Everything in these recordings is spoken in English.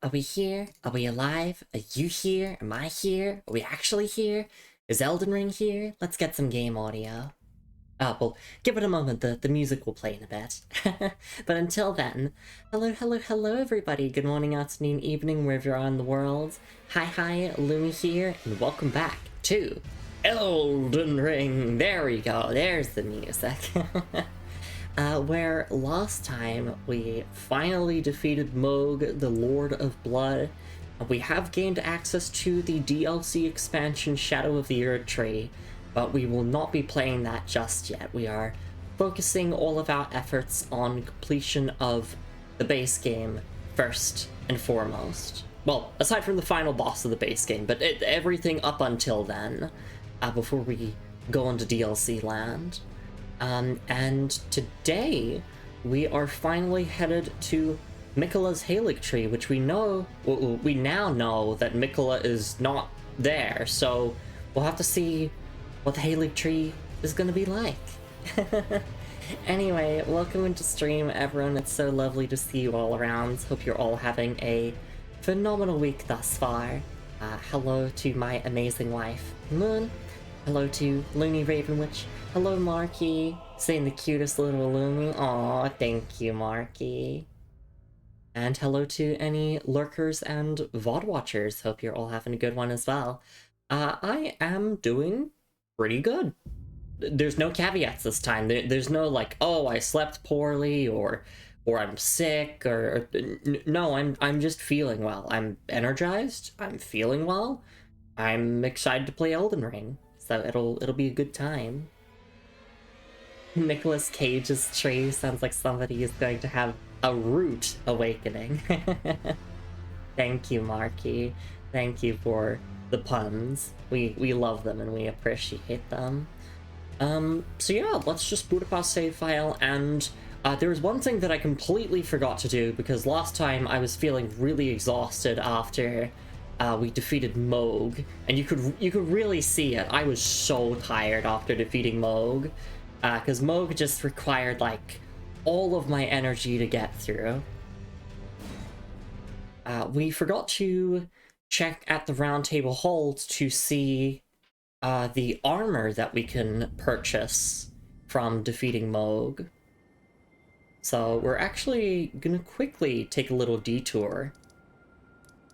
Are we here? Are we alive? Are you here? Am I here? Are we actually here? Is Elden Ring here? Let's get some game audio. Well, give it a moment, the music will play in a bit. But until then, hello everybody. Good morning, afternoon, evening, wherever you are in the world. Hi, Lumi here, and welcome back to Elden Ring. There we go, there's the music. Where last time we finally defeated Mohg, the Lord of Blood. We have gained access to the DLC expansion Shadow of the Haligtree, but we will not be playing that just yet. We are focusing all of our efforts on completion of the base game first and foremost. Well, aside from the final boss of the base game, but everything up until then, before we go into DLC land. And today, we are finally headed to Miquella's Haligtree, which we now know that Miquella is not there, so we'll have to see what the Haligtree is gonna be like. Anyway, welcome into stream, everyone. It's so lovely to see you all around. Hope you're all having a phenomenal week thus far. Hello to my amazing wife, Moon. Hello to Looney Ravenwitch. Hello, Marky. Saying the cutest little Lumi. Aw, thank you, Marky. And hello to any lurkers and VOD watchers. Hope you're all having a good one as well. I am doing pretty good. There's no caveats this time. There's no like, oh, I slept poorly or I'm sick or no, I'm just feeling well. I'm energized. I'm feeling well. I'm excited to play Elden Ring. So it'll be a good time. Nicolas Cage's tree sounds like somebody is going to have a root awakening. Thank you, Marky. Thank you for the puns. We love them and we appreciate them. So yeah, let's just boot up our save file, and there was one thing that I completely forgot to do because last time I was feeling really exhausted after we defeated Mohg, and you could really see it. I was so tired after defeating Mohg, because Mohg just required like all of my energy to get through. We forgot to check at the Round Table Hold to see the armor that we can purchase from defeating Mohg. So we're actually gonna quickly take a little detour.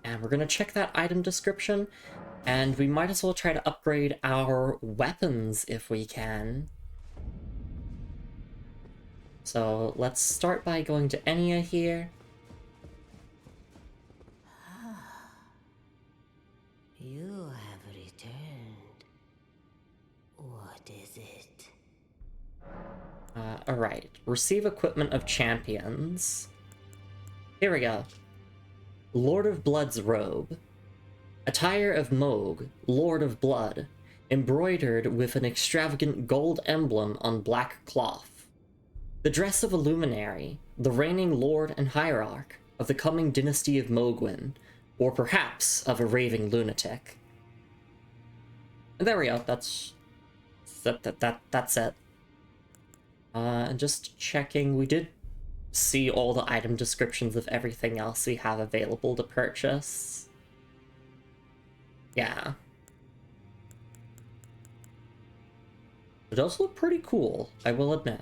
And we're gonna check that item description, and we might as well try to upgrade our weapons if we can. So let's start by going to Enya here. You have returned. What is it? Alright. Receive equipment of champions. Here we go. Lord of Blood's robe. Attire of Mohg, Lord of Blood, embroidered with an extravagant gold emblem on black cloth. The dress of a luminary, the reigning lord and hierarch of the coming dynasty of Mohgwyn, or perhaps of a raving lunatic. And there we go, that's it. And just checking, we did see all the item descriptions of everything else we have available to purchase. Yeah. It does look pretty cool, I will admit.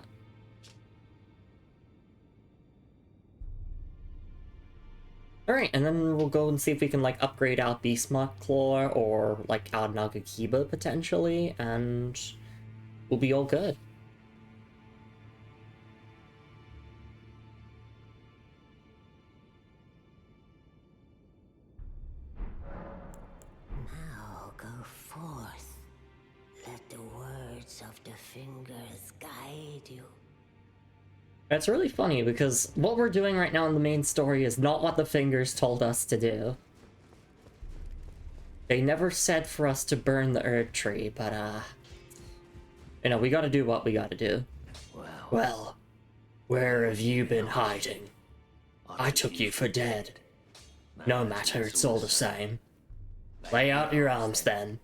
Alright, and then we'll go and see if we can, like, upgrade our Beastmark Claw or, like, our Nagakiba, potentially, and we'll be all good. Now go forth. Let the words of the fingers guide you. It's really funny because what we're doing right now in the main story is not what the fingers told us to do. They never said for us to burn the Haligtree, but you know, we gotta do what we gotta do. Well, where have you been hiding? I took you for dead. No matter, it's all the same. Lay out your arms then.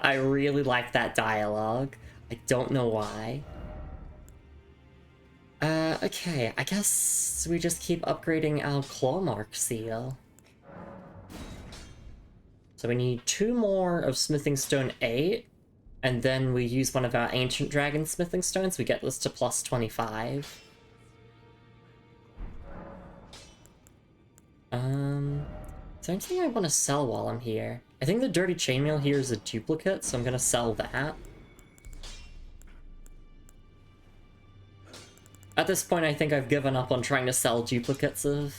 I really like that dialogue. I don't know why. Okay, I guess we just keep upgrading our claw mark seal. So we need 2 more of smithing stone 8, and then we use one of our ancient dragon smithing stones, we get this to plus 25. Is there anything I want to sell while I'm here? I think the dirty chainmail here is a duplicate, so I'm gonna sell that. At this point, I think I've given up on trying to sell duplicates of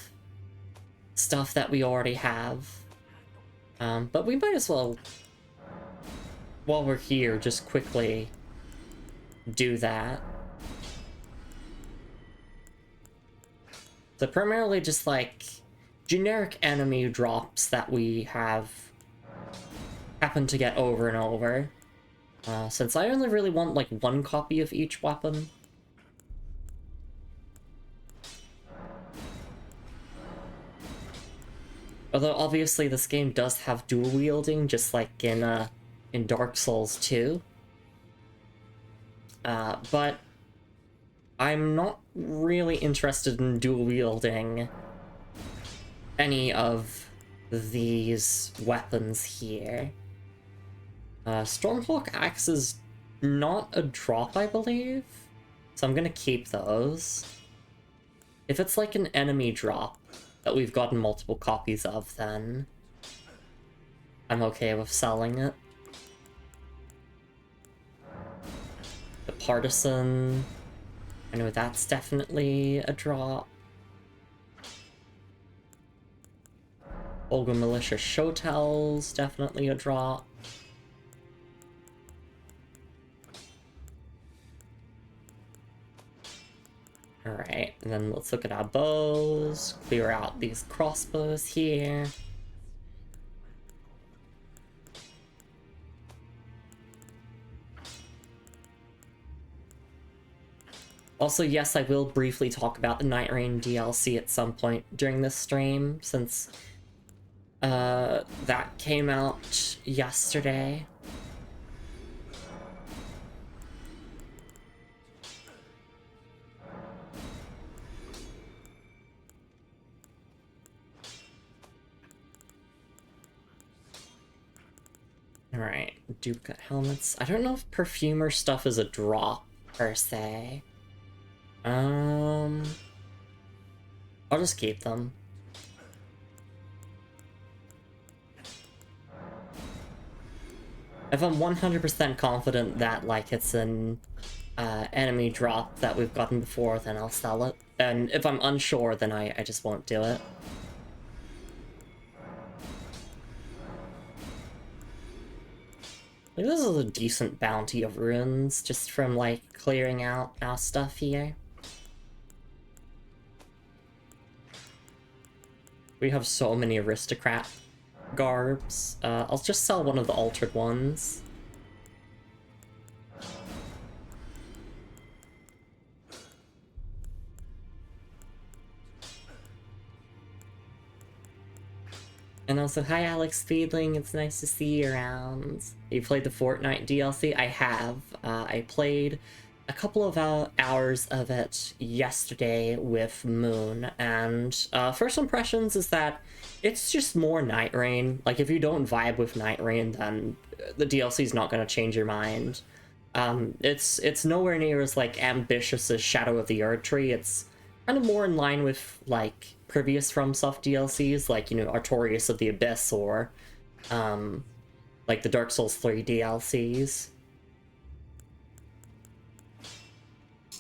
stuff that we already have. But we might as well, while we're here, just quickly do that. So primarily just like generic enemy drops that we have happen to get over and over. Since I only really want like 1 copy of each weapon. Although obviously this game does have dual wielding, just like in Dark Souls 2. But I'm not really interested in dual wielding any of these weapons here. Stormhawk Axe is not a drop, I believe, so I'm gonna keep those. If it's like an enemy drop that we've gotten multiple copies of, then I'm okay with selling it. The Partisan, I know that's definitely a drop. Olga Militia Showtel's definitely a drop. Alright, and then let's look at our bows, clear out these crossbows here. Also, yes, I will briefly talk about the Night Rain DLC at some point during this stream, since that came out yesterday. Alright, duplicate helmets. I don't know if perfumer stuff is a drop, per se. I'll just keep them. If I'm 100% confident that, like, it's an enemy drop that we've gotten before, then I'll sell it. And if I'm unsure, then I just won't do it. Like, this is a decent bounty of runes, just from, like, clearing out our stuff here. We have so many aristocrat garbs. I'll just sell one of the altered ones. And also, hi Alex Feedling, it's nice to see you around. You played the Fortnite DLC? I have. I played a couple of hours of it yesterday with Moon, and first impressions is that it's just more Night Rain. Like, if you don't vibe with Night Rain, then the DLC is not going to change your mind. It's nowhere near as, like, ambitious as Shadow of the Erdtree. It's kind of more in line with, like, previous FromSoft DLCs, like, you know, Artorias of the Abyss, or, like, the Dark Souls 3 DLCs.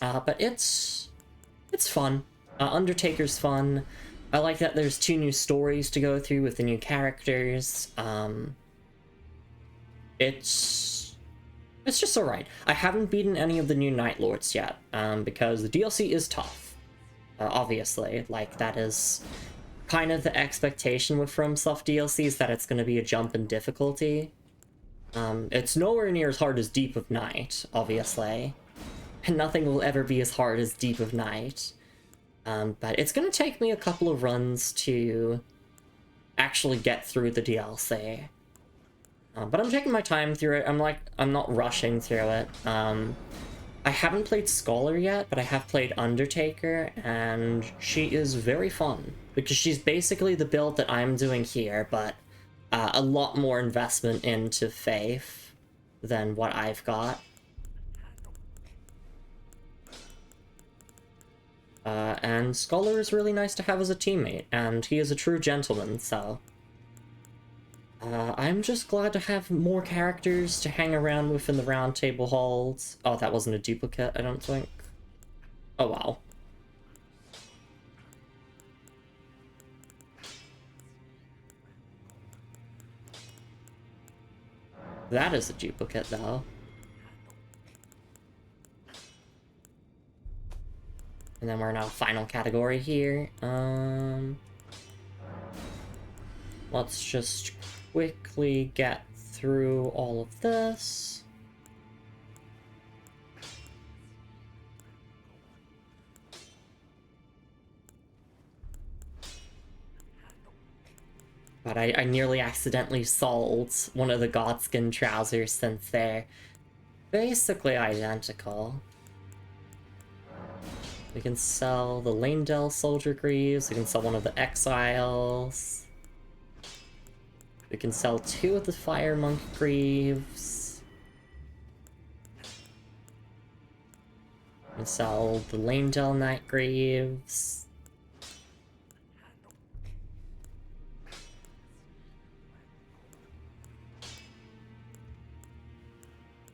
But it's fun. Undertaker's fun. I like that there's 2 new stories to go through with the new characters. It's just alright. I haven't beaten any of the new Night Lords yet, because the DLC is tough. Obviously, like, that is kind of the expectation with FromSoft DLCs, that it's going to be a jump in difficulty. It's nowhere near as hard as Deep of Night, obviously. And nothing will ever be as hard as Deep of Night. But it's gonna take me a couple of runs to actually get through the DLC. But I'm taking my time through it. I'm not rushing through it. I haven't played Scholar yet, but I have played Undertaker, and she is very fun, because she's basically the build that I'm doing here, but a lot more investment into Faith than what I've got. And Scholar is really nice to have as a teammate, and he is a true gentleman, so... I'm just glad to have more characters to hang around with in the round table halls. Oh, that wasn't a duplicate, I don't think. Oh, wow. That is a duplicate, though. And then we're in our final category here. Let's just quickly get through all of this. But I nearly accidentally sold one of the Godskin trousers since they're basically identical. We can sell the Lanedell Soldier Greaves, we can sell one of the Exiles. We can sell 2 of the Fire Monk Greaves. We can sell the Lanedell Knight Greaves.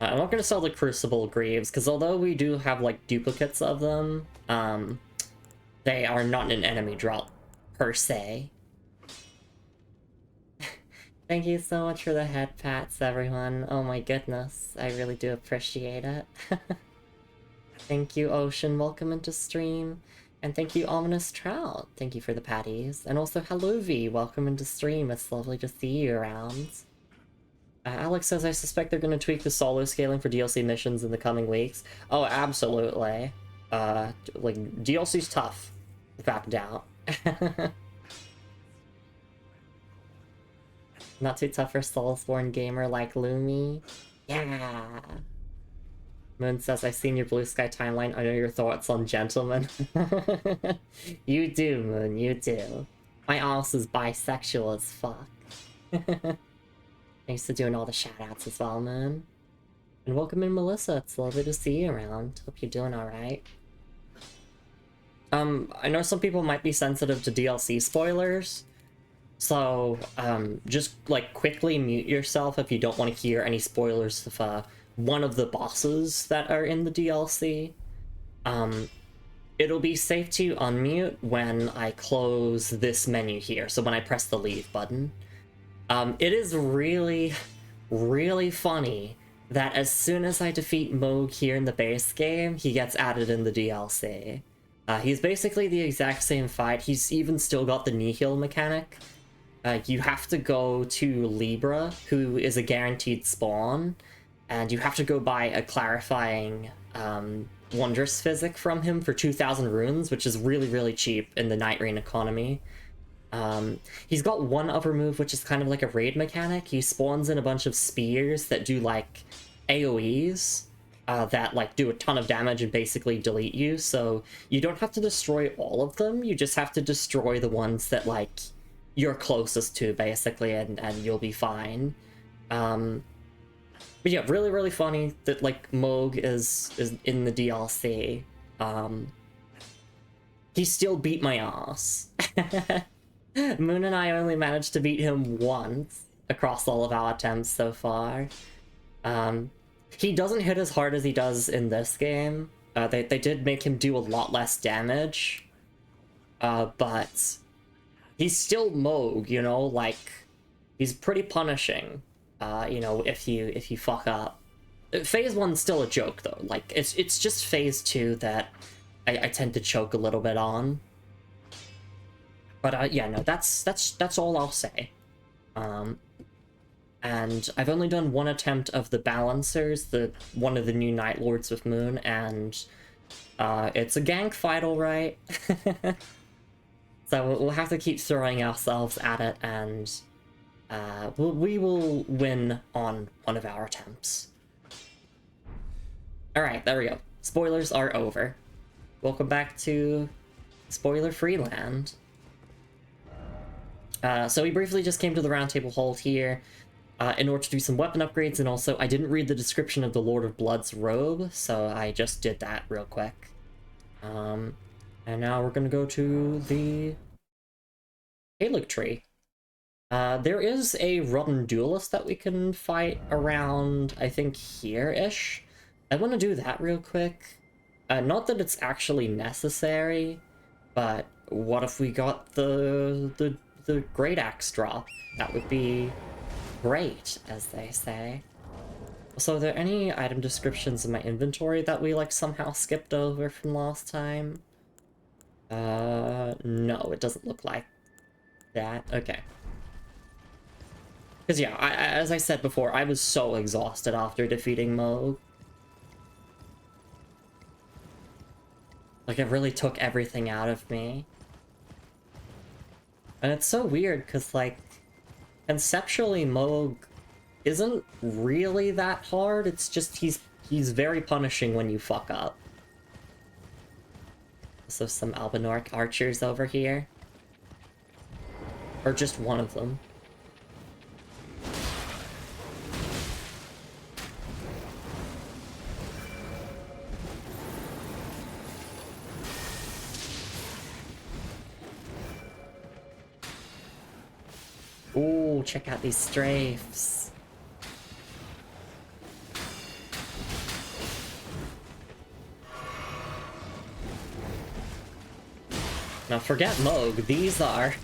I'm not going to sell the Crucible Greaves, because although we do have, like, duplicates of them, they are not an enemy drop, per se. Thank you so much for the head pats, everyone. Oh my goodness, I really do appreciate it. Thank you, Ocean, welcome into stream. And thank you, Ominous Trout. Thank you for the patties. And also, hello V, welcome into stream. It's lovely to see you around. Alex says, I suspect they're going to tweak the solo scaling for DLC missions in the coming weeks. Oh, absolutely. Like, DLC's tough, without doubt. Not too tough for Soulsborne gamer like Lumi. Yeah! Moon says, I've seen your Blue Sky timeline. I know your thoughts on Gentlemen. You do, Moon, you do. My ass is bisexual as fuck. Thanks for doing all the shoutouts as well, Moon. And welcome in, Melissa. It's lovely to see you around. Hope you're doing alright. I know some people might be sensitive to DLC spoilers. So, just, like, quickly mute yourself if you don't want to hear any spoilers of, one of the bosses that are in the DLC. It'll be safe to unmute when I close this menu here, so when I press the leave button. It is really, really funny that as soon as I defeat Moog here in the base game, he gets added in the DLC. He's basically the exact same fight. He's even still got the Nihil mechanic. You have to go to Libra, who is a guaranteed spawn, and you have to go buy a clarifying Wondrous Physic from him for 2,000 runes, which is really, really cheap in the Night Rain economy. He's got one other move, which is kind of like a raid mechanic. He spawns in a bunch of spears that do, like, AoEs, that, like, do a ton of damage and basically delete you, so you don't have to destroy all of them, you just have to destroy the ones that, like, you're closest to, basically, and you'll be fine. But yeah, really, really funny that, like, Moog is in the DLC. He still beat my ass. Moon and I only managed to beat him once across all of our attempts so far. He doesn't hit as hard as he does in this game. They did make him do a lot less damage. But he's still Moog, you know, like, he's pretty punishing, you know, if you fuck up. Phase 1's still a joke, though. Like, it's just Phase 2 that I tend to choke a little bit on. But, yeah, no, that's all I'll say. And I've only done one attempt of the Balancers, one of the new Night Lords with Moon, and it's a gank fight, alright. So we'll have to keep throwing ourselves at it, and we will win on one of our attempts. Alright, there we go. spoilers are over. Welcome back to spoiler-free land. So we briefly just came to the roundtable hold here in order to do some weapon upgrades, and also I didn't read the description of the Lord of Blood's robe, so I just did that real quick. And now we're gonna go to the Haligtree. There is a Rotten Duelist that we can fight around, I think, here-ish. I want to do that real quick. Not that it's actually necessary, but what if we got the Great Axe drop? That would be great, as they say. So are there any item descriptions in my inventory that we, like, somehow skipped over from last time? No, it doesn't look like that. Okay. Because, yeah, as I said before, I was so exhausted after defeating Moog. Like, it really took everything out of me. And it's so weird, because, like, conceptually, Moog isn't really that hard. It's just he's very punishing when you fuck up. So some Albinauric archers over here. Or just one of them. Ooh, check out these strafes. Now forget Moog, these are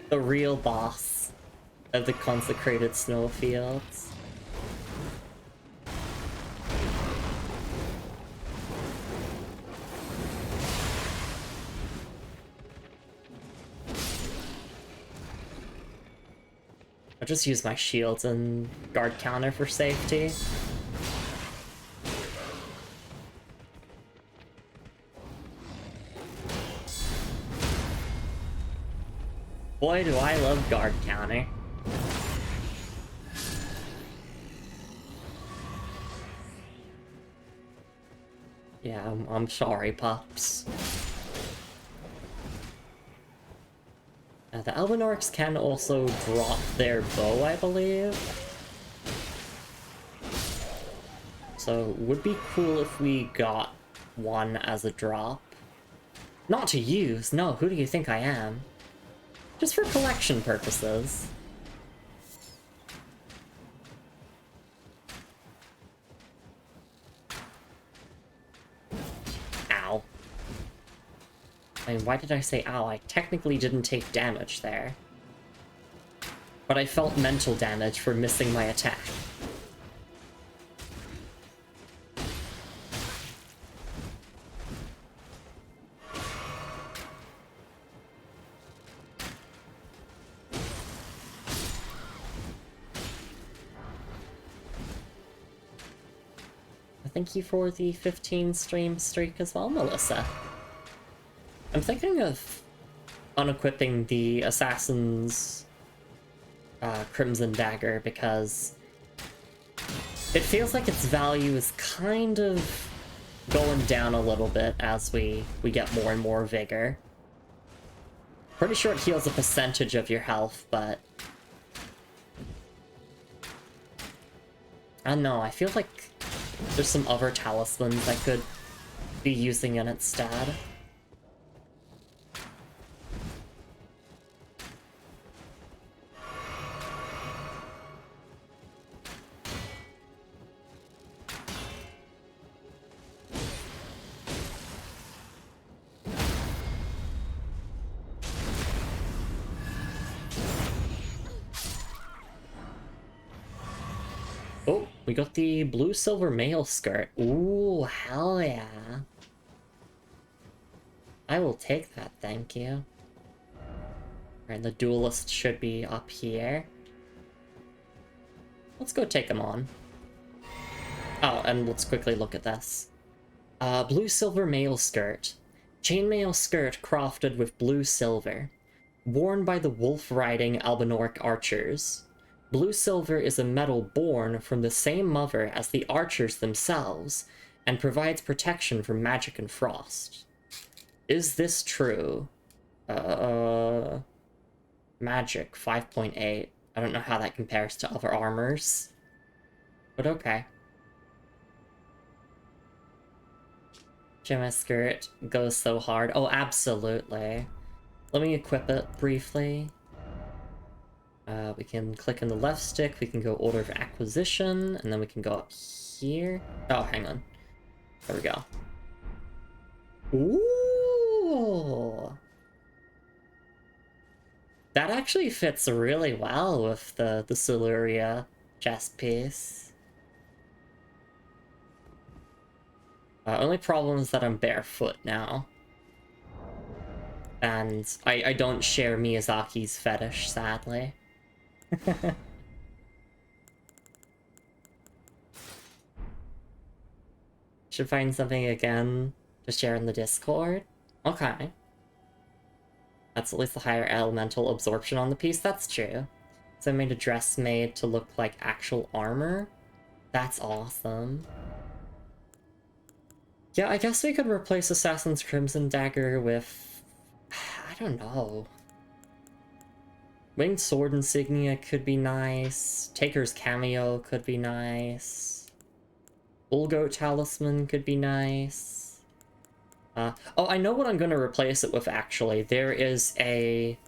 the real boss of the consecrated snowfields. I'll just use my shields and guard counter for safety. Boy, do I love guard counter. Yeah, I'm sorry, pups. The Albinaurics can also drop their bow, I believe. So, would be cool if we got one as a drop. Not to use, no, who do you think I am? Just for collection purposes. Ow. I mean, why did I say ow? I technically didn't take damage there. But I felt mental damage for missing my attack. Thank you for the 15 stream streak as well, Melissa. I'm thinking of unequipping the Assassin's Crimson Dagger because it feels like its value is kind of going down a little bit as we get more and more vigor. Pretty sure it heals a percentage of your health, but I don't know, I feel like there's some other talismans I could be using in its stead. Oh, we got the blue-silver mail skirt. Ooh, hell yeah. I will take that, thank you. Alright, the duelist should be up here. Let's go take them on. Oh, and let's quickly look at this. Blue-silver mail skirt. Chainmail skirt crafted with blue silver. Worn by the wolf-riding Albinauric archers. Blue silver is a metal born from the same mother as the archers themselves, and provides protection from magic and frost. Is this true? Magic 5.8. I don't know how that compares to other armors, but okay. Gemma skirt goes so hard. Oh, absolutely. Let me equip it briefly. We can click on the left stick, we can go order of acquisition, and then we can go up here. Oh, hang on. There we go. Ooh! That actually fits really well with the Siluria chest piece. Only problem is that I'm barefoot now. And I don't share Miyazaki's fetish, sadly. Should find something again to share in the Discord. Okay. That's at least the higher elemental absorption on the piece. That's true. So I made a dress made to look like actual armor. That's awesome. Yeah, I guess we could replace Assassin's Crimson Dagger with... I don't know. Winged Sword Insignia could be nice. Taker's Cameo could be nice. Bull Goat Talisman could be nice. Oh, I know what I'm going to replace it with, actually. There is a,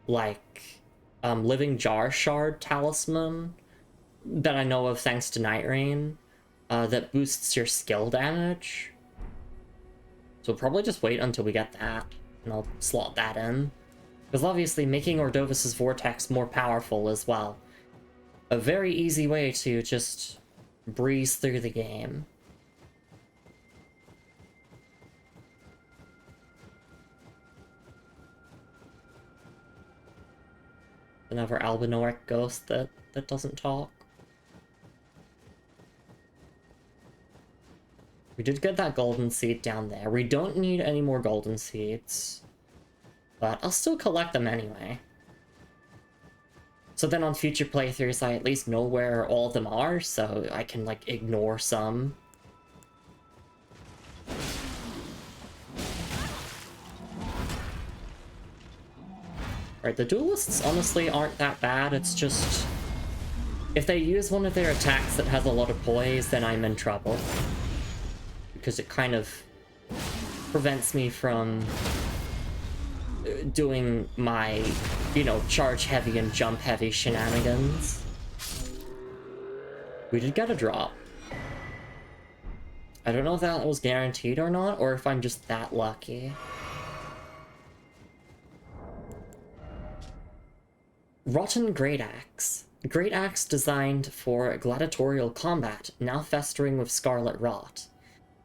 like, Living Jar Shard Talisman that I know of thanks to Night Rain that boosts your skill damage. So we'll probably just wait until we get that, and I'll slot that in. Because obviously making Ordovis's Vortex more powerful as well. A very easy way to just breeze through the game. Another albinoric ghost that doesn't talk. We did get that golden seed down there. We don't need any more golden seeds. But I'll still collect them anyway. So then on future playthroughs, I at least know where all of them are, so I can, like, ignore some. Right, the duelists honestly aren't that bad, it's just... if they use one of their attacks that has a lot of poise, then I'm in trouble. Because it kind of prevents me from doing my, you know, charge heavy and jump heavy shenanigans. We did get a drop. I don't know if that was guaranteed or not, or if I'm just that lucky. Rotten Great Axe. Great Axe designed for gladiatorial combat, now festering with scarlet rot.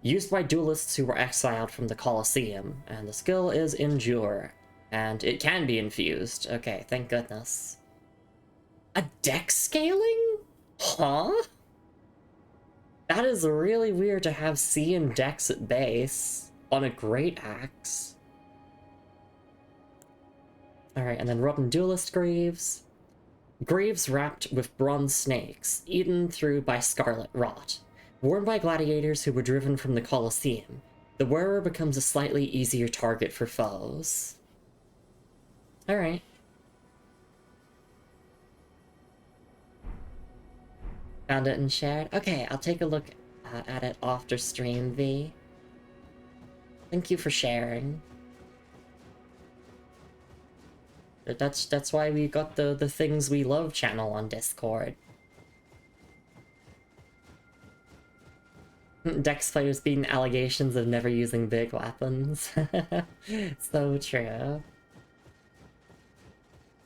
Used by duelists who were exiled from the Colosseum, and the skill is Endure. And it can be infused. Okay, thank goodness. A dex scaling? Huh? That is really weird to have C and dex at base on a Great Axe. Alright, and then Rotten Duelist Greaves. Greaves wrapped with bronze snakes, eaten through by scarlet rot. Worn by gladiators who were driven from the Colosseum, the wearer becomes a slightly easier target for foes. Alright. Found it and shared? Okay, I'll take a look at it after stream, V. Thank you for sharing. That's why we got the Things We Love channel on Discord. Dex players beating allegations of never using big weapons. So true.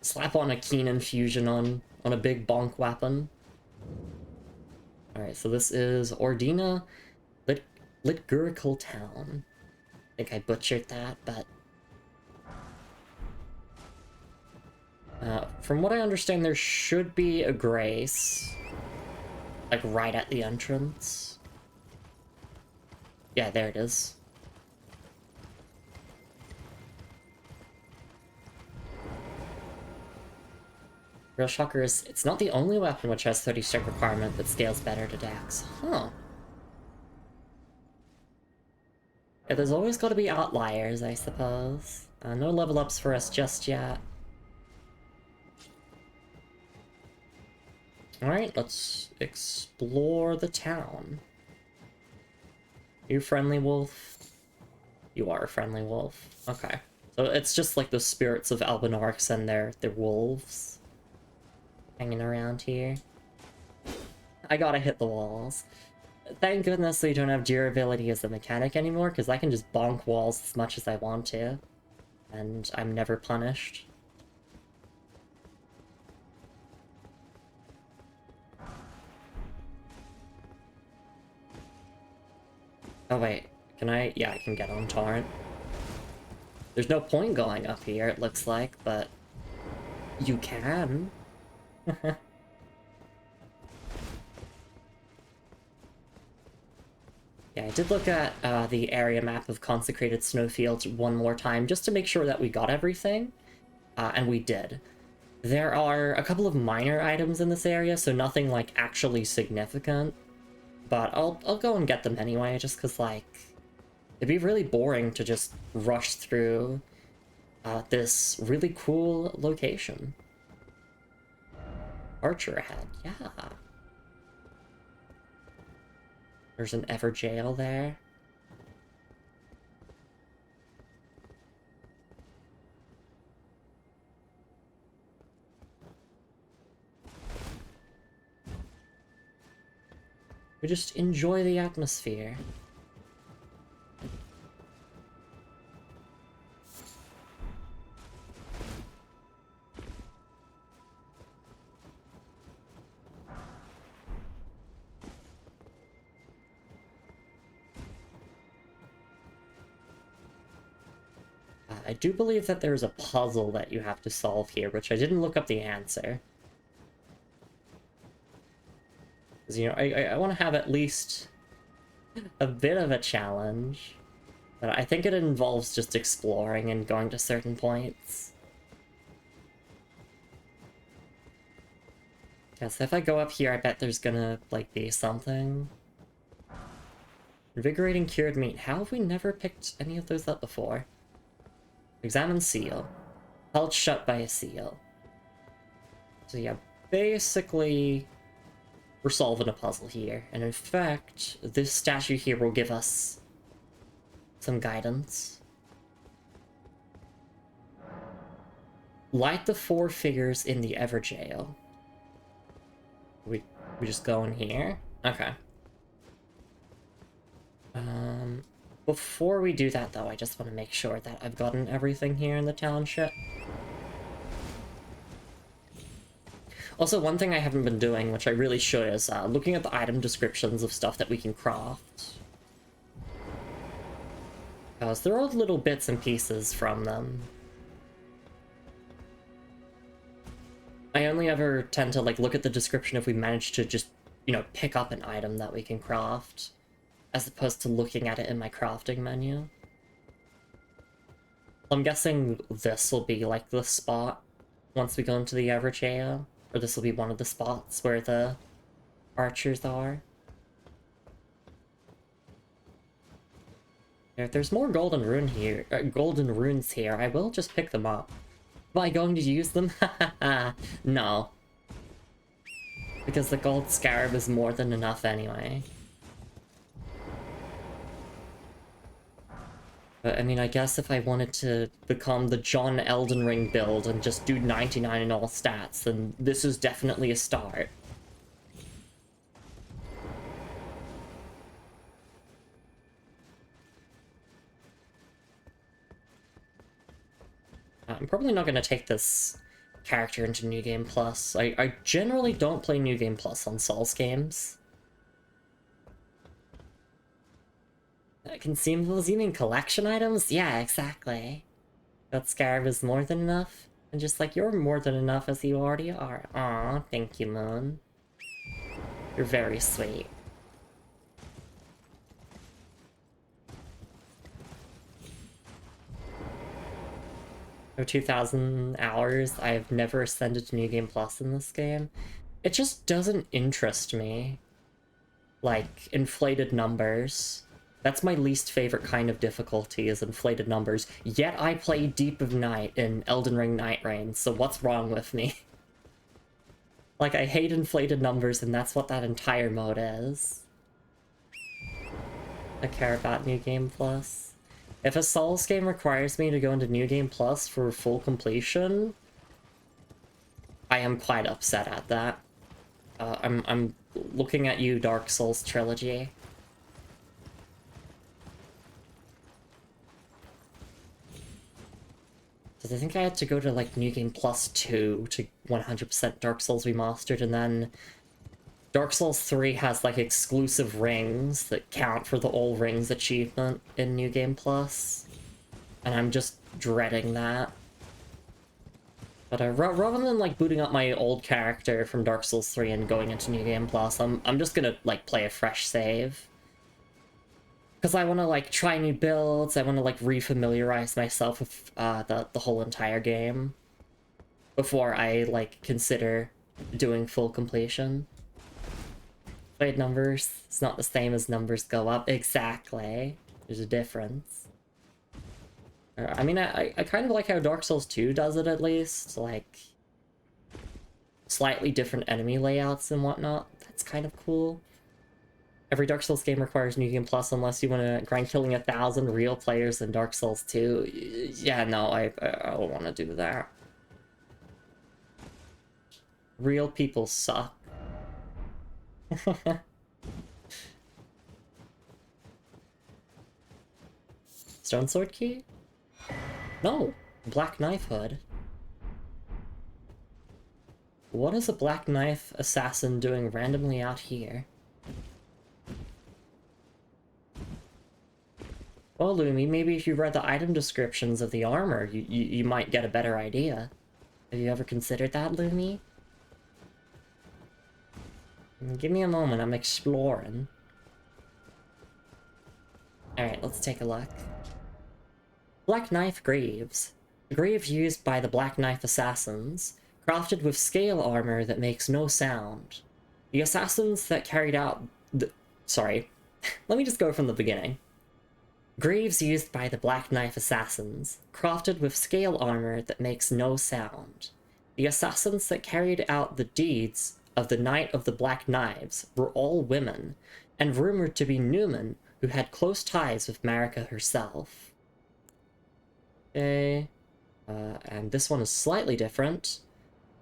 Slap on a keen infusion on a big bonk weapon. Alright, so this is Ordina Litgurical Town. I think I butchered that, but... from what I understand, there should be a grace. Like, right at the entrance. Yeah, there it is. Real shocker is, it's not the only weapon which has 30 strike requirement that scales better to dex. Huh. Yeah, there's always got to be outliers, I suppose. No level ups for us just yet. Alright, let's explore the town. You friendly wolf? You are a friendly wolf. Okay. So it's just like the spirits of Albinarchs and their wolves hanging around here. I gotta hit the walls. Thank goodness we don't have durability as a mechanic anymore, because I can just bonk walls as much as I want to. And I'm never punished. Oh wait, can I? Yeah, I can get on Torrent. There's no point going up here, it looks like, but you can. Yeah, I did look at the area map of Consecrated Snowfields one more time, just to make sure that we got everything, and we did. There are a couple of minor items in this area, so nothing, like, actually significant, but I'll go and get them anyway, just because, like, it'd be really boring to just rush through this really cool location. Archer ahead, yeah. There's an Ever Jail there. We just enjoy the atmosphere. I do believe that there's a puzzle that you have to solve here, which I didn't look up the answer. Because, you know, I want to have at least a bit of a challenge. But I think it involves just exploring and going to certain points. Yeah, so if I go up here, I bet there's gonna, like, be something. Invigorating cured meat. How have we never picked any of those up before? Examine seal. Held shut by a seal. So yeah, basically, we're solving a puzzle here. And in fact, this statue here will give us some guidance. Light the 4 figures in the Ever Jail. We just go in here? Okay. Before we do that, though, I just want to make sure that I've gotten everything here in the township. Also, one thing I haven't been doing, which I really should, is looking at the item descriptions of stuff that we can craft. Because there are little bits and pieces from them. I only ever tend to, like, look at the description if we manage to just, you know, pick up an item that we can craft, as opposed to looking at it in my crafting menu. I'm guessing this will be, like, the spot once we go into the Everjail, or this will be one of the spots where the archers are. If there's more golden golden runes here, I will just pick them up. Am I going to use them? No. Because the gold scarab is more than enough anyway. But, I mean, I guess if I wanted to become the John Elden Ring build and just do 99 in all stats, then this is definitely a start. I'm probably not going to take this character into New Game Plus. I generally don't play New Game Plus on Souls games. Consumables? You mean collection items? Yeah, exactly. That scarab is more than enough. And just like, you're more than enough as you already are. Aw, thank you, Moon. You're very sweet. For 2,000 hours, I've never ascended to New Game Plus in this game. It just doesn't interest me. Like, inflated numbers. That's my least favorite kind of difficulty, is inflated numbers. Yet I play Deep of Night in Elden Ring Night Reign, so what's wrong with me? Like, I hate inflated numbers, and that's what that entire mode is. I care about New Game Plus. If a Souls game requires me to go into New Game Plus for full completion, I am quite upset at that. I'm looking at you, Dark Souls Trilogy. Because I think I had to go to, like, New Game Plus 2 to 100% Dark Souls Remastered, and then Dark Souls 3 has, like, exclusive rings that count for the All Rings achievement in New Game Plus. And I'm just dreading that. But rather than, like, booting up my old character from Dark Souls 3 and going into New Game Plus, I'm just gonna, like, play a fresh save. Because I want to, like, try new builds, I want to, like, refamiliarize myself with the whole entire game before I, like, consider doing full completion. Played numbers, it's not the same as numbers go up. Exactly. There's a difference. I mean, I kind of like how Dark Souls 2 does it, at least. Like, slightly different enemy layouts and whatnot. That's kind of cool. Every Dark Souls game requires New Game Plus unless you want to grind killing 1,000 real players in Dark Souls 2. Yeah, no, I don't want to do that. Real people suck. Stone Sword Key? No! Black Knife Hood. What is a Black Knife assassin doing randomly out here? Well, Lumi, maybe if you read the item descriptions of the armor, you might get a better idea. Have you ever considered that, Lumi? Give me a moment, I'm exploring. Alright, let's take a look. Black Knife Greaves. Greaves used by the Black Knife Assassins, crafted with scale armor that makes no sound. The assassins that carried out the... Sorry. Let me just go from the beginning. Greaves used by the Black Knife Assassins, crafted with scale armor that makes no sound. The assassins that carried out the deeds of the Knight of the Black Knives were all women, and rumored to be Newman, who had close ties with Marika herself. Okay, and this one is slightly different.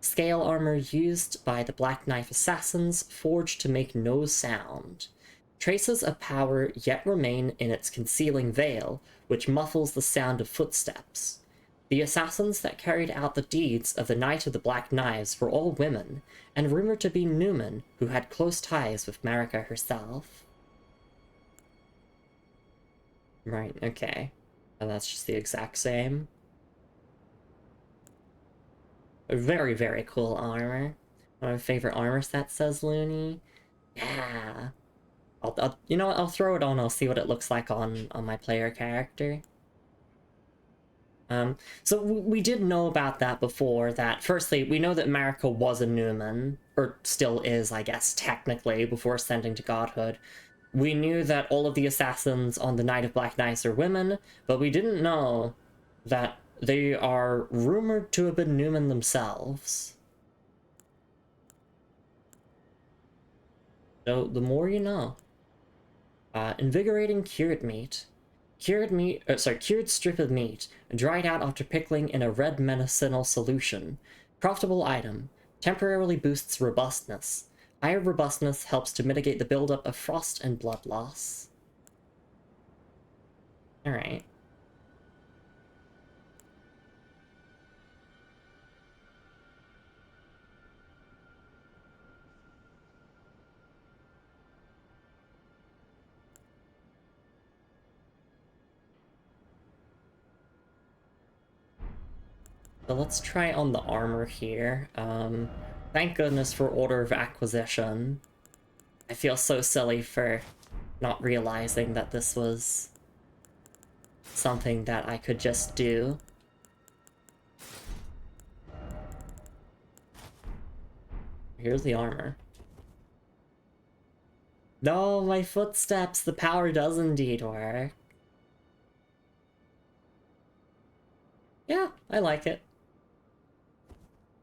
Scale armor used by the Black Knife Assassins, forged to make no sound. Traces of power yet remain in its concealing veil, which muffles the sound of footsteps. The assassins that carried out the deeds of the Knight of the Black Knives were all women, and rumored to be Newman, who had close ties with Marika herself. Right, okay. And that's just the exact same. A very, very cool armor. One of my favorite armor sets, says Looney. Yeah. You know what, I'll throw it on, I'll see what it looks like on my player character. So we did know about that before, that firstly, we know that Marika was a Newman, or still is, I guess, technically, before ascending to godhood. We knew that all of the assassins on the Night of Black Knights are women, but we didn't know that they are rumored to have been Newman themselves. So, the more you know. Invigorating cured meat. Cured strip of meat, dried out after pickling in a red medicinal solution. Craftable item. Temporarily boosts robustness. Higher robustness helps to mitigate the buildup of frost and blood loss. Alright. So let's try on the armor here. Thank goodness for order of acquisition. I feel so silly for not realizing that this was something that I could just do. Here's the armor. No, my footsteps, the power does indeed work. Yeah, I like it.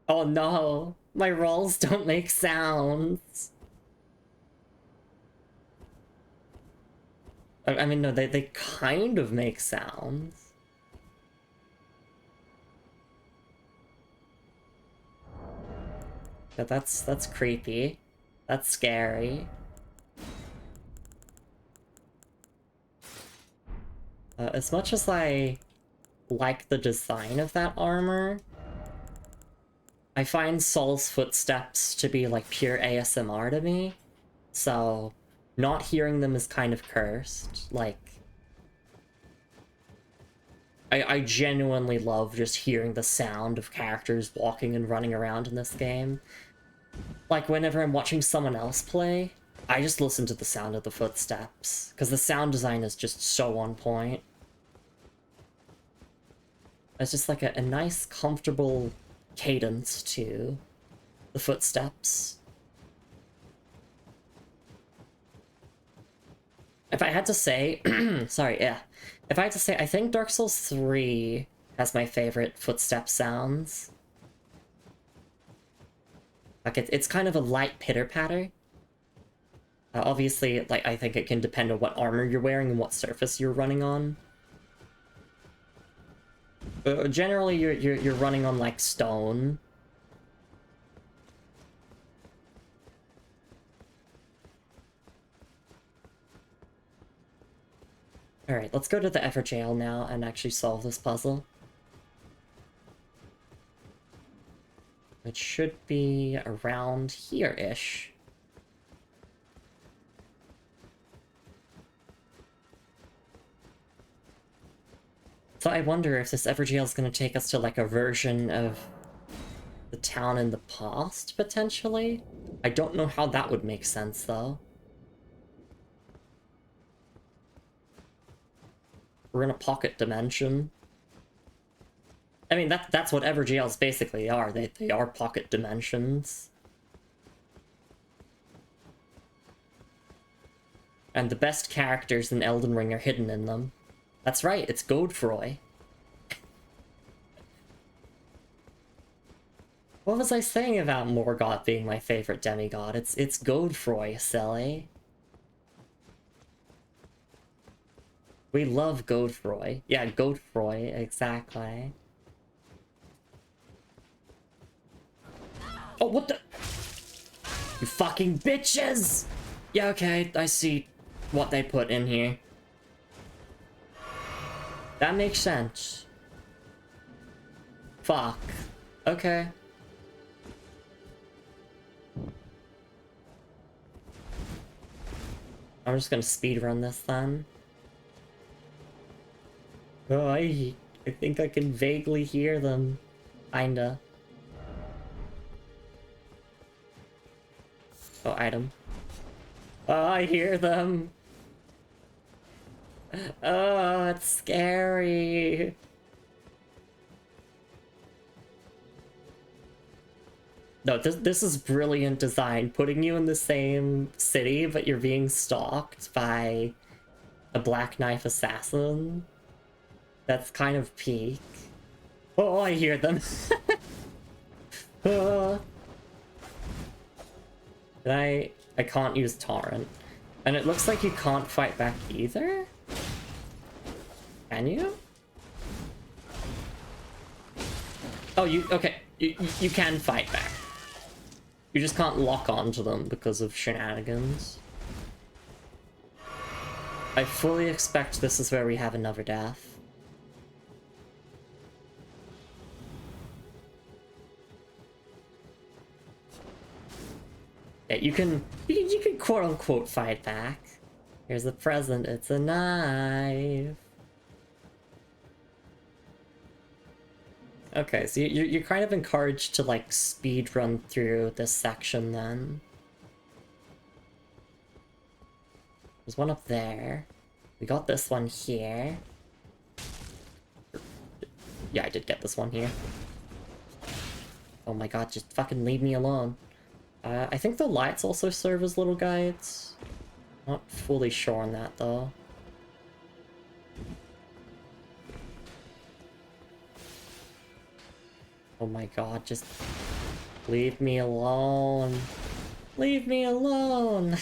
Oh no, my rolls don't make sounds. I mean, no, they kind of make sounds. But that's creepy. That's scary. As much as I like the design of that armor, I find Saul's footsteps to be like pure ASMR to me. So, not hearing them is kind of cursed. Like, I genuinely love just hearing the sound of characters walking and running around in this game. Like, whenever I'm watching someone else play, I just listen to the sound of the footsteps, because the sound design is just so on point. It's just like a nice, comfortable cadence to the footsteps. If I had to say, sorry, yeah. If I had to say, I think Dark Souls 3 has my favorite footstep sounds. Like, it's kind of a light pitter-patter. Obviously, like, I think it can depend on what armor you're wearing and what surface you're running on. Generally, you're running on, like, stone. Alright, let's go to the Ever Jail now and actually solve this puzzle. It should be around here-ish. So I wonder if this Ever Jail is going to take us to, like, a version of the town in the past, potentially? I don't know how that would make sense, though. We're in a pocket dimension. I mean, that's what Ever Jails basically are. They are pocket dimensions. And the best characters in Elden Ring are hidden in them. That's right, it's Godfroy. What was I saying about Morgoth being my favorite demigod? It's Godfroy, silly. We love Godfroy. Yeah, Godfroy, exactly. Oh, what the? You fucking bitches! Yeah, okay, I see what they put in here. That makes sense. Fuck. Okay. I'm just gonna speedrun this then. Oh, I think I can vaguely hear them. Kinda. Oh, item. Oh, I hear them. Oh, it's scary. No, this is brilliant design. Putting you in the same city, but you're being stalked by a Black Knife assassin. That's kind of peak. Oh, I hear them. Oh. And I can't use Torrent. And it looks like you can't fight back either? Can you? Oh, okay. You can fight back. You just can't lock onto them because of shenanigans. I fully expect this is where we have another death. Yeah, you can quote-unquote fight back. Here's the present, it's a knife. Okay, so you're kind of encouraged to, like, speed run through this section then. There's one up there. We got this one here. Yeah, I did get this one here. Oh my god, just fucking leave me alone. I think the lights also serve as little guides. Not fully sure on that, though. Oh my god, just leave me alone. Leave me alone!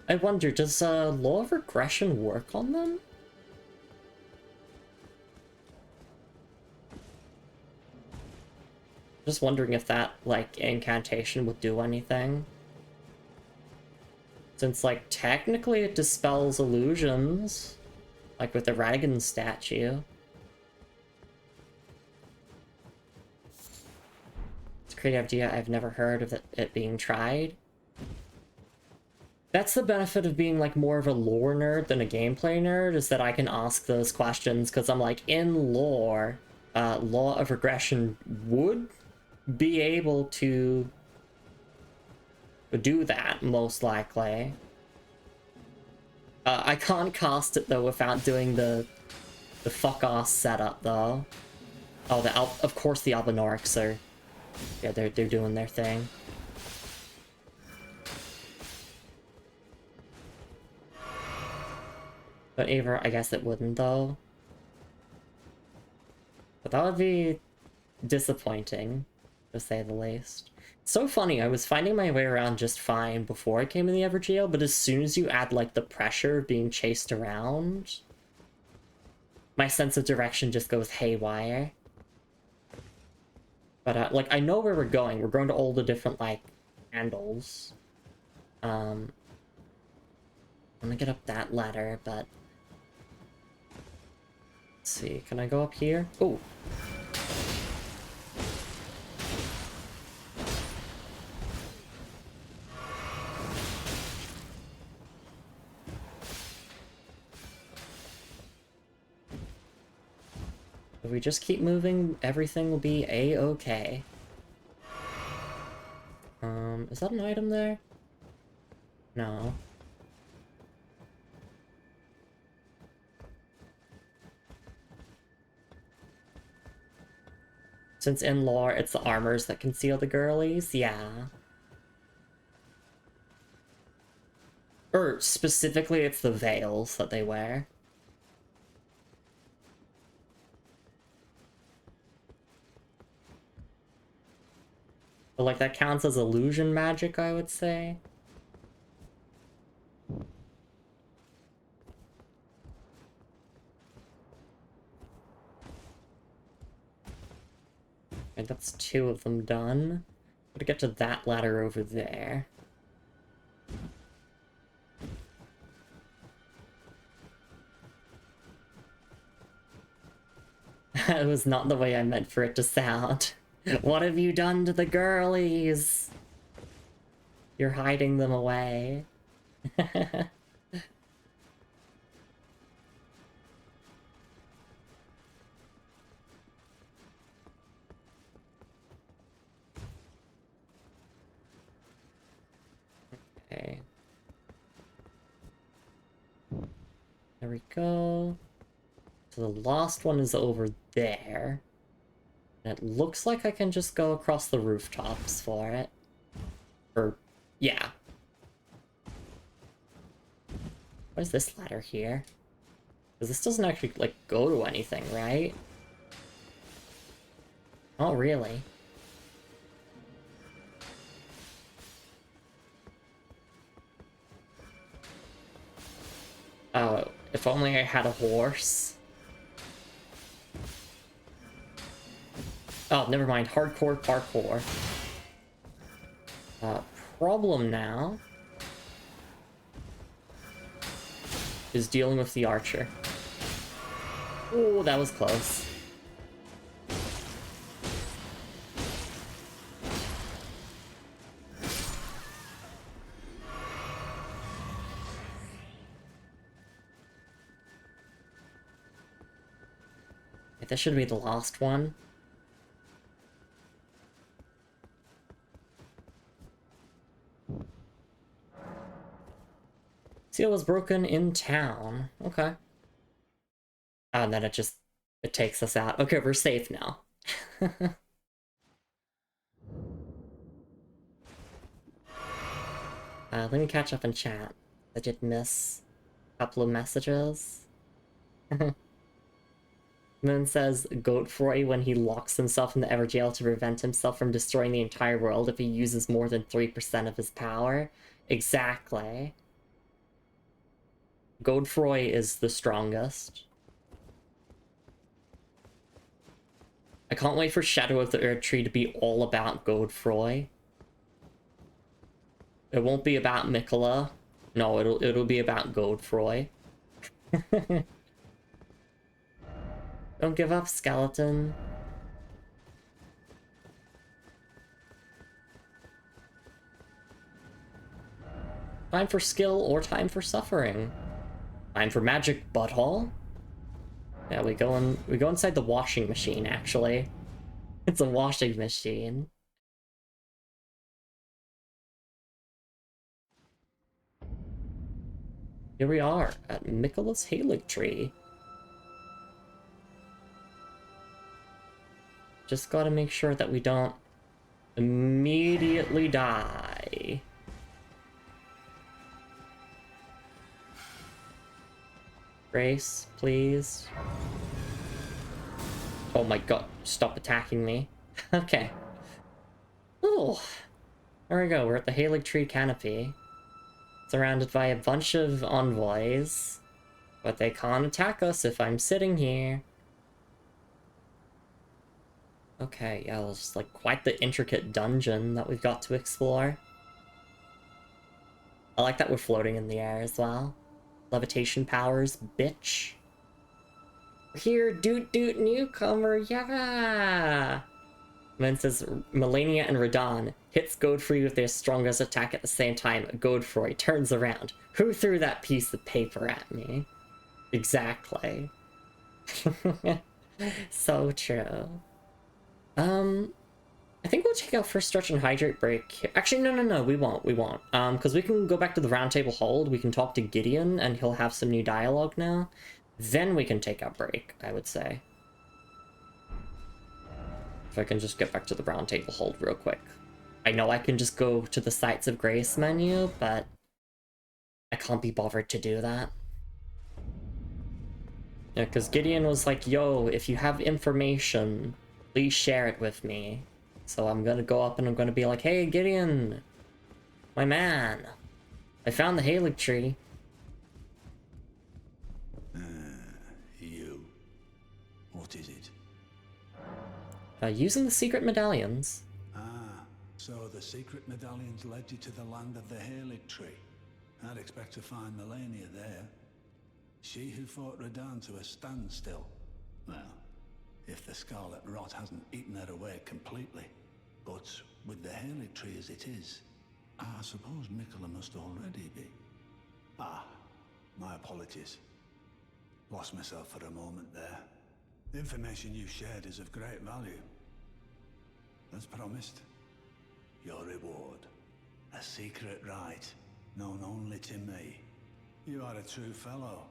I wonder, does law of regression work on them? Just wondering if that, like, incantation would do anything. Since, like, technically it dispels illusions. Like with the Radigan statue. It's a great idea. I've never heard of it being tried. That's the benefit of being, like, more of a lore nerd than a gameplay nerd, is that I can ask those questions, because I'm like, in lore, law of regression would be able to do that, most likely. I can't cast it, though, without doing the fuck-ass setup, though. Oh, of course the Albinorics are... Yeah, they're doing their thing. But Aver, I guess it wouldn't, though. But that would be disappointing, to say the least. So funny, I was finding my way around just fine before I came in the Evergeo, but as soon as you add, like, the pressure of being chased around, my sense of direction just goes haywire. But, like, I know where we're going. We're going to all the different, like, handles. I'm gonna get up that ladder, but... Let's see, can I go up here? Oh! If we just keep moving, everything will be a-okay. Is that an item there? No. Since in lore, it's the armors that conceal the girlies, yeah. Or specifically, it's the veils that they wear. But, like, that counts as illusion magic, I would say. And that's 2 of them done. Gotta get to that ladder over there. It was not the way I meant for it to sound. What have you done to the girlies? You're hiding them away. Okay. There we go. So the last one is over there. And it looks like I can just go across the rooftops for it. Or, yeah. What is this ladder here? Because this doesn't actually, like, go to anything, right? Oh, really? Oh, if only I had a horse. Oh, never mind. Hardcore parkour. Problem now is dealing with the archer. Oh, that was close. This should be the last one. Seal was broken in town. Okay. Oh, and then it takes us out. Okay, we're safe now. Let me catch up in chat. I did miss a couple of messages. Moon says Godfrey when he locks himself in the Everjail to prevent himself from destroying the entire world if he uses more than 3% of his power. Exactly. Godfrey is the strongest. I can't wait for Shadow of the Erdtree to be all about Godfrey. It won't be about Miquella. No, it'll be about Godfrey. Don't give up, skeleton. Time for skill or time for suffering. Time for magic butthole. Yeah, we go inside the washing machine, actually. It's a washing machine. Here we are at Miquella's Haligtree. Just gotta make sure that we don't immediately die. Grace, please. Oh my god, stop attacking me. Okay. Oh, there we go, we're at the Haligtree canopy. Surrounded by a bunch of envoys. But they can't attack us if I'm sitting here. Okay, yeah, it's like quite the intricate dungeon that we've got to explore. I like that we're floating in the air as well. Levitation powers, bitch. Here, doot doot newcomer, yeah! Then says Melania and Radon hits Godfrey with their strongest attack at the same time. Godfrey turns around. Who threw that piece of paper at me? Exactly. So true. I think we'll take our first stretch and hydrate break. Actually, no, we won't. Because we can go back to the round table hold, we can talk to Gideon, and he'll have some new dialogue now. Then we can take our break, I would say. If I can just get back to the round table hold real quick. I know I can just go to the Sites of Grace menu, but I can't be bothered to do that. Yeah, because Gideon was like, yo, if you have information, please share it with me. So I'm gonna go up and I'm gonna be like, hey, Gideon, my man, I found the Haligtree. You. What is it? Using the secret medallions. Ah, so the secret medallions led you to the land of the Haligtree. I'd expect to find Melania there. She who fought Radon to a standstill. Well, if the scarlet rot hasn't eaten her away completely. But with the Haligtree as it is, I suppose Miquella must already be. Ah, my apologies. Lost myself for a moment there. The information you shared is of great value. As promised, your reward. A secret right, known only to me. You are a true fellow.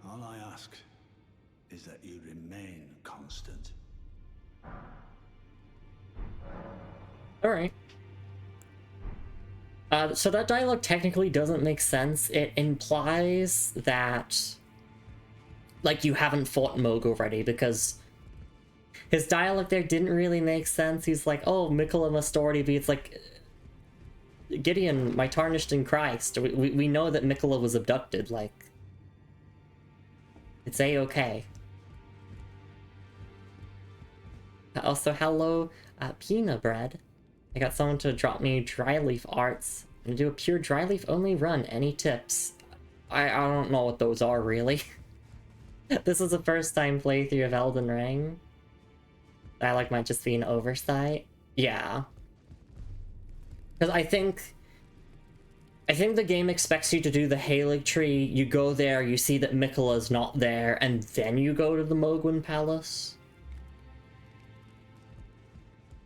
All I ask is that you remain constant. Alright. So that dialogue technically doesn't make sense. It implies that, like, you haven't fought Moog already, because his dialogue there didn't really make sense. He's like, oh, Miquella must already be... It's like, Gideon, my tarnished in Christ. We know that Miquella was abducted, like... It's a-okay. Also, hello, Pina Bread. I got someone to drop me dry leaf arts. I'm gonna do a pure dry leaf only run. Any tips? I don't know what those are, really. This is the first time playthrough of Elden Ring. Dialogue might just be an oversight. Yeah. Because I think the game expects you to do the Haligtree. You go there, you see that Miquella's not there, and then you go to the Mogwin Palace.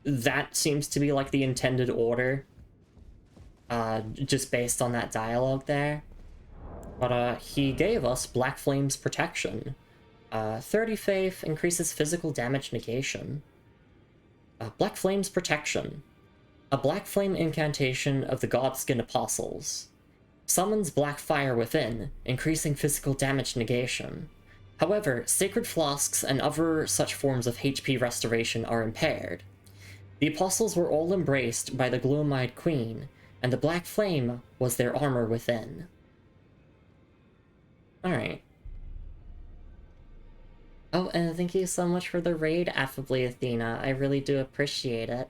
That seems to be like the intended order. Just based on that dialogue there. But he gave us Black Flame's protection. 30 faith increases physical damage negation. Black Flame's protection. A black flame incantation of the Godskin Apostles. Summons black fire within, increasing physical damage negation. However, sacred flasks and other such forms of HP restoration are impaired. The apostles were all embraced by the gloom-eyed queen, and the black flame was their armor within. Alright. Oh, and thank you so much for the raid, Affably Athena. I really do appreciate it.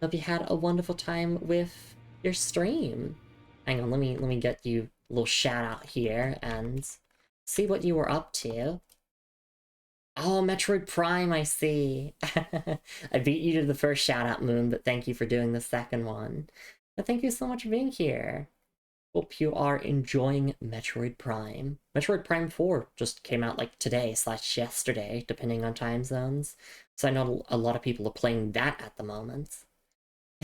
Hope you had a wonderful time with your stream. Hang on, let me get you a little shout out here and see what you were up to. Oh, Metroid Prime, I see. I beat you to the first shout out, Moon, but thank you for doing the second one. But thank you so much for being here. Hope you are enjoying Metroid Prime. Metroid Prime 4 just came out like today/yesterday, depending on time zones. So I know a lot of people are playing that at the moment.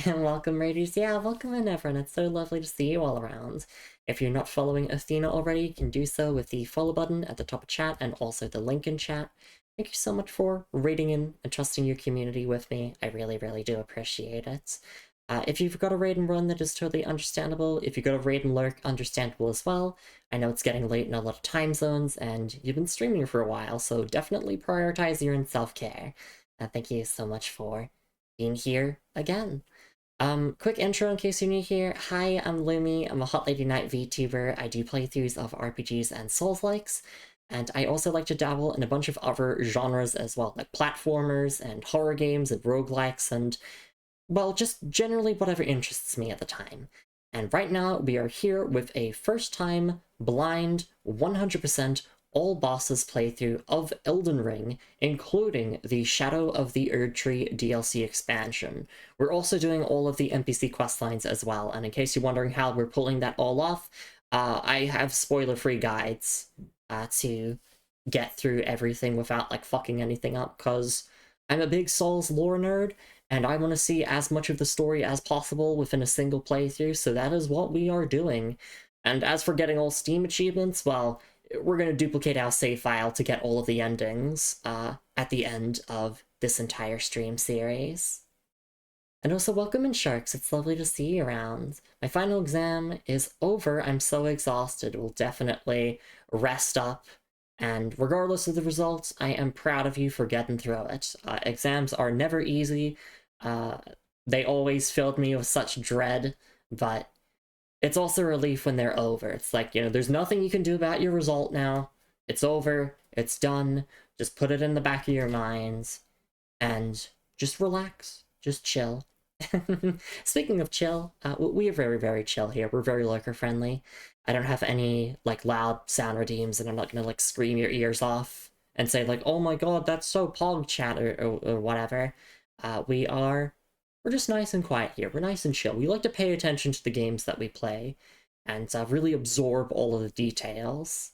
And welcome, Raiders. Yeah, welcome in, everyone. It's so lovely to see you all around. If you're not following Athena already, you can do so with the follow button at the top of chat and also the link in chat. Thank you so much for raiding in and trusting your community with me. I really, really do appreciate it. If you've got a raid and run, that is totally understandable. If you've got a raid and lurk, understandable as well. I know it's getting late in a lot of time zones, and you've been streaming for a while, so definitely prioritize your own self-care. Thank you so much for being here again. Quick intro in case you're new here. Hi, I'm Lumi. I'm a Hot Lady Night VTuber. I do playthroughs of RPGs and Souls-likes, and I also like to dabble in a bunch of other genres as well, like platformers and horror games and roguelikes and, well, just generally whatever interests me at the time. And right now, we are here with a first-time, blind, 100% all bosses playthrough of Elden Ring, including the Shadow of the Erdtree DLC expansion. We're also doing all of the NPC questlines as well, and in case you're wondering how we're pulling that all off, I have spoiler-free guides to get through everything without, like, fucking anything up, because I'm a big Souls lore nerd, and I want to see as much of the story as possible within a single playthrough, so that is what we are doing. And as for getting all Steam achievements, well, we're going to duplicate our save file to get all of the endings at the end of this entire stream series. And also welcome in, Sharks. It's lovely to see you around. My final exam is over. I'm so exhausted. We'll definitely rest up. And regardless of the results, I am proud of you for getting through it. Exams are never easy. They always filled me with such dread, but it's also a relief when they're over. It's like, you know, there's nothing you can do about your result now. It's over. It's done. Just put it in the back of your minds and just relax. Just chill. Speaking of chill, we are very, very chill here. We're very lurker friendly. I don't have any, like, loud sound redeems, and I'm not gonna, like, scream your ears off and say, like, oh my god, that's so pog chat, or whatever. We're just nice and quiet here. We're nice and chill. We like to pay attention to the games that we play and really absorb all of the details.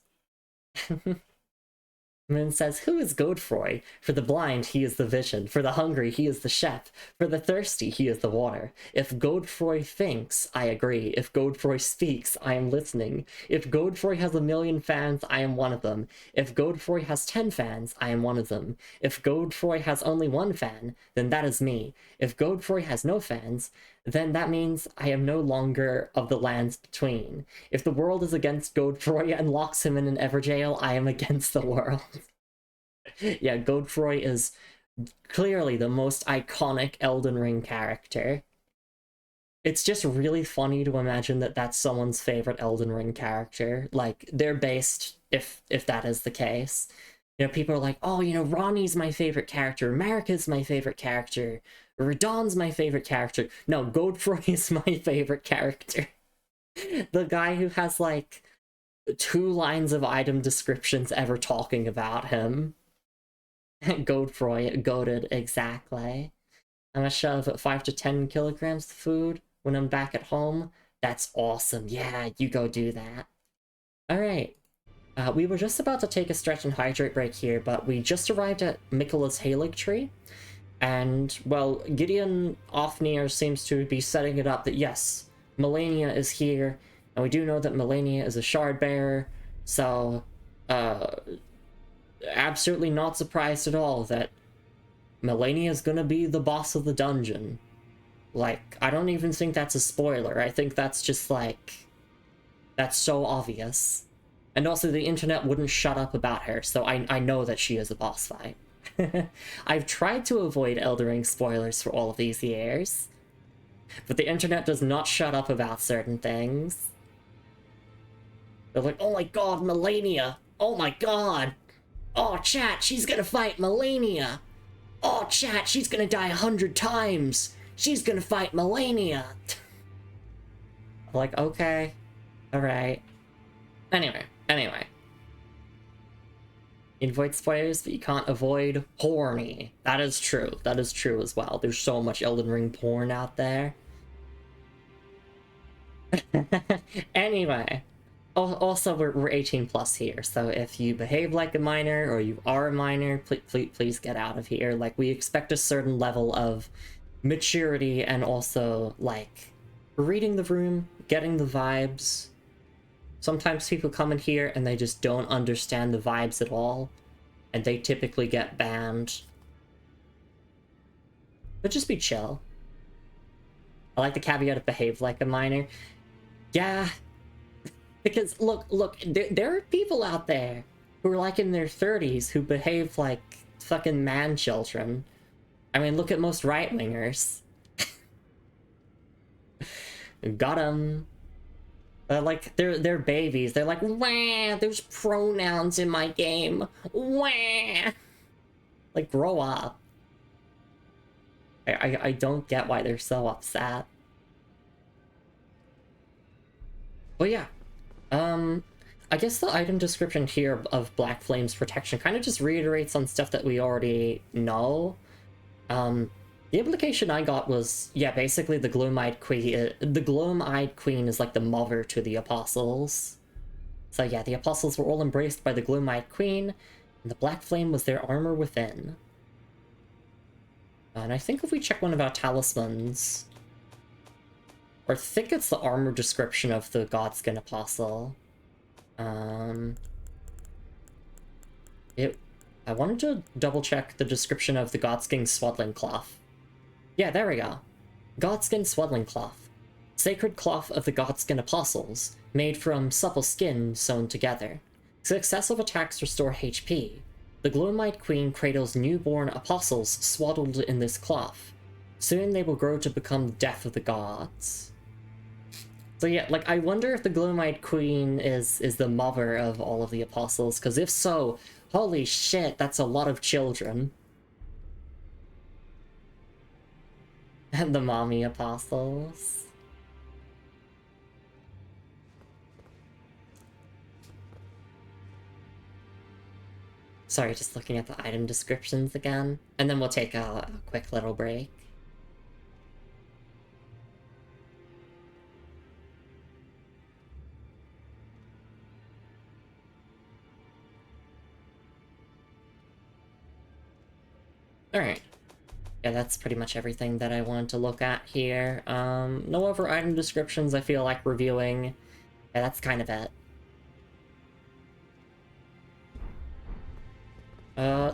Moon says, who is Godefroy? For the blind, he is the vision. For the hungry, he is the chef. For the thirsty, he is the water. If Godefroy thinks, I agree. If Godefroy speaks, I am listening. If Godefroy has 1,000,000 fans, I am one of them. If Godefroy has 10 fans, I am one of them. If Godefroy has only 1 fan, then that is me. If Godefroy has no fans, then that means I am no longer of the lands between. If the world is against Godefroy and locks him in an Everjail, I am against the world. Yeah, Godefroy is clearly the most iconic Elden Ring character. It's just really funny to imagine that that's someone's favorite Elden Ring character. Like, they're based, if that is the case. You know, people are like, oh, you know, Ronnie's my favorite character, Marika's my favorite character, Radahn's my favorite character. No, Godefroy is my favorite character. The guy who has, like, 2 lines of item descriptions ever talking about him. Godefroy, goated, exactly. I'm gonna shove 5 to 10 kilograms of food when I'm back at home. That's awesome. Yeah, you go do that. Alright. We were just about to take a stretch and hydrate break here, but we just arrived at Miquella's Haligtree. And, well, Gideon Ofnir seems to be setting it up that, yes, Melania is here, and we do know that Melania is a shard bearer, so, absolutely not surprised at all that Melania is gonna be the boss of the dungeon. Like, I don't even think that's a spoiler. I think that's just like, that's so obvious. And also the internet wouldn't shut up about her, so I know that she is a boss fight. I've tried to avoid Elden Ring spoilers for all of these years, but the internet does not shut up about certain things. They're like, oh my god, Melania! Oh my god! Oh, chat, she's gonna fight Melania! Oh, chat, she's gonna die 100 times! She's gonna fight Melania! I'm like, okay. Alright. Anyway. You avoid spoilers, but you can't avoid horny. That is true. That is true as well. There's so much Elden Ring porn out there. Anyway. Also, we're 18 plus here, so if you behave like a minor or you are a minor, please get out of here. Like, we expect a certain level of maturity and also, like, reading the room, getting the vibes. Sometimes people come in here and they just don't understand the vibes at all, and they typically get banned. But just be chill. I like the caveat of behave like a minor. Yeah, because look, there are people out there who are like in their 30s who behave like fucking man children. I mean, look at most right-wingers. Got 'em. Like, they're babies. They're like, wah, there's pronouns in my game. Wah. Like, grow up. I don't get why they're so upset. But yeah. I guess the item description here of Black Flame's protection kind of just reiterates on stuff that we already know. The implication I got was, yeah, basically the Gloom-Eyed Queen is like the mother to the Apostles. So yeah, the Apostles were all embraced by the Gloom-Eyed Queen, and the Black Flame was their armor within. And I think if we check one of our talismans, or I think it's the armor description of the Godskin Apostle. I wanted to double check the description of the Godskin Swaddling Cloth. Yeah, there we go. Godskin Swaddling Cloth. Sacred cloth of the Godskin Apostles, made from supple skin sewn together. Successive attacks restore HP. The Gloom-Eyed Queen cradles newborn apostles swaddled in this cloth. Soon they will grow to become the death of the gods. So yeah, like, I wonder if the Gloom-Eyed Queen is the mother of all of the apostles, because if so, holy shit, that's a lot of children. And the mommy apostles. Sorry, just looking at the item descriptions again. And then we'll take a quick little break. Alright. Yeah, that's pretty much everything that I wanted to look at here. No other item descriptions I feel like reviewing. Yeah, that's kind of it.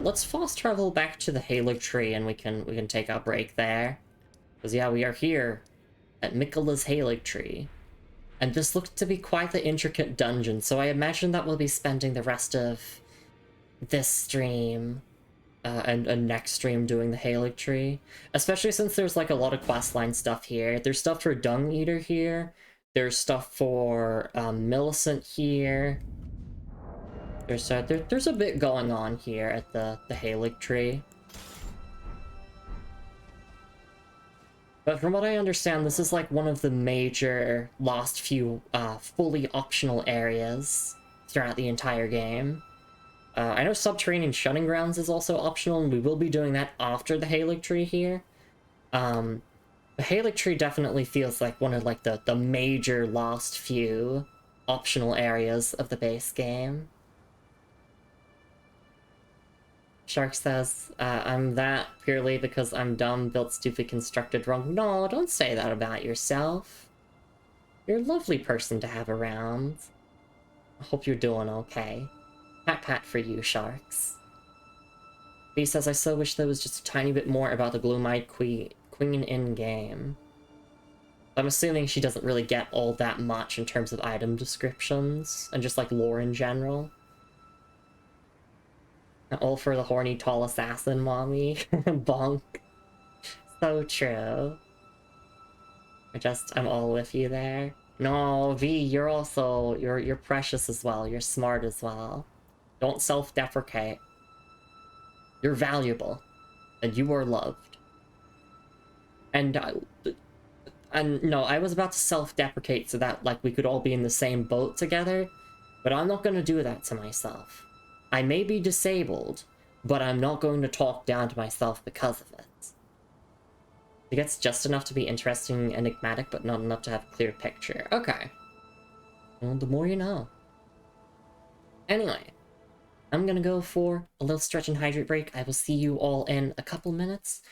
Let's fast travel back to the Haligtree and we can take our break there. Because yeah, we are here at Miquella's Haligtree. And this looked to be quite the intricate dungeon, so I imagine that we'll be spending the rest of this stream and next stream doing the Haligtree. Especially since there's like a lot of questline stuff here. There's stuff for Dung Eater here. There's stuff for Millicent here. There's a bit going on here at the Haligtree. But from what I understand, this is like one of the major last few fully optional areas throughout the entire game. I know Subterranean Shunning Grounds is also optional, and we will be doing that after the Haligtree here. The Haligtree definitely feels like one of like the major last few optional areas of the base game. Shark says, I'm that purely because I'm dumb, built stupid, constructed wrong. No, don't say that about yourself. You're a lovely person to have around. I hope you're doing okay. Pat pat for you, Sharks. B says, I so wish there was just a tiny bit more about the Gloom-Eyed Queen in-game. I'm assuming she doesn't really get all that much in terms of item descriptions and just like lore in general. All for the horny tall assassin, mommy. Bonk. So true. I'm all with you there. No, V, you're also, you're precious as well. You're smart as well. Don't self-deprecate. You're valuable. And you are loved. And no, I was about to self-deprecate so that, like, we could all be in the same boat together, but I'm not gonna do that to myself. I may be disabled, but I'm not going to talk down to myself because of it. It gets just enough to be interesting and enigmatic, but not enough to have a clear picture. Okay. Well, the more you know. Anyway, I'm gonna go for a little stretch and hydrate break. I will see you all in a couple minutes.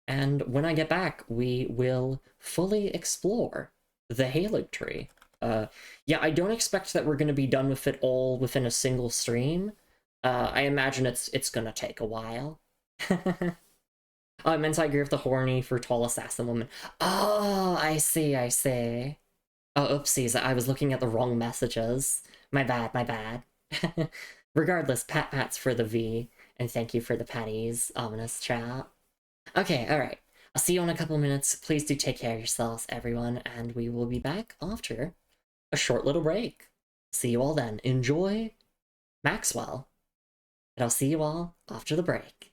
And when I get back, we will fully explore the Haligtree. Yeah, I don't expect that we're going to be done with it all within a single stream. I imagine it's gonna take a while. Oh, I meant I agree with the horny for tall assassin woman. Oh, I see, I see. Oh, oopsies, I was looking at the wrong messages. My bad, my bad. Regardless, pats for the V, and thank you for the patties, ominous chat. Okay, alright. I'll see you in a couple minutes. Please do take care of yourselves, everyone, and we will be back after a short little break. See you all then. Enjoy Maxwell, and I'll see you all after the break.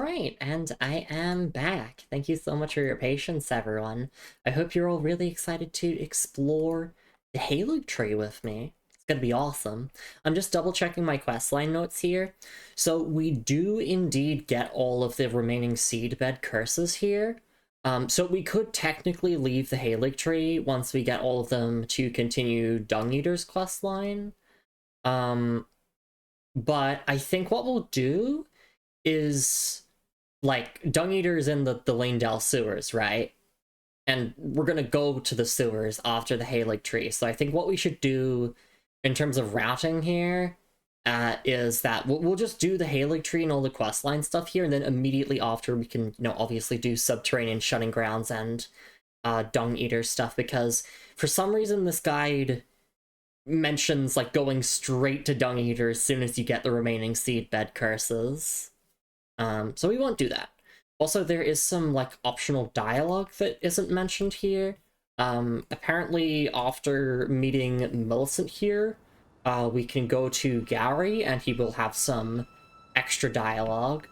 Alright, and I am back. Thank you so much for your patience, everyone. I hope you're all really excited to explore the Haligtree with me. It's gonna be awesome. I'm just double checking my questline notes here. So we do indeed get all of the remaining seedbed curses here. So we could technically leave the Haligtree once we get all of them to continue Dung Eater's questline. But I think what we'll do is, like, Dung Eater's in the Lanedale sewers, right? And we're gonna go to the sewers after the Haligtree. So I think what we should do in terms of routing here is that we'll just do the Haligtree and all the questline stuff here, and then immediately after we can, obviously do Subterranean Shunning Grounds and Dung Eater stuff, because for some reason this guide mentions, like, going straight to Dung Eater as soon as you get the remaining seedbed curses. So we won't do that. Also, there is some, like, optional dialogue that isn't mentioned here. Apparently, after meeting Millicent here, we can go to Gary, and he will have some extra dialogue,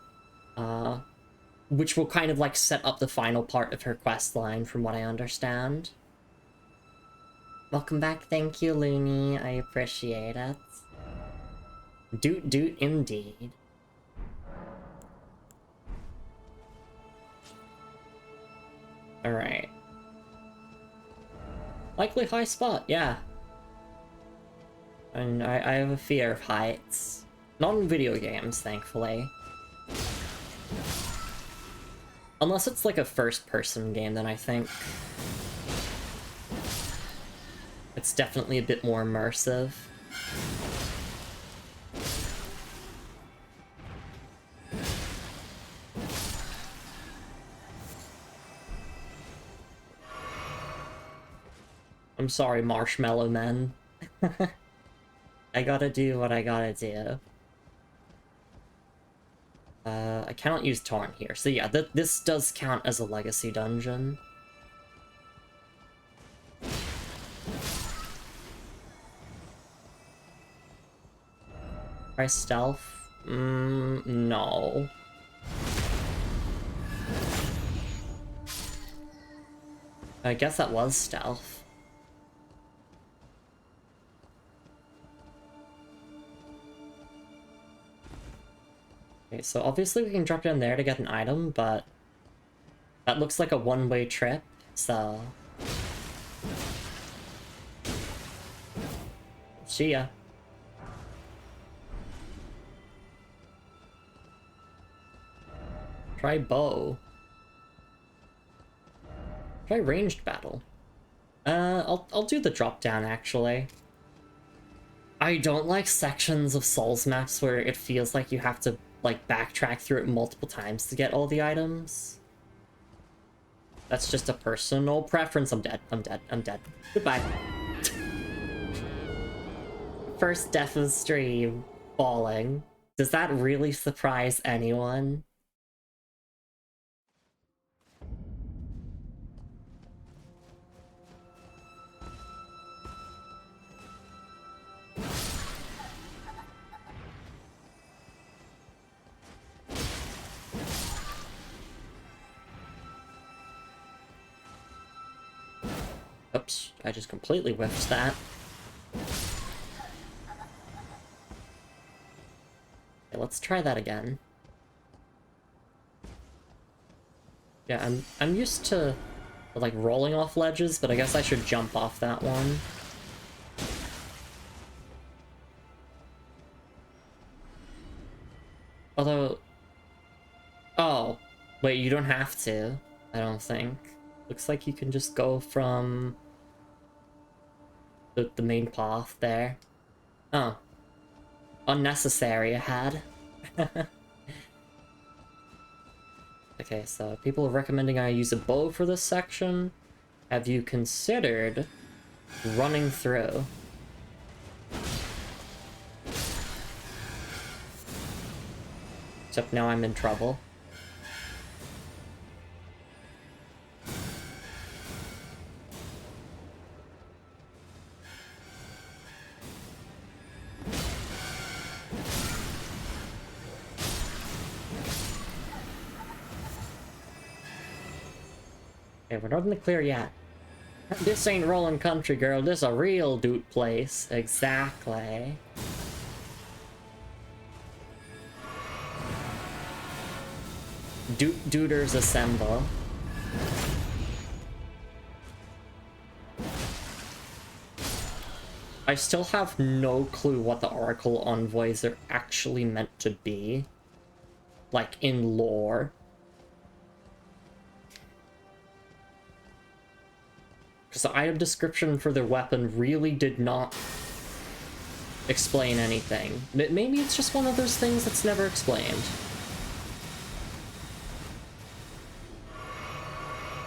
which will kind of, like, set up the final part of her quest line, from what I understand. Welcome back, thank you, Lumi. I appreciate it. Doot indeed. Alright. Likely high spot, yeah. And I have a fear of heights. Not in video games, thankfully. Unless it's like a first-person game, then I think it's definitely a bit more immersive. I'm sorry, Marshmallow Men. I gotta do what I gotta do. I cannot use Torrent here. So yeah, this does count as a legacy dungeon. Try stealth? No. I guess that was stealth. Okay, so obviously we can drop down there to get an item, but that looks like a one-way trip, so see ya. Try bow. Try ranged battle. I'll do the drop down, actually. I don't like sections of Souls maps where it feels like you have to, like, backtrack through it multiple times to get all the items. That's just a personal preference. I'm dead. Goodbye. First death of stream. Falling. Does that really surprise anyone? Oops, I just completely whiffed that. Okay, let's try that again. Yeah, I'm used to, like, rolling off ledges, but I guess I should jump off that one. Although... Oh, wait, you don't have to, I don't think. Looks like you can just go from the main path there. Oh. Unnecessary, I had. Okay, so people are recommending I use a bow for this section. Have you considered running through? Except now I'm in trouble. Okay, we're not in the clear yet. This ain't rolling country, girl. This a real doot place. Exactly. Dooters assemble. I still have no clue what the Oracle Envoys are actually meant to be. Like, in lore. Because the item description for their weapon really did not explain anything. Maybe it's just one of those things that's never explained.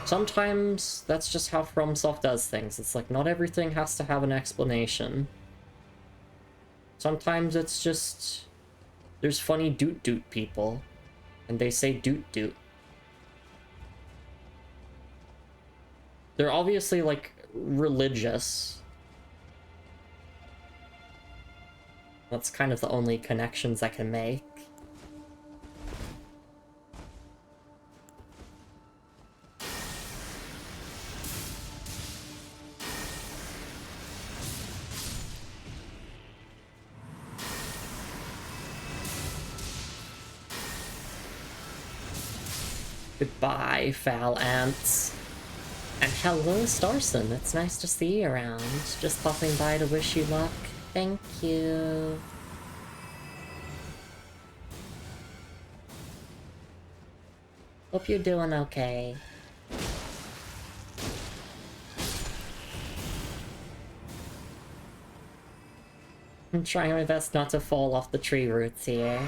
Sometimes that's just how FromSoft does things. It's like, not everything has to have an explanation. Sometimes it's just... there's funny doot people, and they say doot. They're obviously, like, religious. That's kind of the only connections I can make. Goodbye, foul ants. And hello, Starson. It's nice to see you around. Just popping by to wish you luck. Thank you. Hope you're doing okay. I'm trying my best not to fall off the tree roots here.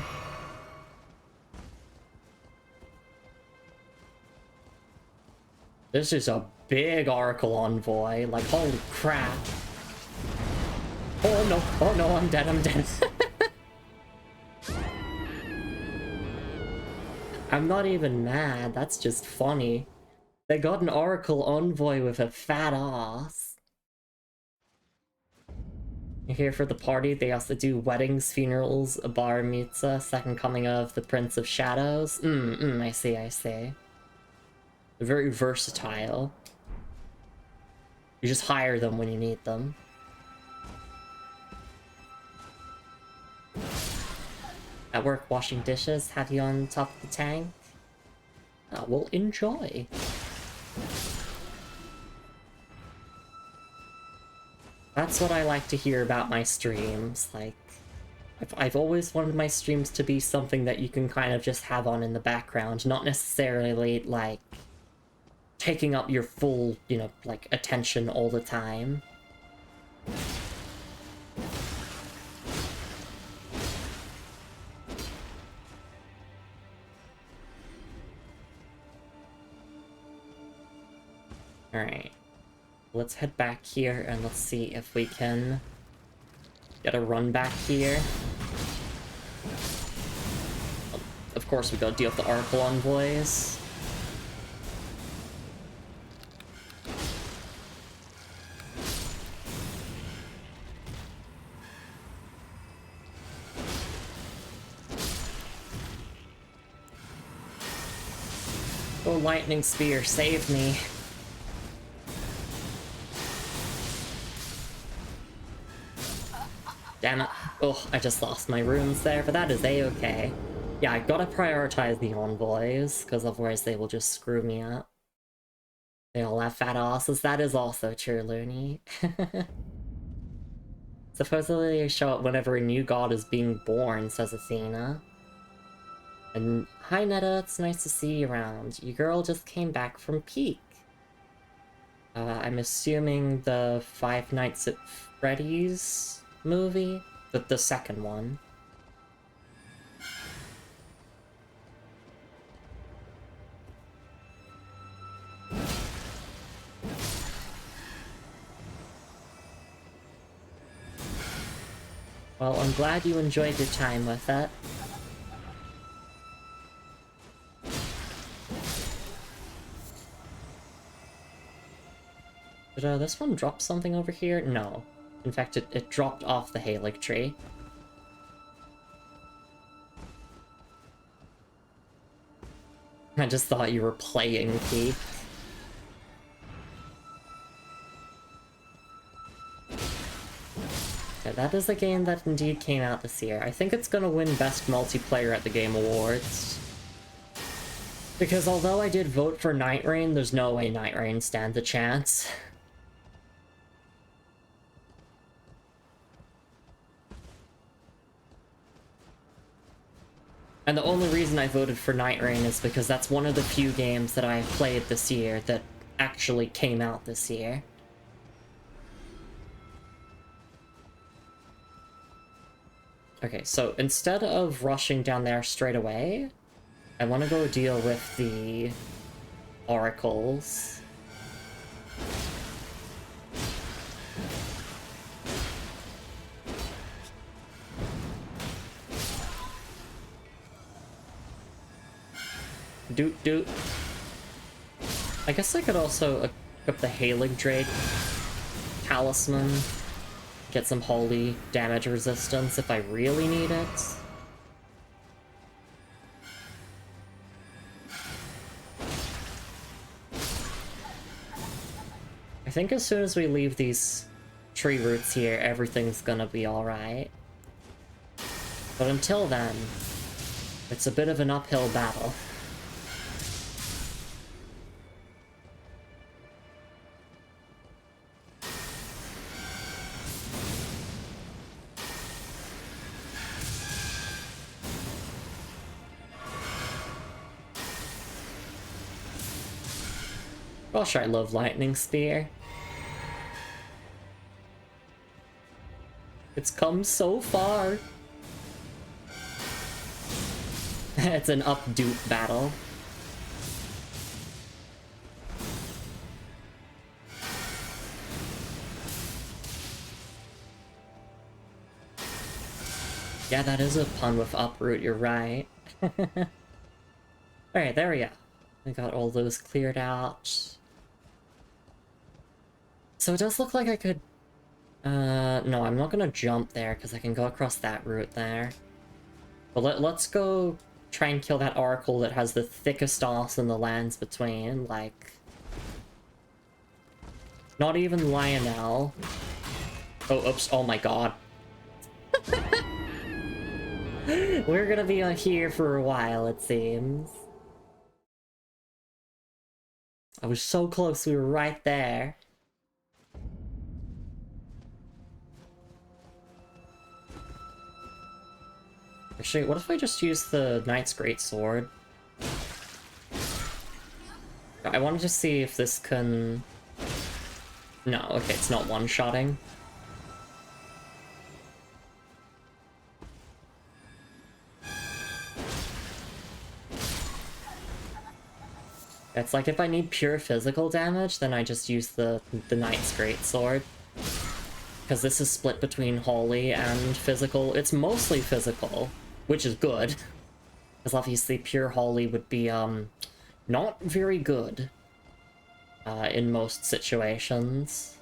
This is a big Oracle Envoy, like, holy crap. Oh no, I'm dead. I'm not even mad, that's just funny. They got an Oracle Envoy with a fat ass. You're here for the party. They also do weddings, funerals, a bar mitzvah, second coming of the Prince of Shadows. I see. Very versatile. You just hire them when you need them. At work washing dishes, have you on top of the tank? Oh, well, enjoy. That's what I like to hear about my streams. Like, I've always wanted my streams to be something that you can kind of just have on in the background, not necessarily, like, taking up your full, you know, like, attention all the time. Alright. Let's head back here and let's see if we can get a run back here. Of course, we gotta deal with the Oracle Envoys. Oh, Lightning Spear, save me. Damn it. Oh, I just lost my runes there, but that is a-okay. Yeah, I gotta prioritize the envoys, because otherwise they will just screw me up. They all have fat asses. That is also true, Looney. Supposedly they show up whenever a new god is being born, says Athena. And hi Netta, it's nice to see you around. Your girl just came back from Peak. I'm assuming the Five Nights at Freddy's movie? The second one. Well, I'm glad you enjoyed your time with it. Did this one drop something over here? No. In fact, it dropped off the Haligtree. I just thought you were playing, Keith. Okay, that is a game that indeed came out this year. I think it's gonna win Best Multiplayer at the Game Awards. Because although I did vote for Night Rain, there's no way Night Rain stands a chance. And the only reason I voted for Night Rain is because that's one of the few games that I played this year that actually came out this year. Okay, so instead of rushing down there straight away, I want to go deal with the oracles. Doot doot. I guess I could also equip the Haligtree talisman. Get some holy damage resistance if I really need it. I think as soon as we leave these tree roots here, everything's gonna be alright. But until then, it's a bit of an uphill battle. Gosh, I love Lightning Spear. It's come so far. It's an up-dupe battle. Yeah, that is a pun with uproot, you're right. Alright, there we go. I got all those cleared out. So it does look like I could... no, I'm not gonna jump there, because I can go across that route there. But let's go try and kill that oracle that has the thickest ass in the lands between, like... Not even Lionel. Oh, oops, oh my god. We're gonna be here for a while, it seems. I was so close, we were right there. Actually, what if I just use the Knight's Greatsword? I wanted to see if this can... No, okay, it's not one-shotting. It's like if I need pure physical damage, then I just use the Knight's Greatsword. Because this is split between holy and physical. It's mostly physical, which is good. Because obviously pure holy would be, not very good. In most situations.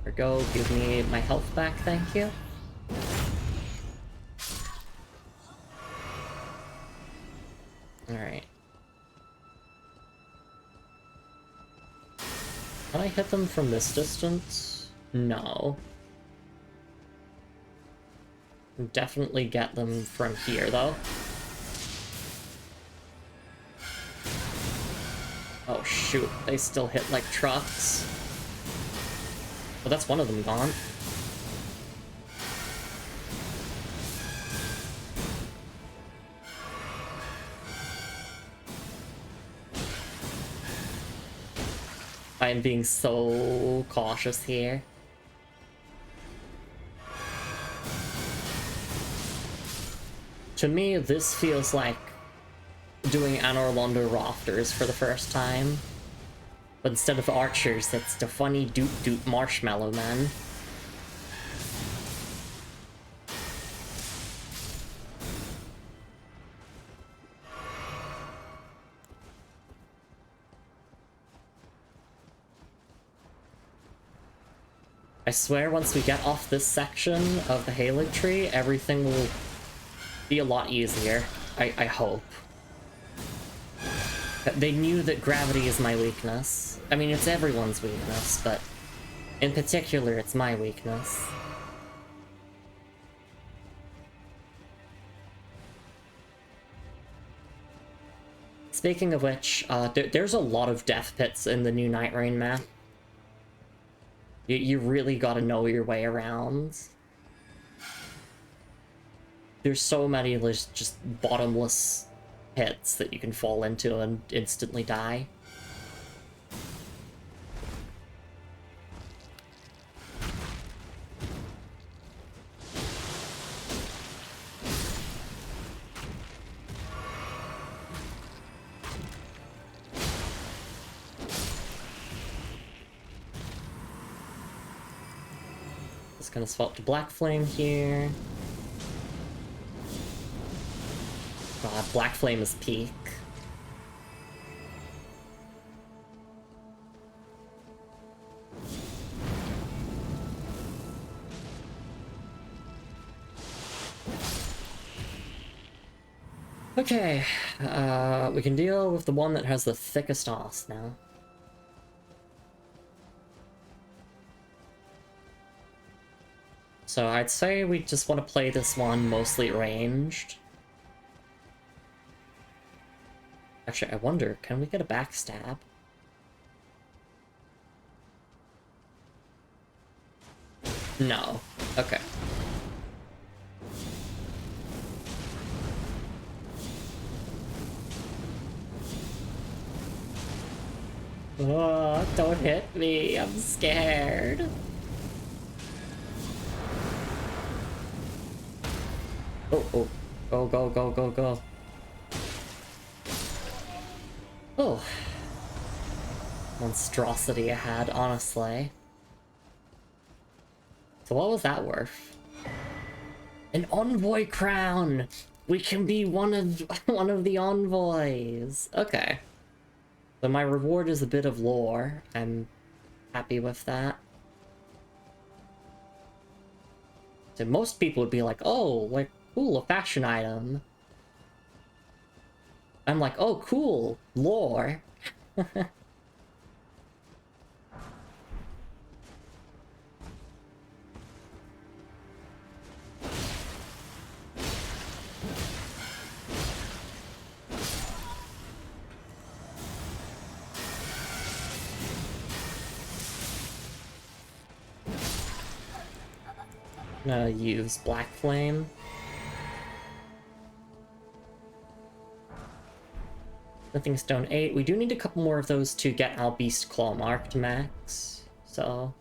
There we go, give me my health back, thank you. Alright. Can I hit them from this distance? No. Definitely get them from here, though. Oh shoot, they still hit like trucks. Oh, that's one of them gone. I am being so cautious here. To me, this feels like doing Anor Londo rafters for the first time. But instead of archers, it's the funny doot-doot marshmallow man. I swear once we get off this section of the Haligtree, everything will be a lot easier. I hope. They knew that gravity is my weakness. I mean, it's everyone's weakness, but in particular, it's my weakness. Speaking of which, there's a lot of death pits in the new Night Rain map. You really gotta know your way around. There's so many just bottomless pits that you can fall into and instantly die. Just gonna swap to Black Flame here. God, Black Flame is peak. Okay, we can deal with the one that has the thickest ass now. So I'd say we just want to play this one mostly ranged. Actually, I wonder, can we get a backstab? No. Okay. Oh, don't hit me. I'm scared. Oh, oh. Go, go, go, go, go. Oh. Monstrosity I had, honestly. So what was that worth? An envoy crown! We can be one of the envoys. Okay. So my reward is a bit of lore. I'm happy with that. So most people would be like, oh, like, cool, a fashion item. I'm like, oh, cool, lore. I'm gonna use Black Flame. Nothing Stone 8. We do need a couple more of those to get our Beast Claw Mark to max, so...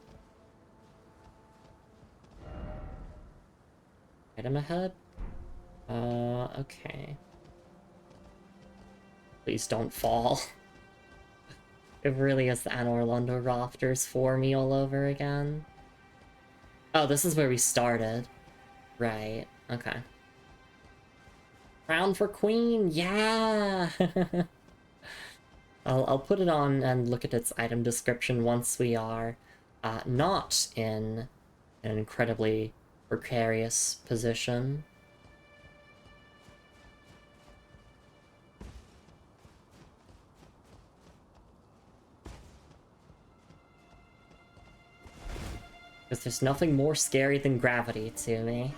Item ahead? Okay. Please don't fall. It really is the Anor Londo Rafters for me all over again. Oh, this is where we started. Right, okay. Crown for Queen, yeah! I'll put it on and look at its item description once we are not in an incredibly precarious position. Because there's nothing more scary than gravity to me.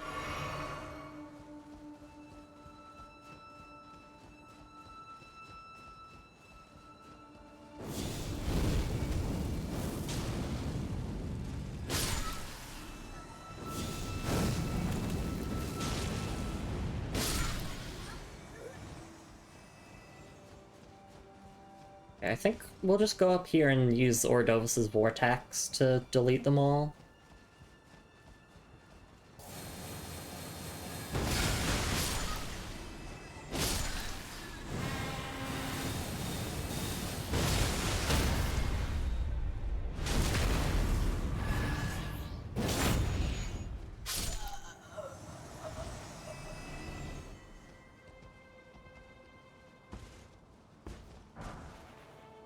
I think we'll just go up here and use Ordovis's Vortex to delete them all.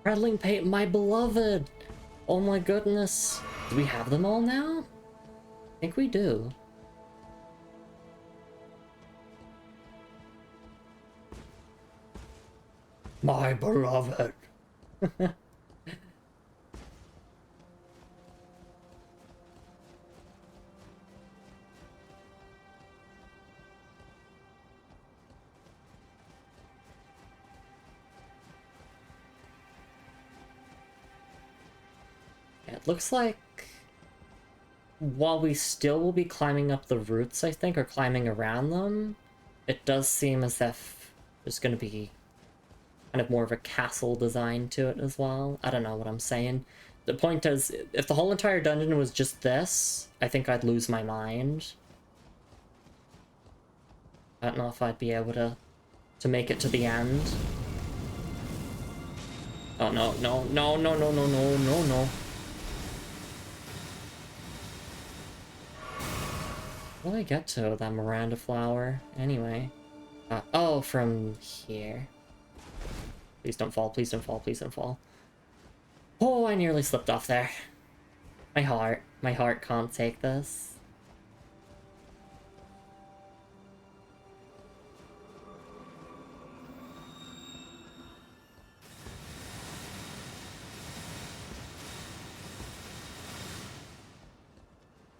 Rattling Paint, my beloved! Oh my goodness. Do we have them all now? I think we do. My beloved. It looks like while we still will be climbing up the roots, I think, or climbing around them, it does seem as if there's going to be kind of more of a castle design to it as well. I don't know what I'm saying. The point is, if the whole entire dungeon was just this, I think I'd lose my mind. I don't know if I'd be able to make it to the end. Oh, no, no, no, no, no, no, no, no, no. How do I get to that Miranda flower? Anyway. Oh, from here. Please don't fall, please don't fall, please don't fall. Oh, I nearly slipped off there. My heart can't take this.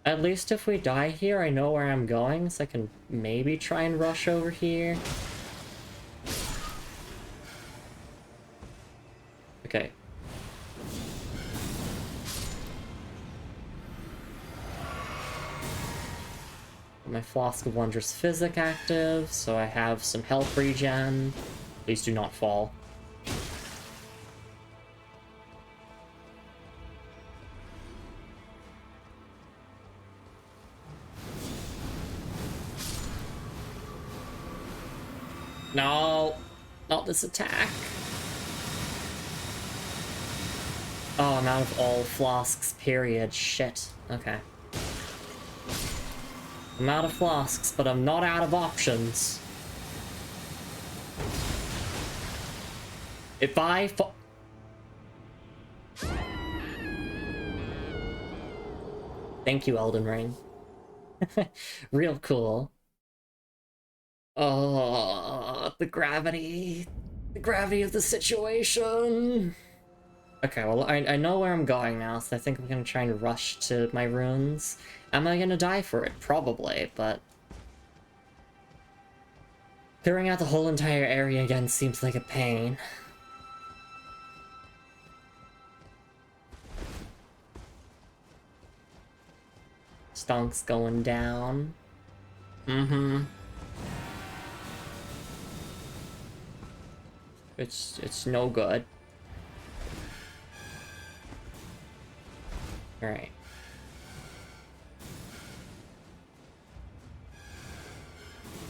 At least if we die here, I know where I'm going, so I can maybe try and rush over here. Okay. My Flask of Wondrous Physic active, so I have some health regen. Please do not fall. No, not this attack. Oh, I'm out of all flasks, period. Shit. Okay. I'm out of flasks, but I'm not out of options. If I fall... Thank you, Elden Ring. Real cool. Oh, the gravity. The gravity of the situation. Okay, well, I know where I'm going now, so I think I'm gonna try and rush to my runes. Am I gonna die for it? Probably, but... clearing out the whole entire area again seems like a pain. Stonk's going down. Mm-hmm. It's no good. Alright.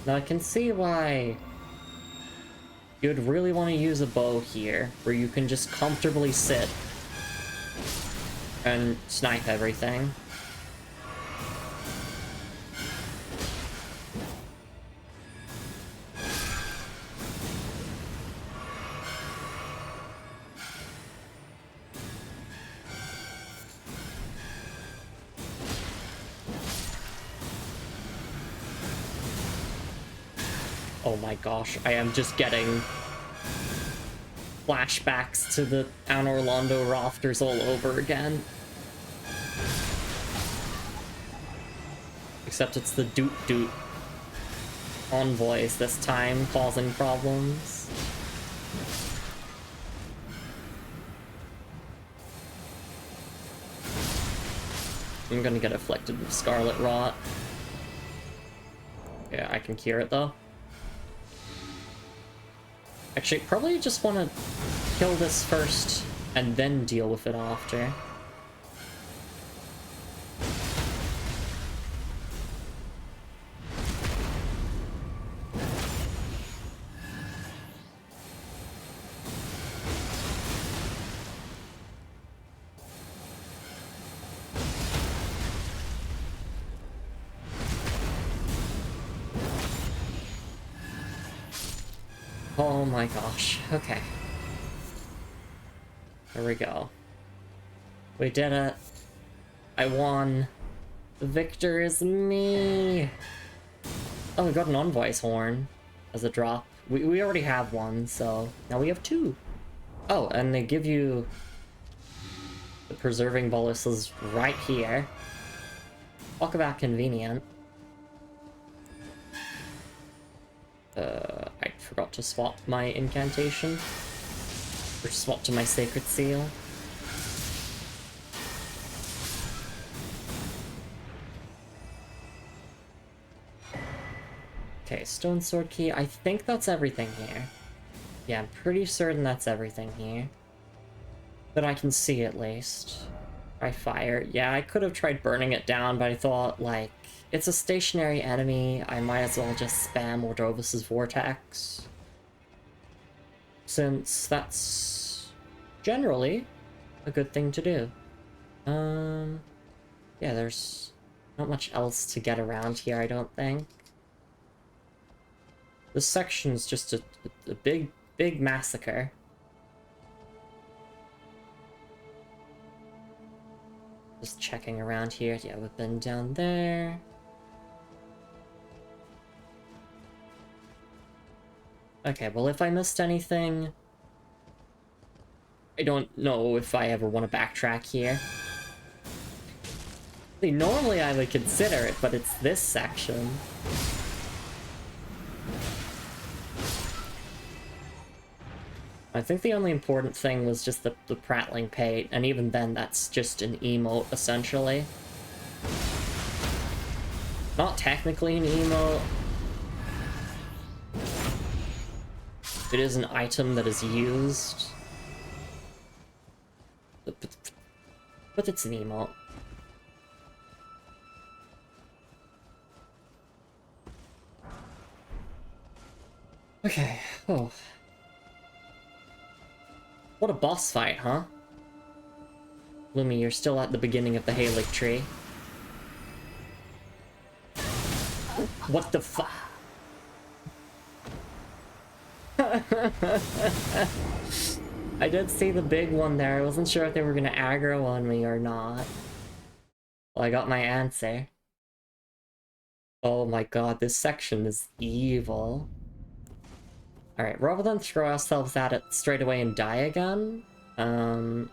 Now I can see why you'd really want to use a bow here, where you can just comfortably sit and snipe everything. Oh my gosh, I am just getting flashbacks to the Anne Orlando rafters all over again. Except it's the Doot Doot envoys this time causing problems. I'm gonna get afflicted with Scarlet Rot. Yeah, I can cure it though. Actually, probably just want to kill this first and then deal with it after. Oh my gosh, okay. There we go. We did it. I won. The victor is me. Oh, we got an Envoy's Horn as a drop. We already have one, so now we have two. Oh, and they give you the Preserving Boluses right here. Talk about convenient. I forgot to swap my incantation. Or swap to my Sacred Seal. Okay, Stone Sword Key. I think that's everything here. Yeah, I'm pretty certain that's everything here. That I can see, at least. Try fire. Yeah, I could have tried burning it down, but I thought, like, it's a stationary enemy. I might as well just spam Ordovus's Vortex. Since that's generally a good thing to do. Yeah, there's not much else to get around here, I don't think. This section's just a big massacre. Just checking around here. Yeah, we've been down there. Okay, well, if I missed anything, I don't know if I ever want to backtrack here. See, normally I would consider it, but it's this section. I think the only important thing was just the prattling pate, and even then that's just an emote, essentially. Not technically an emote. It is an item that is used. But it's an emote. Okay, oh. What a boss fight, huh? Lumi, you're still at the beginning of the Haligtree. What the fu- I did see the big one there. I wasn't sure if they were gonna aggro on me or not. Well, I got my answer. Oh my god, this section is evil. Alright, rather than throw ourselves at it straight away and die again, I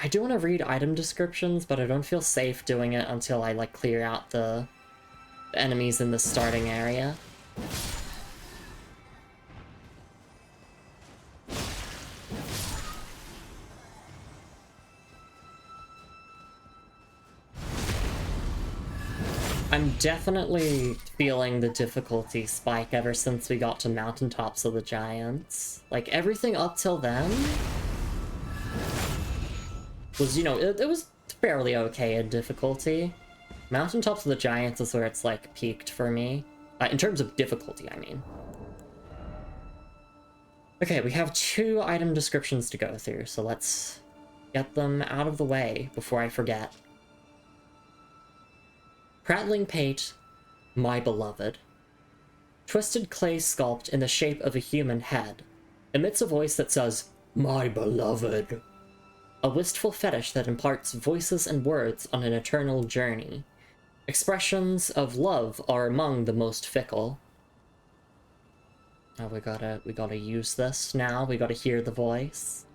do want to read item descriptions, but I don't feel safe doing it until I, like, clear out the enemies in the starting area. I'm definitely feeling the difficulty spike ever since we got to Mountaintops of the Giants. Like, everything up till then was, you know, it was fairly okay in difficulty. Mountaintops of the Giants is where it's, like, peaked for me. In terms of difficulty, I mean. Okay, we have 2 item descriptions to go through, so let's get them out of the way before I forget. Prattling Pate, my beloved. Twisted clay sculpt in the shape of a human head emits a voice that says, my beloved. A wistful fetish that imparts voices and words on an eternal journey. Expressions of love are among the most fickle. Oh, we gotta use this now. We gotta hear the voice.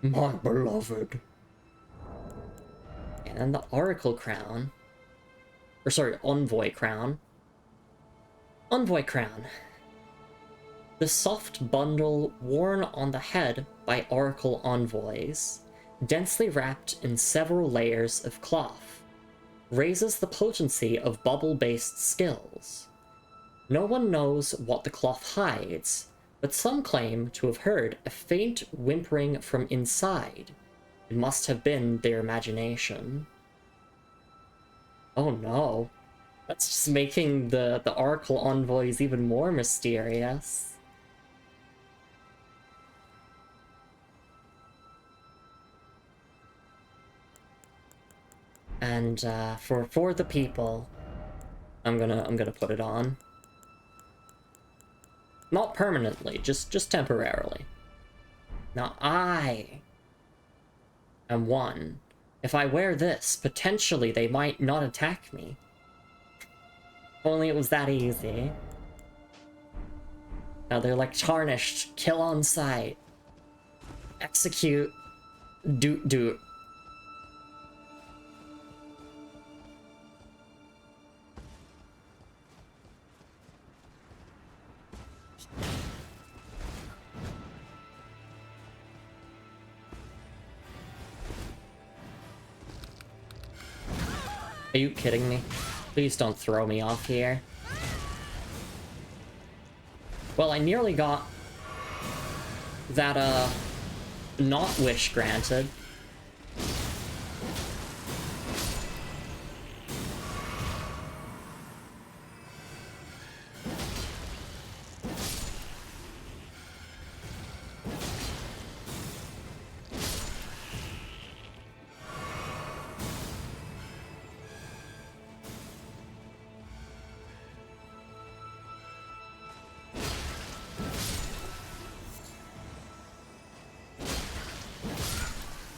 My beloved. And then the Oracle Crown. Or sorry, Envoy Crown. Envoy Crown. The soft bundle worn on the head by Oracle Envoys, densely wrapped in several layers of cloth, raises the potency of bubble-based skills. No one knows what the cloth hides, but some claim to have heard a faint whimpering from inside. It must have been their imagination. Oh no. That's just making the Oracle Envoys even more mysterious. And for the people, I'm gonna put it on. Not permanently, just temporarily. Now I am one. If I wear this, potentially they might not attack me. If only it was that easy. Now they're like tarnished, kill on sight, execute, do. Are you kidding me? Please don't throw me off here. Well, I nearly got that, not wish granted.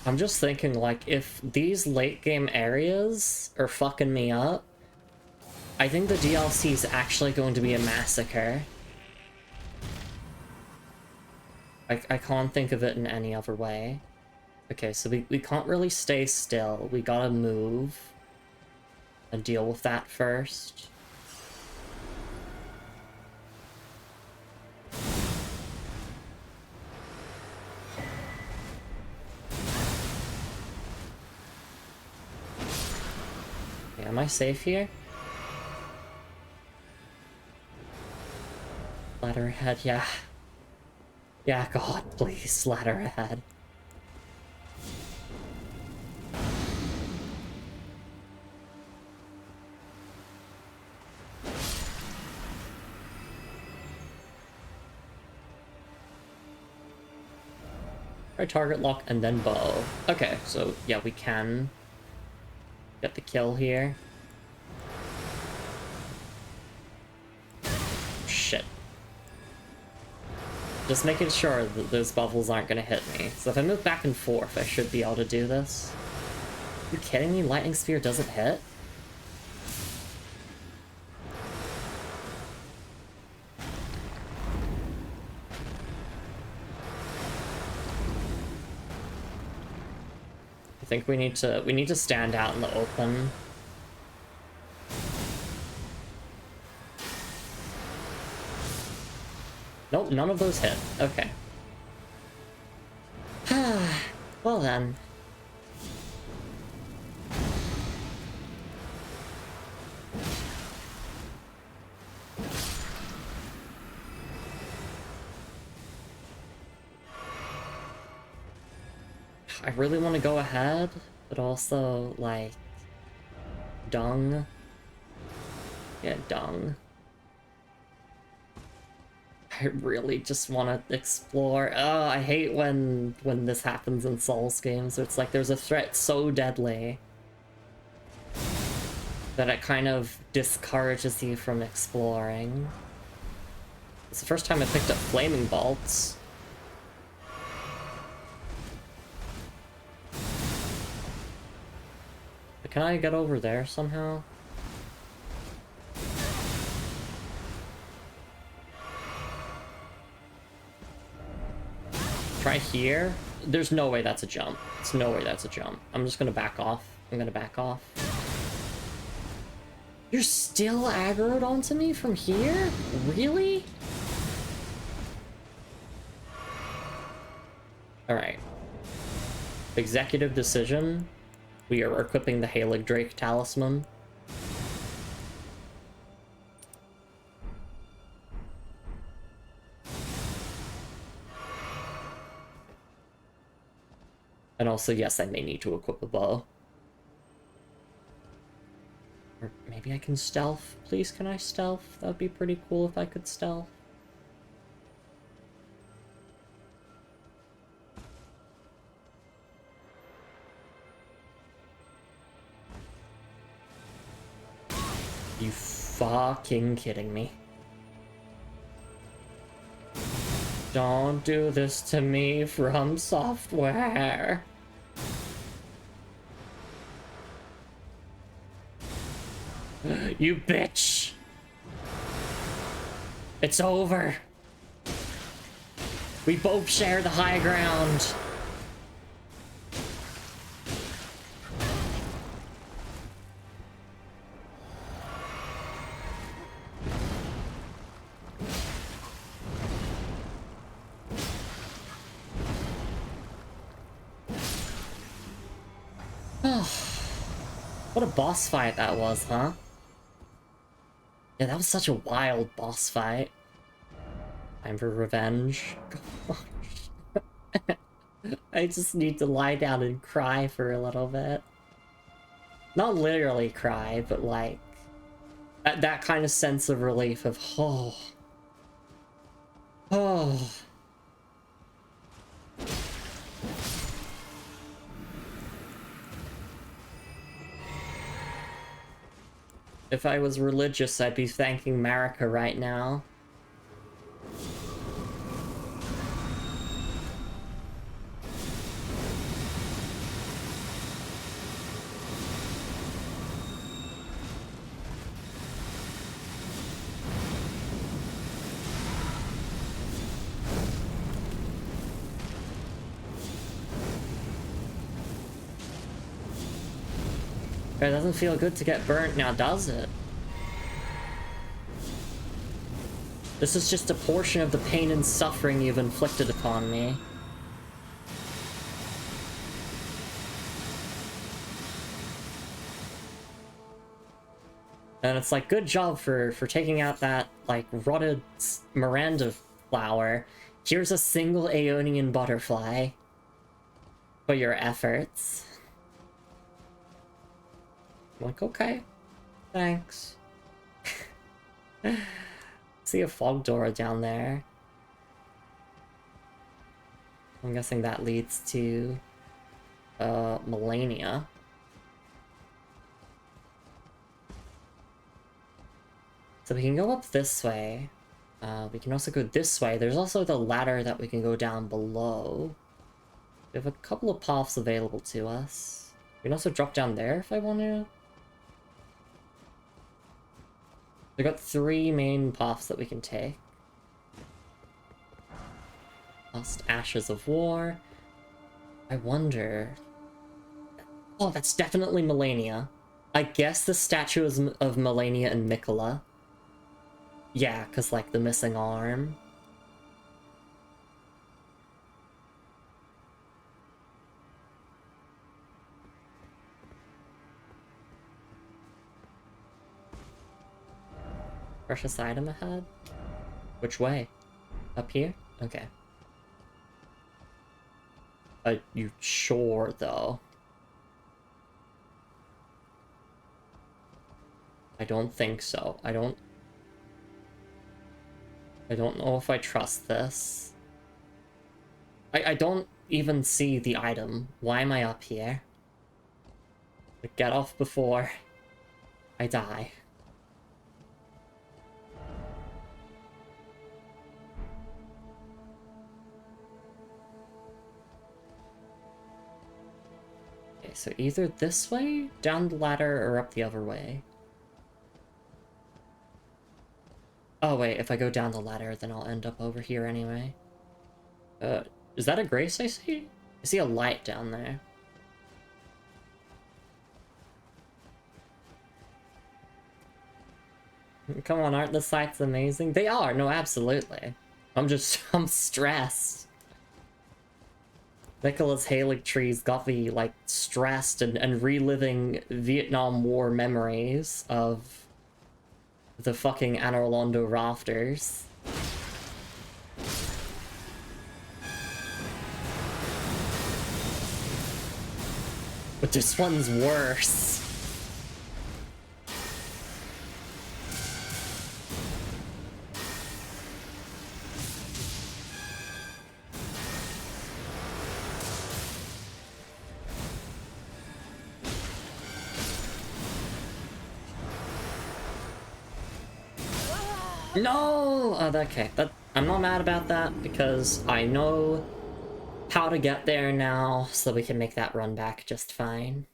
I'm just thinking, like, if these late game areas are fucking me up, I think the DLC is actually going to be a massacre. I can't think of it in any other way. Okay, so we can't really stay still. We gotta move and deal with that first. Okay, am I safe here? Ladder ahead, yeah. Yeah, God, please, ladder ahead. Try target lock and then bow. Okay, so yeah, we can get the kill here. Shit. Just making sure that those bubbles aren't gonna hit me. So if I move back and forth, I should be able to do this. Are you kidding me? Lightning Spear doesn't hit? I think we need to stand out in the open. Nope, none of those hit. Okay. Well then. I really want to go ahead, but also, like, dung. Yeah, dung. I really just want to explore. Oh, I hate when this happens in Souls games. It's like there's a threat so deadly that it kind of discourages you from exploring. It's the first time I picked up flaming bolts. But can I get over there somehow? Try here. There's no way that's a jump. There's no way that's a jump. I'm just gonna back off. I'm gonna back off. You're still aggroed onto me from here? Really? Alright. Executive decision. We are equipping the Haligtree talisman. And also, yes, I may need to equip a bow. Or maybe I can stealth. Please, can I stealth? That would be pretty cool if I could stealth. You fucking kidding me? Don't do this to me, From Software. You bitch! It's over. We both share the high ground. What a boss fight that was, huh? Yeah, that was such a wild boss fight. Time for revenge. Gosh. I just need to lie down and cry for a little bit. Not literally cry, but like... that kind of sense of relief of, oh... Oh... If I was religious, I'd be thanking Marika right now. It doesn't feel good to get burnt now, does it? This is just a portion of the pain and suffering you've inflicted upon me. And it's like, good job for taking out that, like, rotted Miranda flower. Here's a single Aeonian butterfly for your efforts. I'm like, okay, thanks. See a fog door down there. I'm guessing that leads to Melania. So we can go up this way. We can also go this way. There's also the ladder that we can go down below. We have a couple of paths available to us. We can also drop down there if I want to. We've got 3 main paths that we can take. Lost Ashes of War. I wonder... Oh, that's definitely Melania. I guess the statue is of Melania and Miquella. Yeah, because, like, the missing arm. Precious item ahead? Which way? Up here? Okay. You sure, though? I don't think so. I don't know if I trust this. I don't even see the item. Why am I up here? Get off before I die. Okay, so either this way, down the ladder, or up the other way. Oh wait, if I go down the ladder, then I'll end up over here anyway. Is that a grace I see? I see a light down there. Come on, aren't the sights amazing? They are, no, absolutely. I'm stressed. Nicholas Haligtree's got me, like, stressed and reliving Vietnam War memories of the fucking Anor Londo rafters. But this one's worse. No! Okay, I'm not mad about that, because I know how to get there now, so we can make that run back just fine.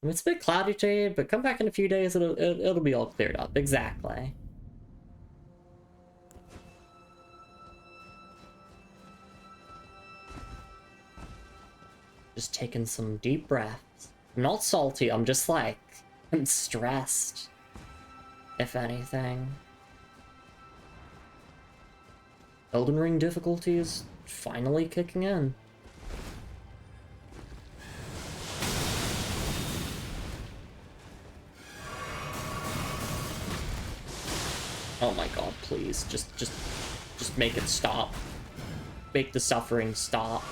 I mean, it's a bit cloudy today, but come back in a few days, it'll be all cleared up. Exactly. Just taking some deep breaths. I'm not salty, I'm just like, I'm stressed, if anything. Elden Ring difficulty is finally kicking in. Oh my god, please, just make it stop. Make the suffering stop.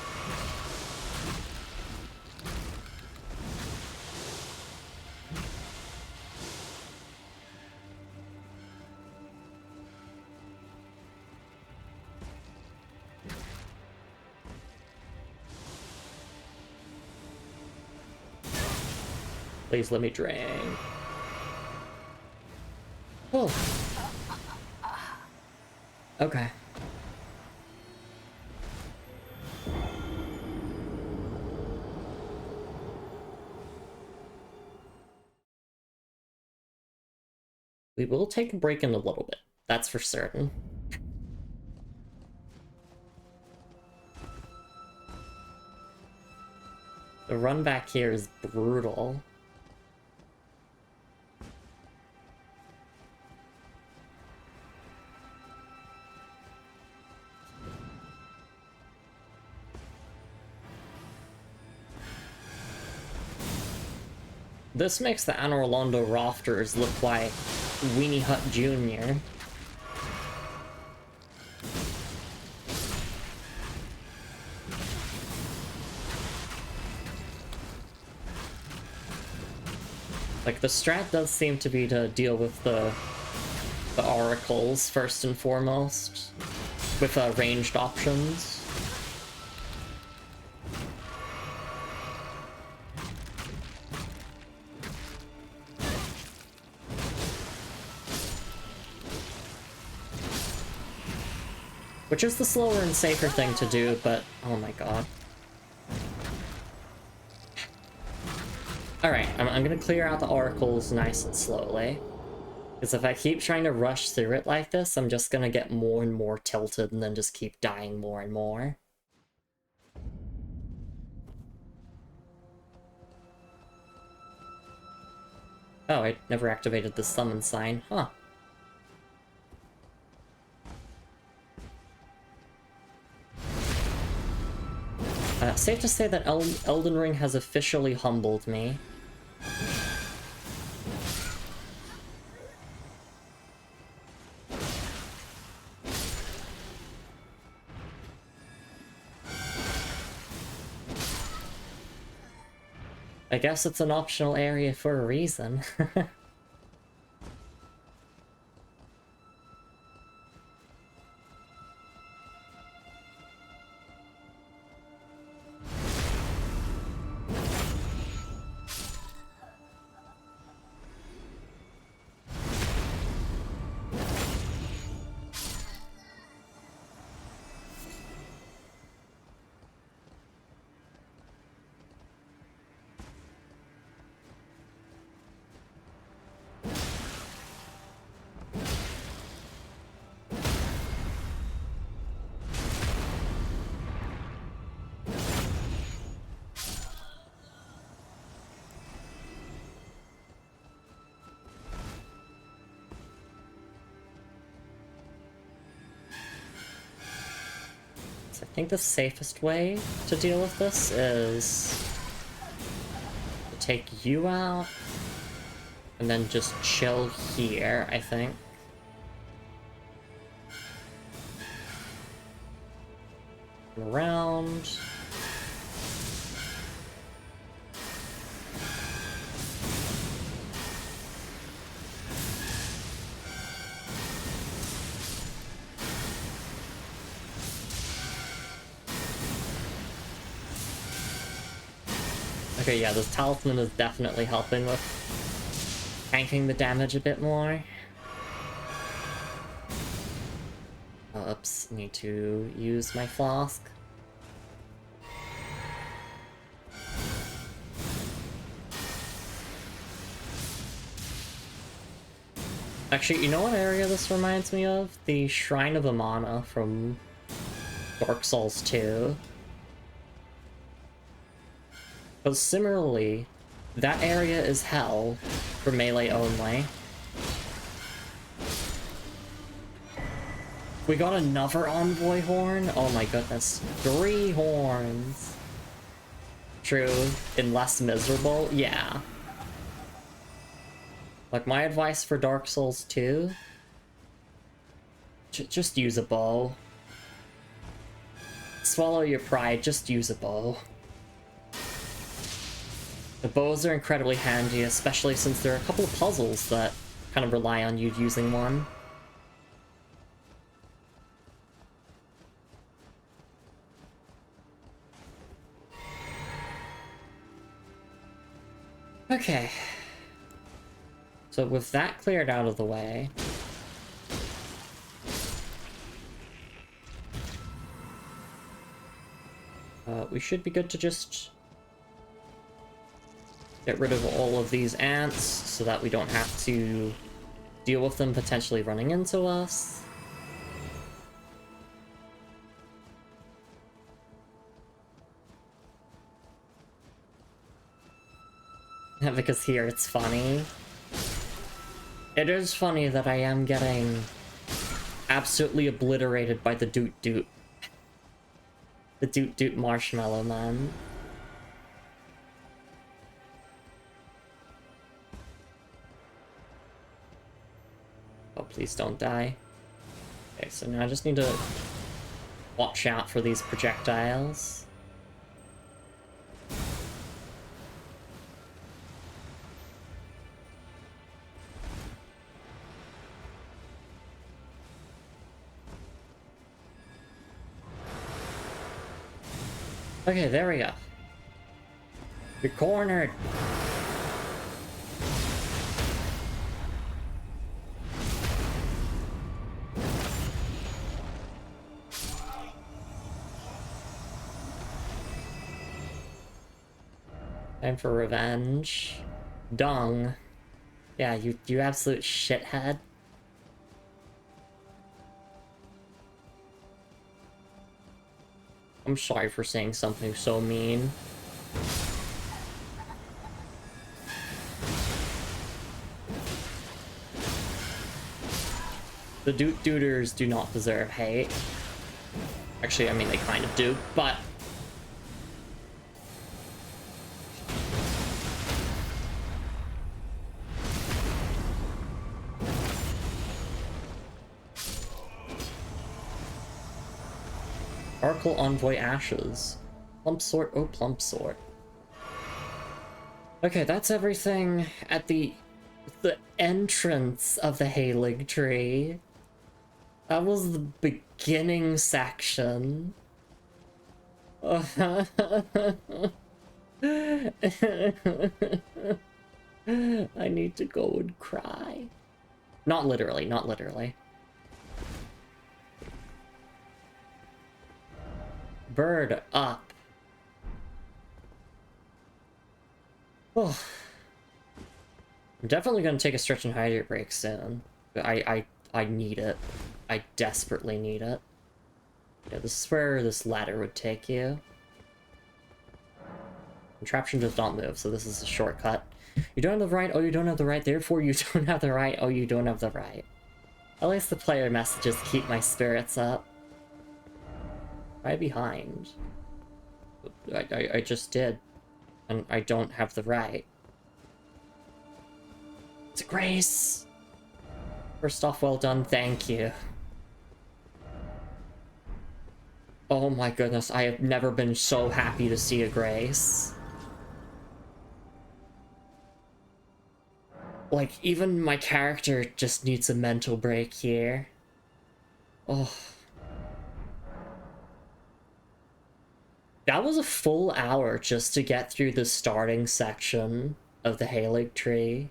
Please let me drink. Oh. Okay. We will take a break in a little bit, that's for certain. The run back here is brutal. This makes the Anor Londo rafters look like Weenie Hut Jr. Like, the strat does seem to be to deal with the oracles first and foremost, with ranged options. Which is the slower and safer thing to do, but oh my god. Alright, I'm gonna clear out the oracles nice and slowly. Because if I keep trying to rush through it like this, I'm just gonna get more and more tilted and then just keep dying more and more. Oh, I never activated the summon sign, huh. Safe to say that Elden Ring has officially humbled me. I guess it's an optional area for a reason. I think the safest way to deal with this is to take you out and then just chill here, I think. Around. Okay, yeah, this talisman is definitely helping with tanking the damage a bit more. Oops, need to use my flask. Actually, you know what area this reminds me of? The Shrine of Amana from Dark Souls 2. But similarly, that area is hell for melee only. We got another envoy horn? Oh my goodness. 3 horns. True. And less miserable? Yeah. Like, my advice for Dark Souls 2? Just use a bow. Swallow your pride, just use a bow. The bows are incredibly handy, especially since there are a couple of puzzles that kind of rely on you using one. Okay. So with that cleared out of the way... we should be good to just get rid of all of these ants so that we don't have to deal with them potentially running into us. Because here it's funny. It is funny that I am getting absolutely obliterated by the Doot Doot. The Doot Doot Marshmallow Man. Oh, please don't die. Okay, so now I just need to watch out for these projectiles. Okay, there we go. You're cornered. Time for revenge. Dung. Yeah, you absolute shithead. I'm sorry for saying something so mean. The Doot Dooters do not deserve hate. Actually, I mean, they kind of do, but... Oracle Envoy Ashes. Plump sort, oh plump sort. Okay, that's everything at the entrance of the Haligtree. That was the beginning section. I need to go and cry. Not literally, not literally. Bird up. Oh. I'm definitely gonna take a stretch and hydrate break soon. I need it. I desperately need it. Yeah, this is where this ladder would take you. Contraption does not move, so this is a shortcut. You don't have the right, oh you don't have the right, therefore you don't have the right, oh you don't have the right. At least the player messages keep my spirits up. Right behind. I just did. And I don't have the right. It's a grace! First off, well done, thank you. Oh my goodness, I have never been so happy to see a grace. Like, even my character just needs a mental break here. Oh. That was a full hour just to get through the starting section of the Haligtree.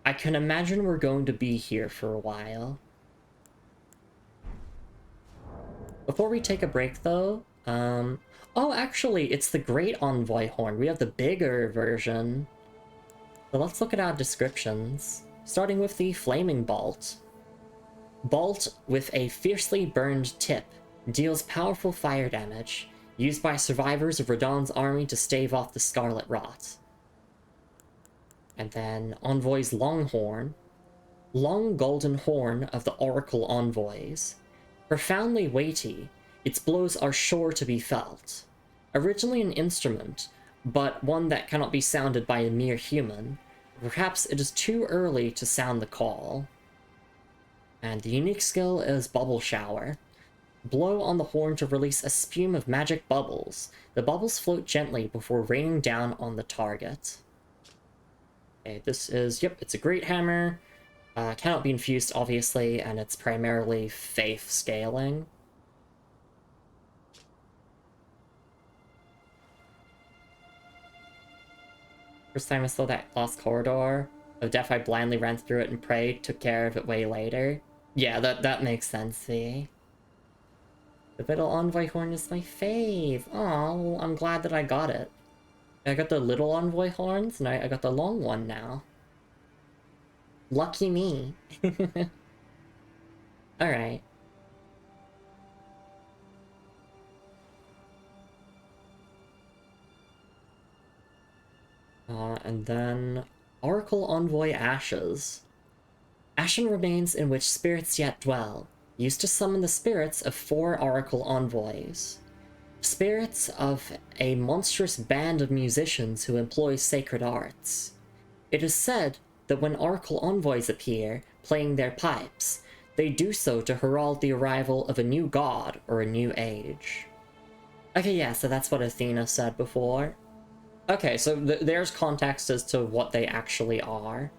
I can imagine we're going to be here for a while. Before we take a break, though, oh, actually, it's the Great Envoy Horn. We have the bigger version. So let's look at our descriptions, starting with the Flaming Bolt. Bolt with a fiercely burned tip deals powerful fire damage, used by survivors of Radahn's army to stave off the Scarlet Rot. And then Envoy's Longhorn. Long golden horn of the Oracle Envoys. Profoundly weighty, its blows are sure to be felt. Originally an instrument, but one that cannot be sounded by a mere human, perhaps it is too early to sound the call. And the unique skill is Bubble Shower. Blow on the horn to release a spume of magic bubbles. The bubbles float gently before raining down on the target. Okay, this is, yep, it's a great hammer. Cannot be infused, obviously, and it's primarily faith scaling. First time I saw that last corridor of death, I blindly ran through it and prayed, took care of it way later. Yeah, that makes sense, see? The little envoy horn is my fave. Aw, well, I'm glad that I got it. I got the little envoy horns, and I got the long one now. Lucky me. Alright. And then Oracle Envoy Ashes. Ashen remains in which spirits yet dwell, used to summon the spirits of 4 Oracle Envoys. Spirits of a monstrous band of musicians who employ sacred arts. It is said that when Oracle Envoys appear, playing their pipes, they do so to herald the arrival of a new god or a new age. Okay, yeah, so that's what Athena said before. Okay, so there's context as to what they actually are.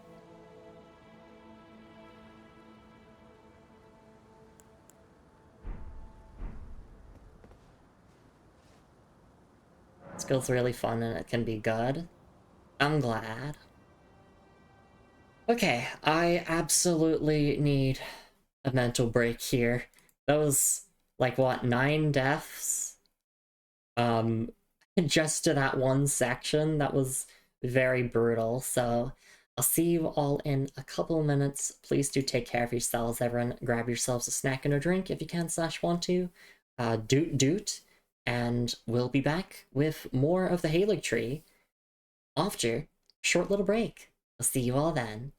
Skill's really fun and it can be good. I'm glad. Okay, I absolutely need a mental break here. That was, like, what, 9 deaths? Just to that one section, that was very brutal, so I'll see you all in a couple of minutes. Please do take care of yourselves, everyone. Grab yourselves a snack and a drink if you can / want to. Doot, and we'll be back with more of the Haligtree after a short little break. I'll see you all then.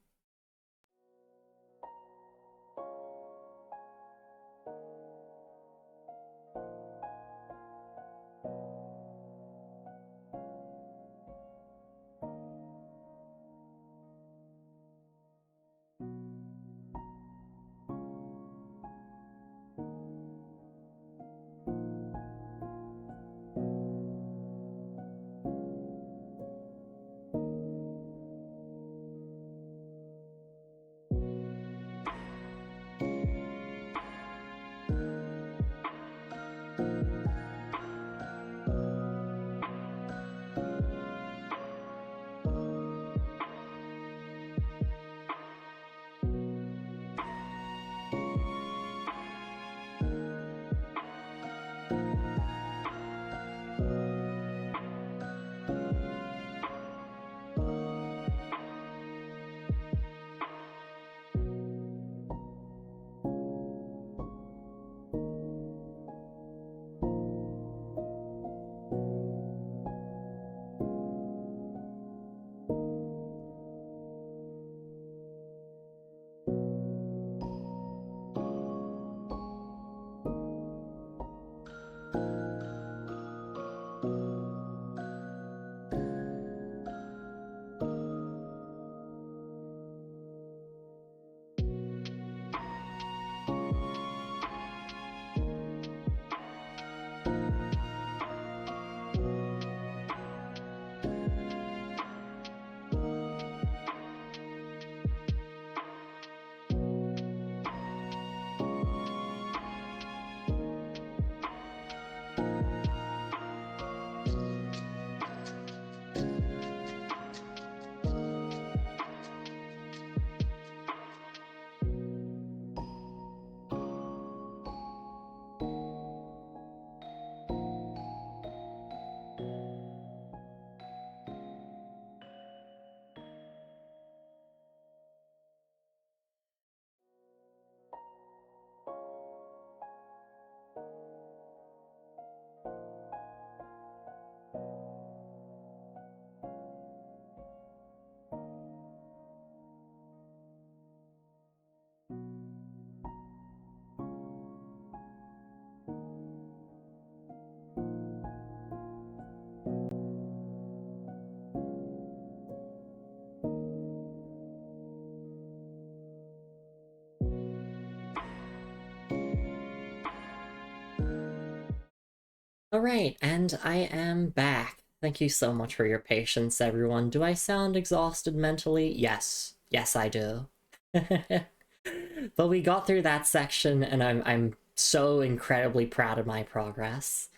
Alright, and I am back. Thank you so much for your patience, everyone. Do I sound exhausted mentally? Yes. Yes, I do. But we got through that section, and I'm so incredibly proud of my progress.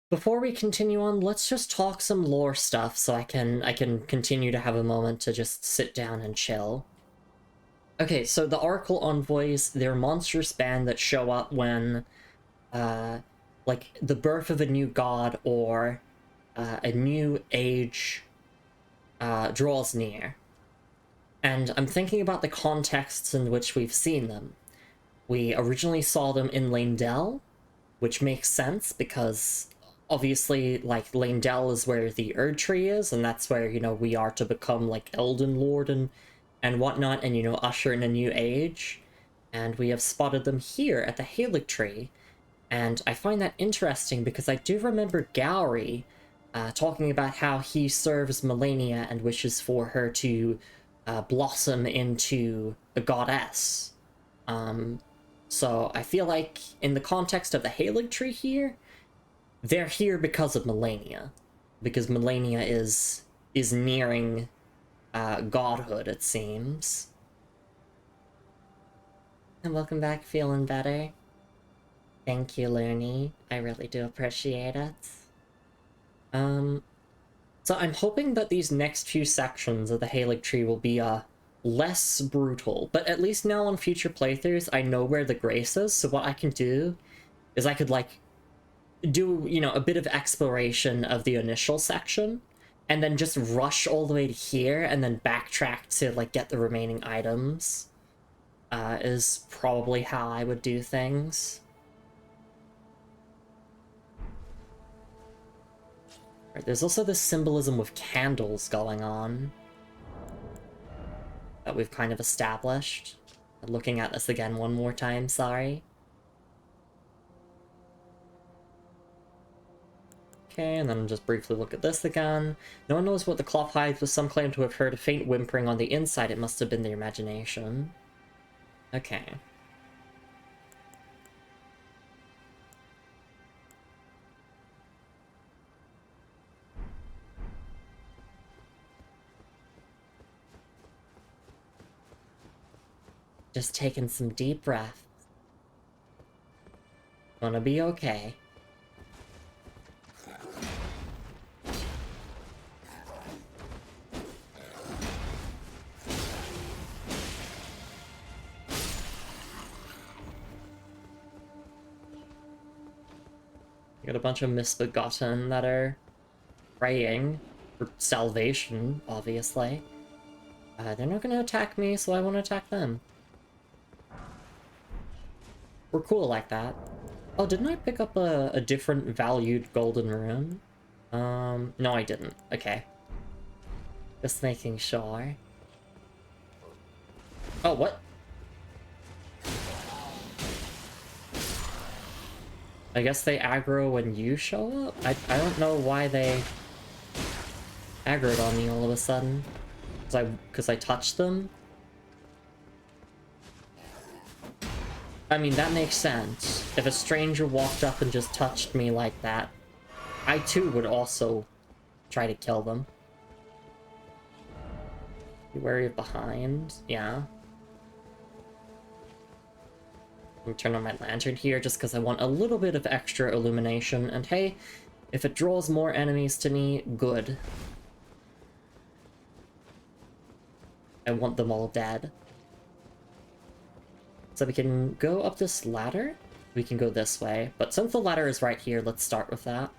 Before we continue on, let's just talk some lore stuff so I can continue to have a moment to just sit down and chill. Okay, so the Oracle Envoys, they're monstrous band that show up when like the birth of a new god or a new age draws near. And I'm thinking about the contexts in which we've seen them. We originally saw them in Leyndell, which makes sense because obviously, like, Leyndell is where the Erdtree is, and that's where, you know, we are to become, like, Elden Lord and whatnot, and, you know, usher in a new age. And we have spotted them here at the Haligtree, and I find that interesting because I do remember Gowry talking about how he serves Melania and wishes for her to blossom into a goddess. So I feel like in the context of the Haligtree here, they're here because of Melania. Because Melania is nearing godhood, it seems. And welcome back, feeling better? Thank you, Looney. I really do appreciate it. So I'm hoping that these next few sections of the Haligtree will be less brutal, but at least now on future playthroughs I know where the grace is, so what I can do is I could, like, do, you know, a bit of exploration of the initial section, and then just rush all the way to here, and then backtrack to, like, get the remaining items, is probably how I would do things. Right, there's also this symbolism with candles going on that we've kind of established. Looking at this again one more time, sorry. Okay, and then just briefly look at this again. No one knows what the cloth hides, but some claim to have heard a faint whimpering on the inside. It must have been their imagination. Okay. Just taking some deep breaths. Gonna be okay. Got a bunch of misbegotten that are praying for salvation, obviously. They're not gonna attack me, so I won't attack them. We're cool like that. Oh, didn't I pick up a different valued golden rune? No I didn't. Okay. Just making sure. Oh, what? I guess they aggro when you show up? I don't know why they aggroed on me all of a sudden. Because I touched them? I mean, that makes sense. If a stranger walked up and just touched me like that, I too would also try to kill them. You wary of behind? Yeah. I'm gonna turn on my lantern here just because I want a little bit of extra illumination, and hey, if it draws more enemies to me, good. I want them all dead. So we can go up this ladder. We can go this way, but since the ladder is right here, let's start with that.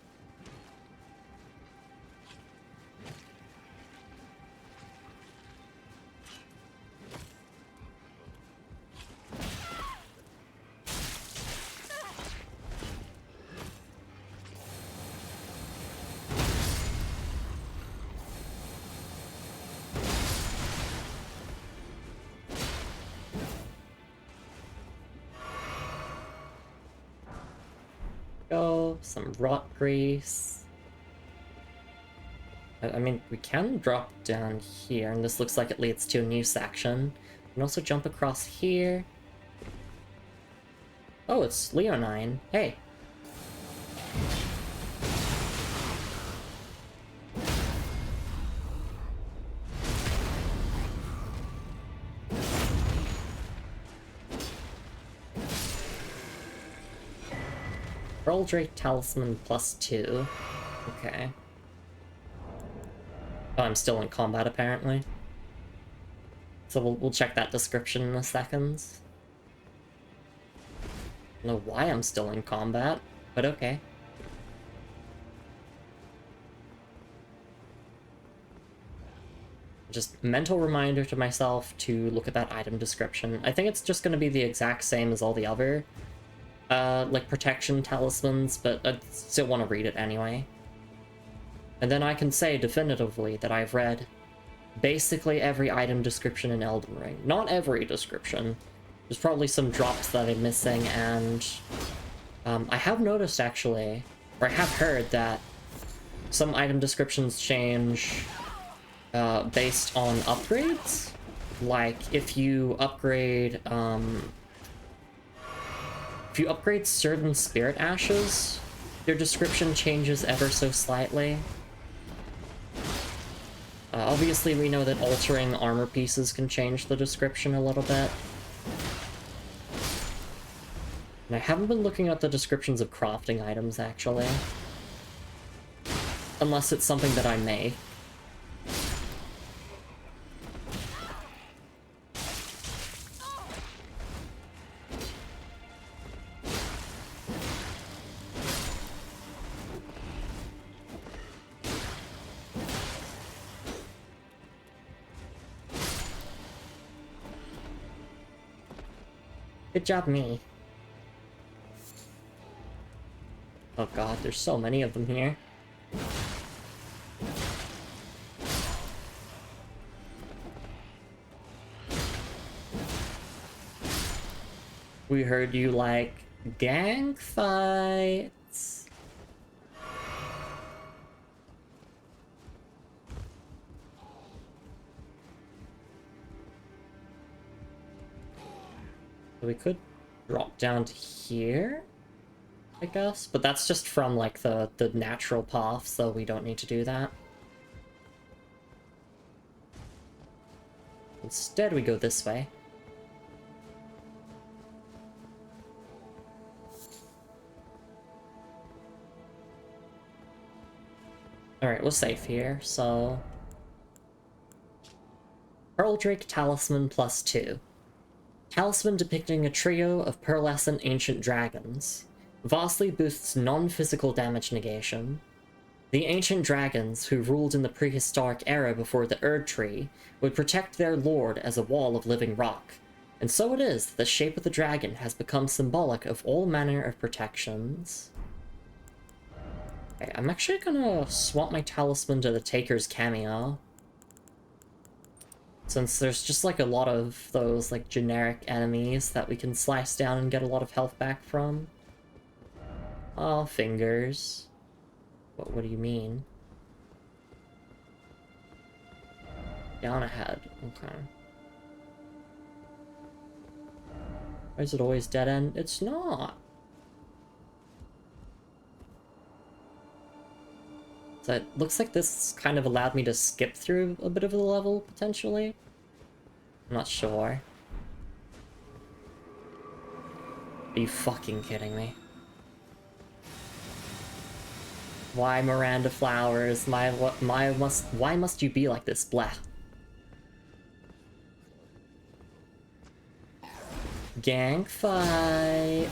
Go, some rot grease. I mean, we can drop down here, and this looks like it leads to a new section. We can also jump across here. Oh, it's Leonine. Hey. Pearl Drake Talisman +2. Okay. Oh, I'm still in combat, apparently. So we'll check that description in a second. I don't know why I'm still in combat, but okay. Just mental reminder to myself to look at that item description. I think it's just going to be the exact same as all the other, like, protection talismans, but I still want to read it anyway. And then I can say definitively that I've read basically every item description in Elden Ring. Not every description. There's probably some drops that I'm missing, and I have noticed, actually, or I have heard that some item descriptions change based on upgrades. Like, if you upgrade certain spirit ashes, their description changes ever so slightly. Obviously, we know that altering armor pieces can change the description a little bit. And I haven't been looking at the descriptions of crafting items, actually. Unless it's something that I make. Good job, me. Oh god, there's so many of them here. We heard you like gang fights. We could drop down to here, I guess, but that's just from, like, the natural path, so we don't need to do that. Instead, we go this way. Alright, we're safe here, so... Pearl Drake Talisman +2. Talisman depicting a trio of pearlescent ancient dragons. Vastly boosts non-physical damage negation. The ancient dragons, who ruled in the prehistoric era before the Erdtree, would protect their lord as a wall of living rock. And so it is that the shape of the dragon has become symbolic of all manner of protections. Okay, I'm actually gonna swap my talisman to the Taker's cameo. Since there's just, like, a lot of those, like, generic enemies that we can slice down and get a lot of health back from. Oh, fingers. What do you mean? Down ahead. Okay. Why is it always dead end? It's not. So it looks like this kind of allowed me to skip through a bit of the level, potentially. I'm not sure. Are you fucking kidding me? Why Miranda Flowers? Why must you be like this? Blah. Gang fight.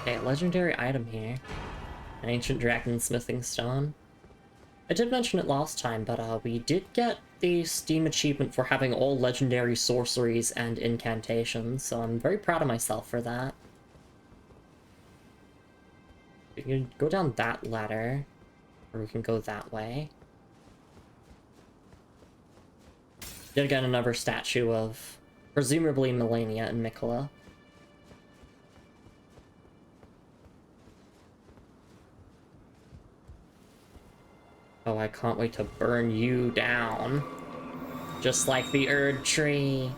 Okay, legendary item here. An ancient dragon smithing stone. I did mention it last time, but we did get the Steam achievement for having all legendary sorceries and incantations, so I'm very proud of myself for that. We can go down that ladder, or we can go that way. Yet again, another statue of presumably Melania and Miquella. Oh, I can't wait to burn you down. Just like the Erd tree.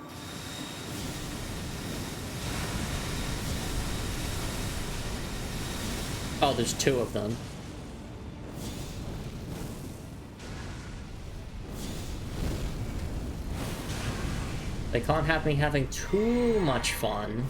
Oh, there's two of them. They can't have me having too much fun.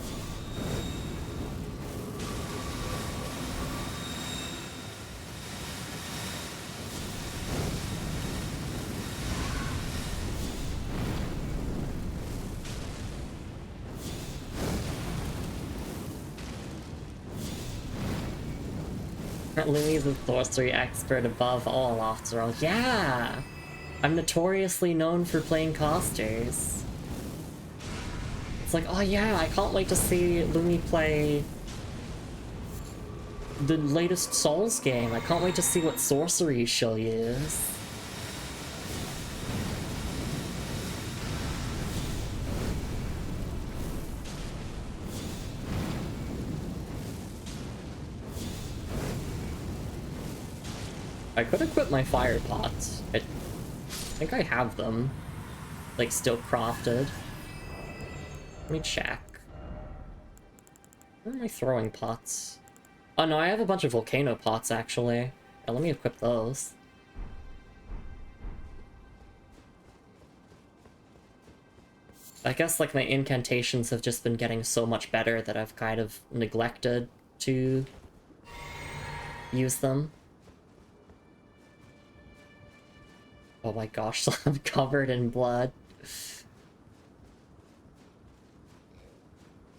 Lumi's a sorcery expert above all, after all. Yeah! I'm notoriously known for playing casters. It's like, oh yeah, I can't wait to see Lumi play the latest Souls game. I can't wait to see what sorcery she'll use. I could equip my fire pots. I think I have them. Like, still crafted. Let me check. Where are my throwing pots? Oh no, I have a bunch of volcano pots, actually. Yeah, let me equip those. I guess, like, my incantations have just been getting so much better that I've kind of neglected to use them. Oh my gosh, I'm covered in blood.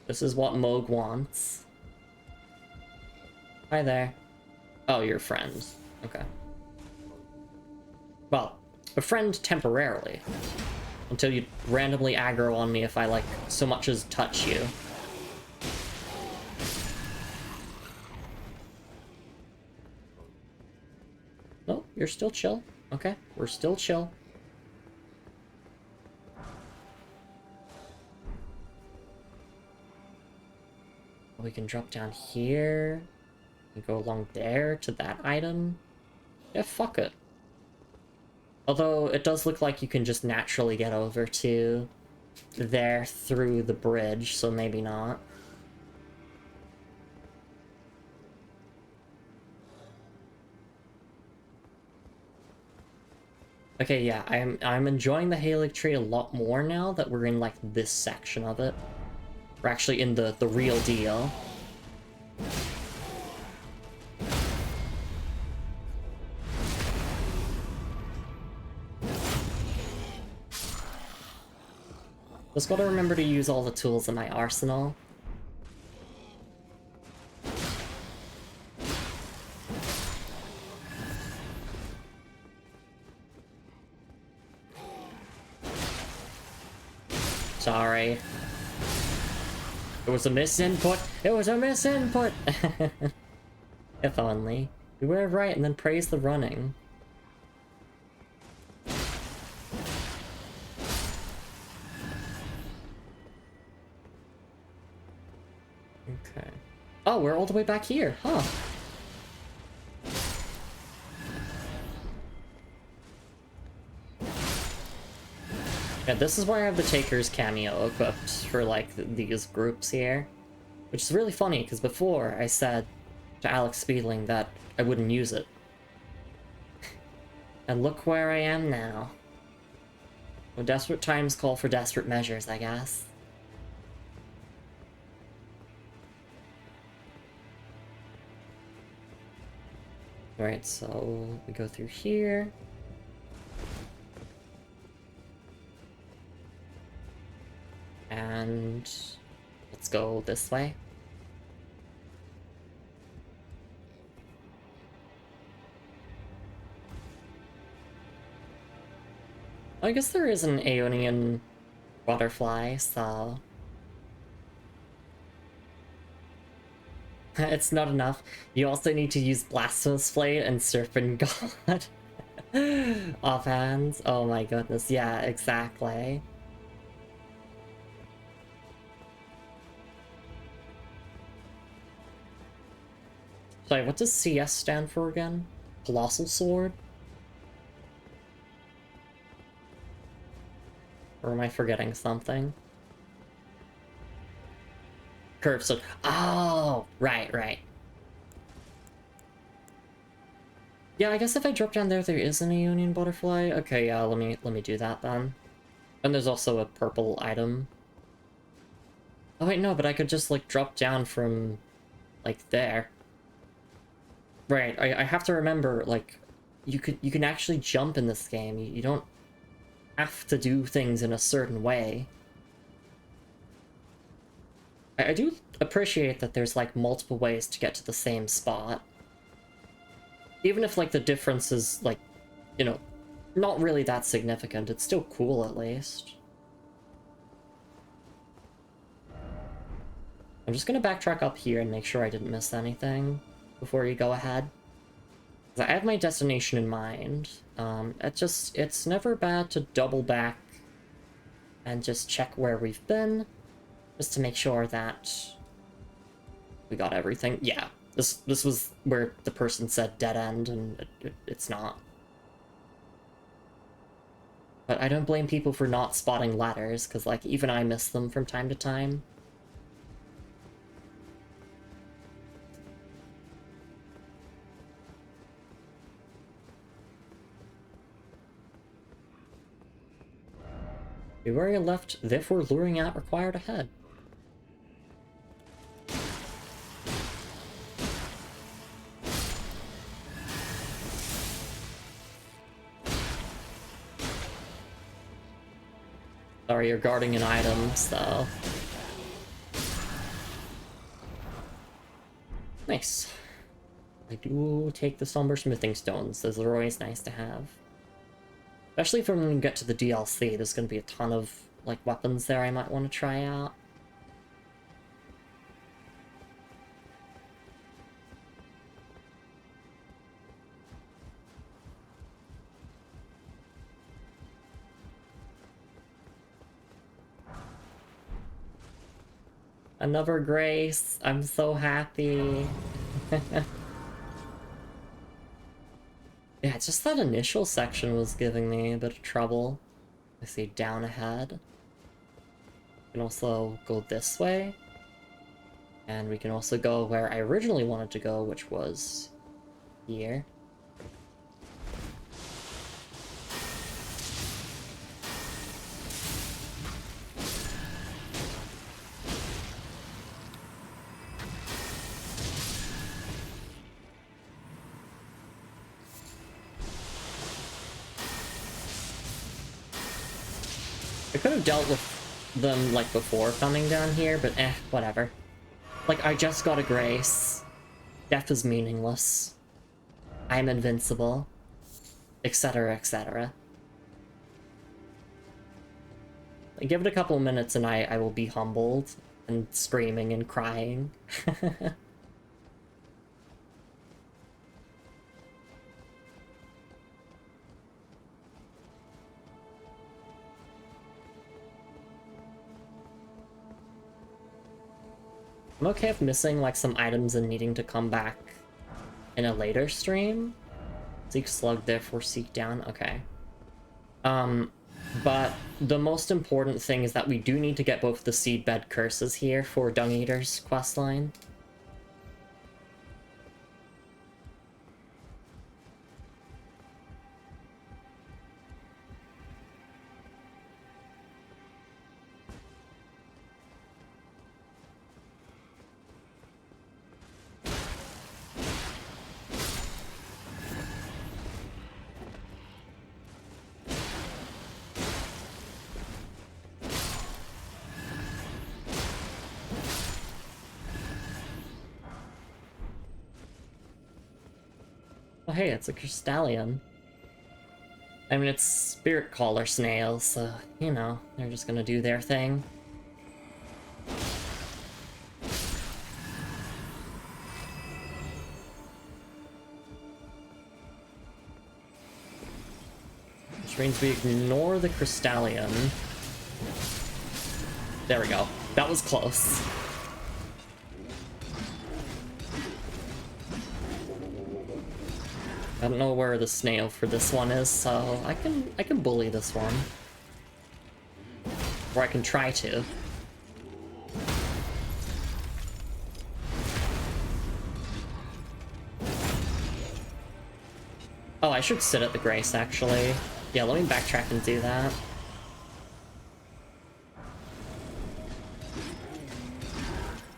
This is what Moog wants. Hi there. Oh, you're friends. Okay. Well, a friend temporarily. Until you randomly aggro on me if I, like, so much as touch you. No, you're still chill. Okay, we're still chill. We can drop down here. And go along there to that item. Yeah, fuck it. Although, it does look like you can just naturally get over to there through the bridge, so maybe not. Okay, yeah, I'm enjoying the Haligtree a lot more now that we're in, like, this section of it. We're actually in the real deal. Just gotta remember to use all the tools in my arsenal. Sorry. It was a misinput! It was a misinput! If only. Beware of right and then praise the running. Okay. Oh, we're all the way back here, huh? Yeah, this is why I have the Taker's cameo equipped for, like, these groups here. Which is really funny, because before I said to Alex Speedling that I wouldn't use it. And look where I am now. Well, desperate times call for desperate measures, I guess. Alright, so we go through here. And let's go this way. I guess there is an Aeonian butterfly, so... It's not enough. You also need to use Blasphemous Blade and Serpent God. Offhands? Oh my goodness, yeah, exactly. Sorry, what does CS stand for again? Colossal Sword? Or am I forgetting something? Curve sword. Oh, right. Yeah, I guess if I drop down there isn't a Union Butterfly. Okay, yeah, let me do that then. And there's also a purple item. Oh wait, no, but I could just like drop down from like there. Right, I have to remember, like, you can actually jump in this game. You don't have to do things in a certain way. I do appreciate that there's like multiple ways to get to the same spot. Even if like the difference is like, you know, not really that significant, it's still cool at least. I'm just gonna backtrack up here and make sure I didn't miss anything before you go ahead. I have my destination in mind. It's never bad to double back and just check where we've been, just to make sure that we got everything. Yeah, this was where the person said dead end, and it's not. But I don't blame people for not spotting ladders, because like even I miss them from time to time. Beware left, therefore luring out required ahead. Sorry, you're guarding an item, so... Nice. I do take the Somber Smithing Stones, those are always nice to have. Especially for when we get to the DLC, there's gonna be a ton of, like, weapons there I might want to try out. Another grace, I'm so happy. Yeah, just that initial section was giving me a bit of trouble. I see down ahead. We can also go this way. And we can also go where I originally wanted to go, which was here. I could have dealt with them, like, before coming down here, but whatever. Like, I just got a grace. Death is meaningless. I'm invincible. Etc, etc. Give it a couple of minutes and I will be humbled and screaming and crying. I'm okay with missing, like, some items and needing to come back in a later stream. Seek slug, therefore seek down. Okay. But the most important thing is that we do need to get both the seedbed curses here for Dung Eater's questline. Oh hey, it's a Crystallion. I mean, it's Spirit Caller snails, so, you know, they're just gonna do their thing. Which means we ignore the Crystallion. There we go. That was close. I don't know where the snail for this one is, so I can bully this one. Or I can try to. Oh, I should sit at the Grace, actually. Yeah, let me backtrack and do that.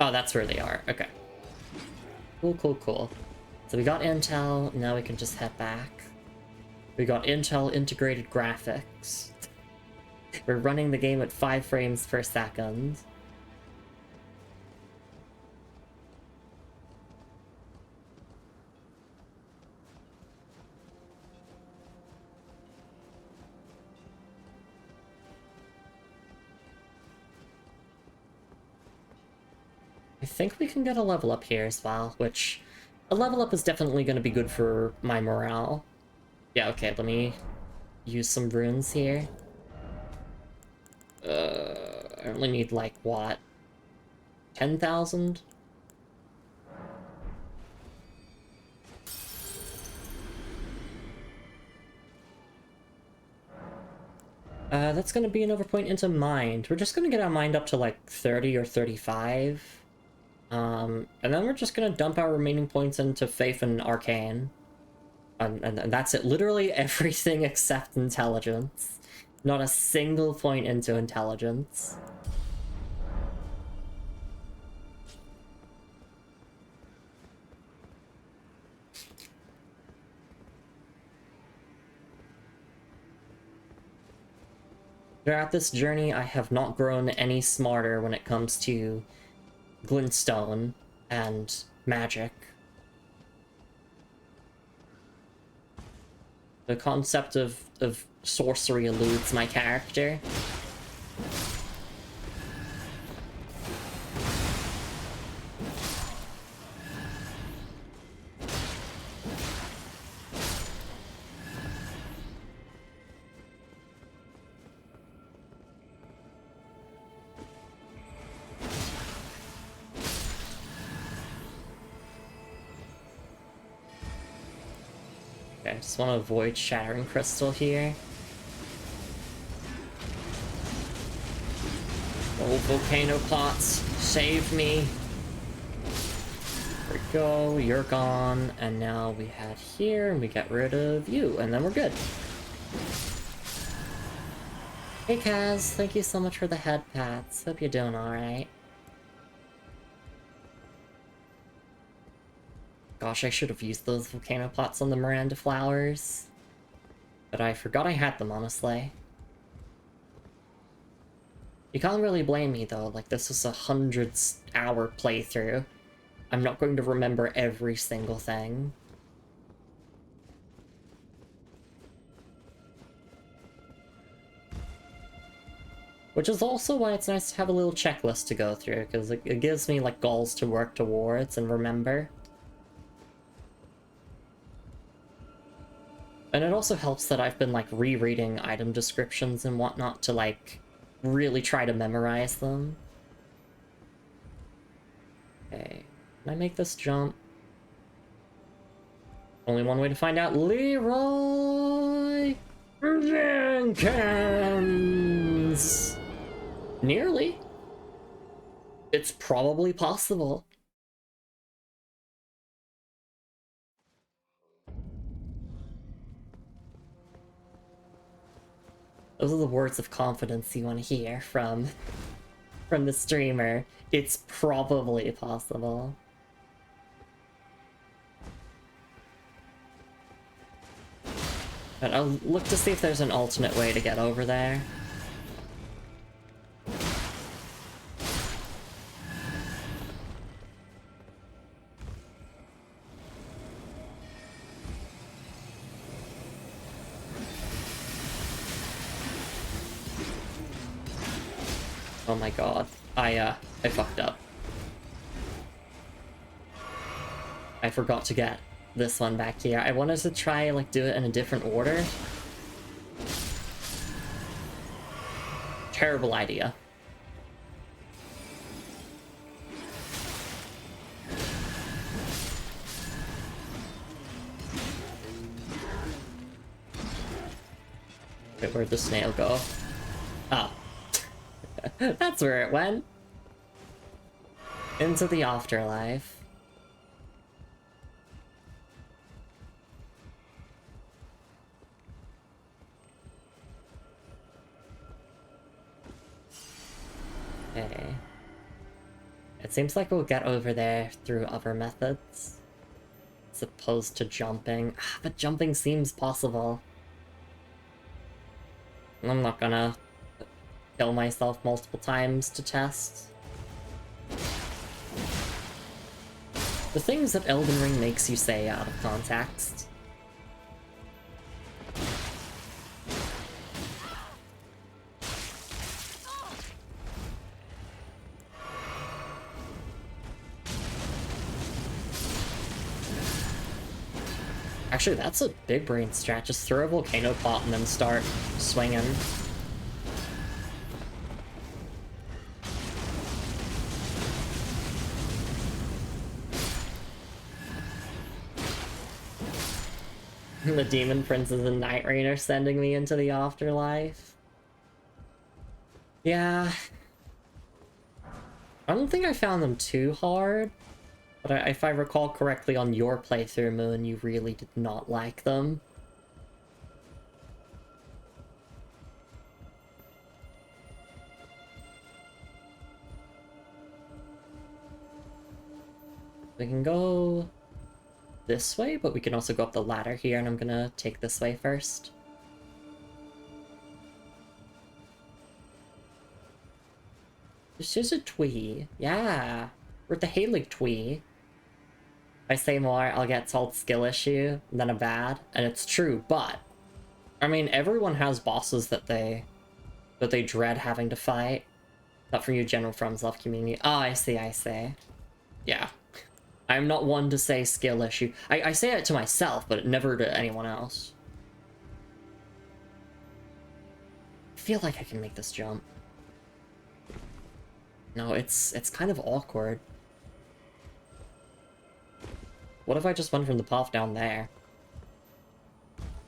Oh, that's where they are. Okay. Cool, cool, cool. So we got intel, now we can just head back. We got intel integrated graphics. We're running the game at 5 frames per second. I think we can get a level up here as well, which a level up is definitely going to be good for my morale. Yeah, okay, let me use some runes here. I only need, like, what? 10,000? That's gonna be another point into mind. We're just gonna get our mind up to, like, 30 or 35. And then we're just gonna dump our remaining points into Faith and Arcane. And that's it. Literally everything except Intelligence. Not a single point into Intelligence. Throughout this journey, I have not grown any smarter when it comes to glintstone and magic. The concept of sorcery eludes my character. Okay, I just want to avoid Shattering Crystal here. Oh, volcano pots, save me. There we go, you're gone, and now we head here and we get rid of you, and then we're good. Hey Kaz, thank you so much for the head pats. Hope you're doing alright. Gosh, I should have used those volcano pots on the Miranda flowers. But I forgot I had them, honestly. You can't really blame me, though. Like, this was a 100-hour playthrough. I'm not going to remember every single thing. Which is also why it's nice to have a little checklist to go through, because it gives me, like, goals to work towards and remember. And it also helps that I've been, like, rereading item descriptions and whatnot to, like, really try to memorize them. Okay, can I make this jump? Only one way to find out. Leroy Jenkins! Nearly. It's probably possible. Those are the words of confidence you want to hear from the streamer. It's probably possible. But I'll look to see if there's an alternate way to get over there. Oh my god, I fucked up. I forgot to get this one back here. I wanted to try, like, do it in a different order. Terrible idea. Wait, where'd the snail go? Oh. That's where it went. Into the afterlife. Okay. It seems like we'll get over there through other methods. As opposed to jumping. But jumping seems possible. I'm not gonna kill myself multiple times to test. The things that Elden Ring makes you say out of context. Actually, that's a big brain strat. Just throw a volcano pot and then start swinging. The Demon Princes and Night Rain are sending me into the afterlife. Yeah. I don't think I found them too hard. But if I recall correctly on your playthrough, Moon, you really did not like them. We can go this way, but we can also go up the ladder here, and I'm gonna take this way first. This is a Twee. Yeah. We're at the Haligtree. If I say more, I'll get told skill issue, then a bad, and it's true, but I mean, everyone has bosses that they dread having to fight. Not for you, General From's Love community. Oh, I see, I see. Yeah. I'm not one to say skill issue. I say it to myself, but never to anyone else. I feel like I can make this jump. No, it's kind of awkward. What if I just went from the path down there?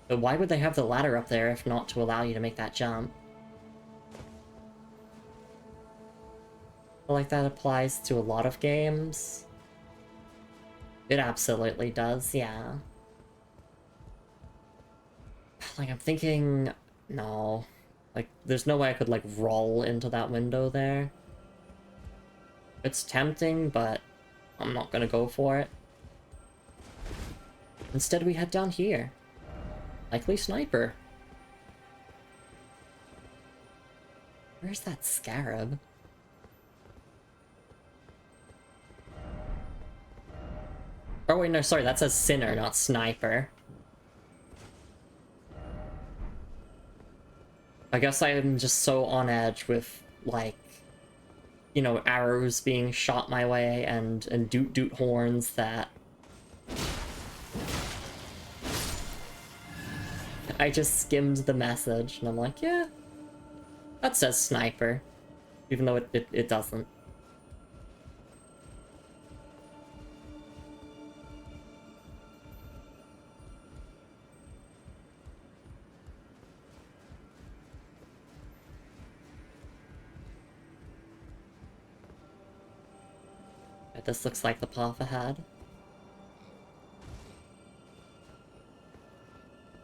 But why would they have the ladder up there if not to allow you to make that jump? I feel like that applies to a lot of games. It absolutely does, yeah. Like, I'm thinking... No. Like, there's no way I could, like, roll into that window there. It's tempting, but I'm not gonna go for it. Instead, we head down here. Likely sniper. Where's that scarab? Oh wait, no, sorry, that says sinner, not sniper. I guess I'm just so on edge with, like, you know, arrows being shot my way and doot doot horns that... I just skimmed the message, and I'm like, yeah, that says sniper, even though it doesn't. This looks like the path ahead.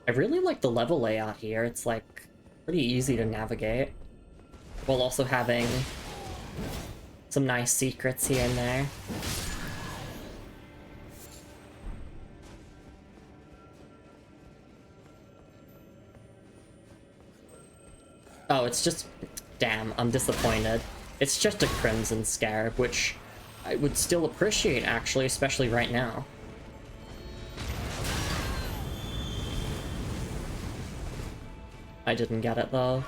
I really like the level layout here. It's like pretty easy to navigate, while also having some nice secrets here and there. Oh, it's just... Damn, I'm disappointed. It's just a Crimson Scarab, which I would still appreciate, actually, especially right now. I didn't get it, though.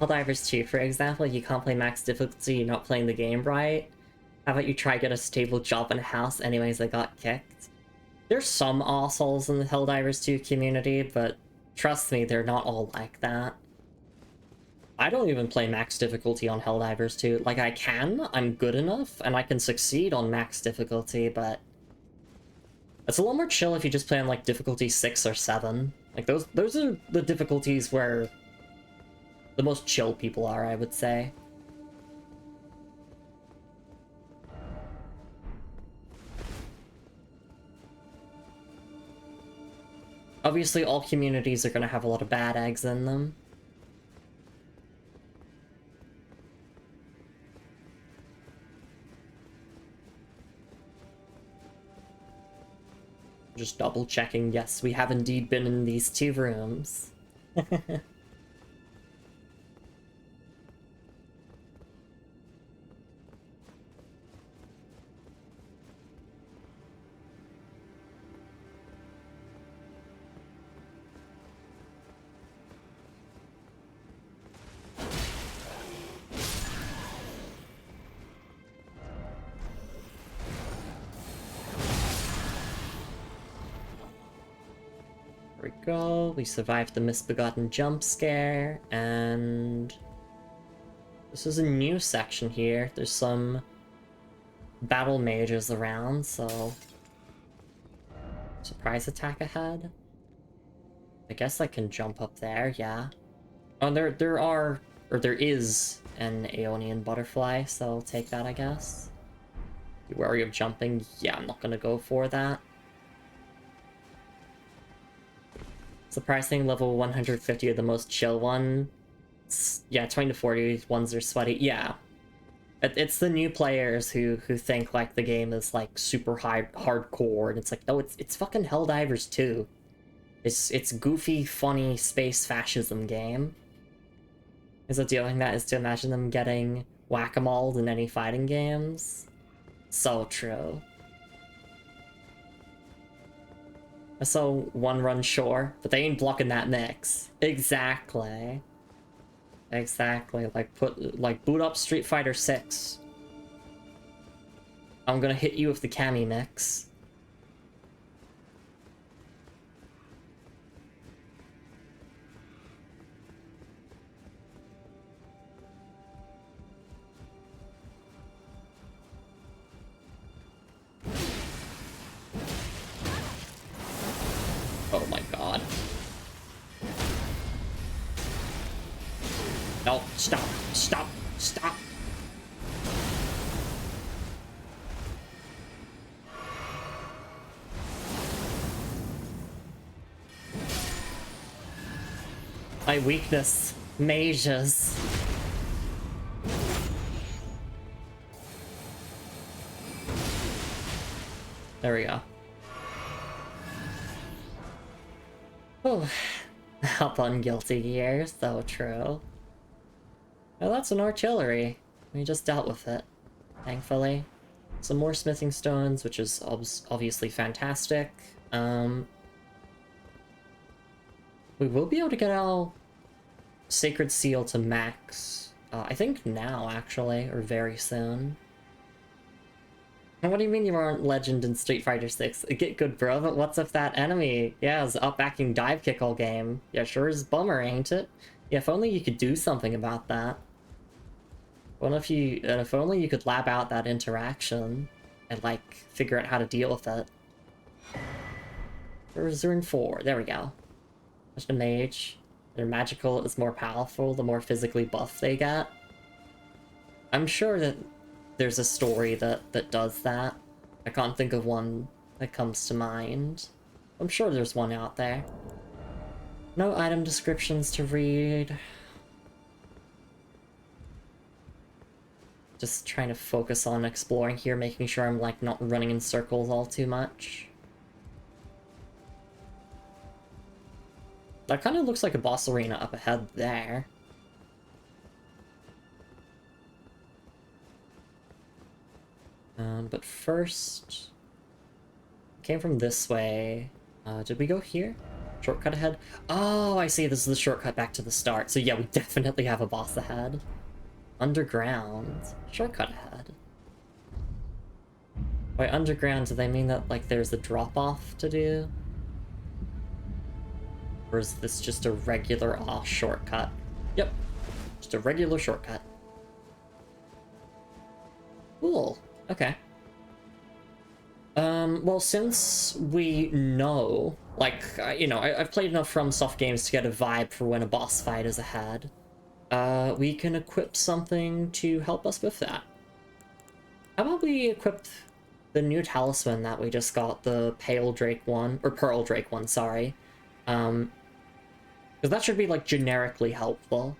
Helldivers 2, for example, you can't play max difficulty, you're not playing the game right. How about you try get a stable job in a house anyways, I got kicked. There's some assholes in the Helldivers 2 community, but trust me, they're not all like that. I don't even play max difficulty on Helldivers 2. Like, I'm good enough, and I can succeed on max difficulty, but it's a lot more chill if you just play on, like, difficulty 6 or 7. Like, those are the difficulties where the most chill people are, I would say. Obviously, all communities are gonna have a lot of bad eggs in them. Just double checking, yes, we have indeed been in these 2 rooms. There we go, we survived the misbegotten jump scare, and this is a new section here. There's some battle mages around, so surprise attack ahead. I guess I can jump up there, yeah. Oh, there is an Aeonian butterfly, so I'll take that, I guess. You wary of jumping? Yeah, I'm not gonna go for that. Surprising, level 150 are the most chill one. Yeah, 20 to 40 ones are sweaty. Yeah. It's the new players who think like the game is like super hardcore, and it's like, no, it's fucking Helldivers 2. It's goofy, funny space fascism game. Is that doing that is to imagine them getting whack-a-mole in any fighting games. So true. So one run sure, but they ain't blocking that mix. Exactly. Exactly. Like boot up Street Fighter 6. I'm gonna hit you with the Kami mix. Oh my god. No, stop, stop, stop. My weakness, mages. There we go. Oh, up on Guilty Gear, so true. Oh, that's an artillery. We just dealt with it, thankfully. Some more smithing stones, which is obviously fantastic. We will be able to get our Sacred Seal to max. I think now, actually, or very soon. What do you mean you aren't legend in Street Fighter 6? Get good, bro, but what's if that enemy? Yeah, is up backing dive kick all game. Yeah, sure is bummer, ain't it? Yeah, if only you could do something about that. If only you could lab out that interaction and, like, figure out how to deal with it. Where's Rune 4? There we go. Just a mage. Their magical is more powerful the more physically buff they get. I'm sure that there's a story that does that. I can't think of one that comes to mind. I'm sure there's one out there. No item descriptions to read. Just trying to focus on exploring here, making sure I'm like not running in circles all too much. That kind of looks like a boss arena up ahead there. But first... Came from this way. Did we go here? Shortcut ahead? Oh, I see. This is the shortcut back to the start. So yeah, we definitely have a boss ahead. Underground. Shortcut ahead. By underground, do they mean that, like, there's a drop-off to do? Or is this just a regular shortcut? Yep. Just a regular shortcut. Cool. Okay. Well, since we know, like, you know, I've played enough FromSoft games to get a vibe for when a boss fight is ahead, we can equip something to help us with that. How about we equip the new talisman that we just got, the Pale Drake one, or Pearl Drake one, sorry. Because that should be, like, generically helpful.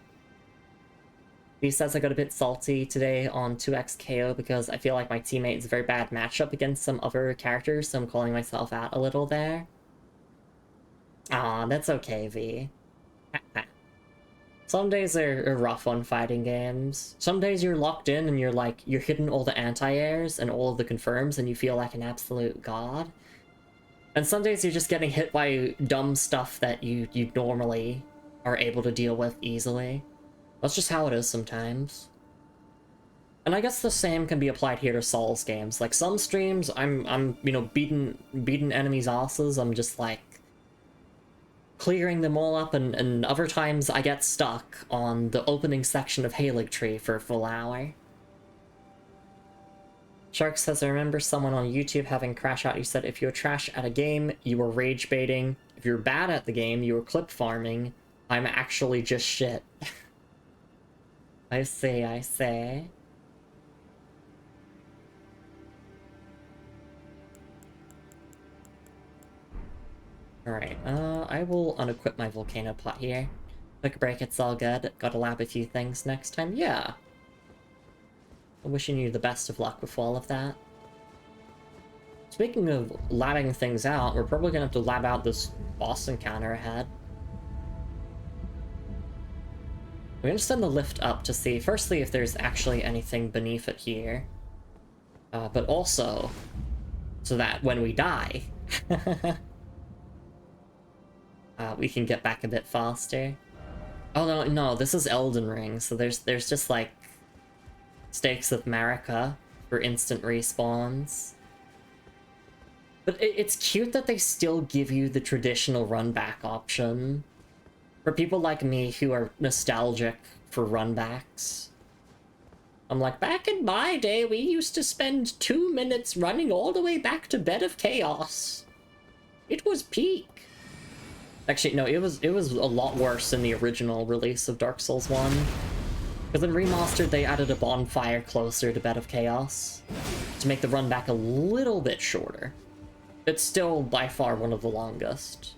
He says I got a bit salty today on 2x KO because I feel like my teammate is a very bad matchup against some other characters, so I'm calling myself out a little there. Aw, that's okay, V. Some days are rough on fighting games. Some days you're locked in and you're hitting all the anti-airs and all of the confirms and you feel like an absolute god. And some days you're just getting hit by dumb stuff that you normally are able to deal with easily. That's just how it is sometimes. And I guess the same can be applied here to Souls games. Like, some streams, I'm you know, beating enemies' asses, I'm just, like, clearing them all up, and other times I get stuck on the opening section of Haligtree for a full hour. Shark says, I remember someone on YouTube having crash out. You said if you're trash at a game, you were rage baiting. If you're bad at the game, you were clip farming. I'm actually just shit. I see, I see. Alright, I will unequip my volcano pot here. Quick break, it's all good. Gotta lab a few things next time. Yeah. I'm wishing you the best of luck with all of that. Speaking of labbing things out, we're probably gonna have to lab out this boss encounter ahead. We're gonna send the lift up to see, firstly, if there's actually anything beneath it here. But also, so that when we die, we can get back a bit faster. Oh, no, this is Elden Ring, so there's just, like, Stakes of Marika for instant respawns. But it's cute that they still give you the traditional run-back option. For people like me who are nostalgic for runbacks. I'm like, back in my day, we used to spend 2 minutes running all the way back to Bed of Chaos. It was peak. Actually, no, it was a lot worse than the original release of Dark Souls 1. Because in Remastered, they added a bonfire closer to Bed of Chaos to make the run back a little bit shorter. It's still by far one of the longest.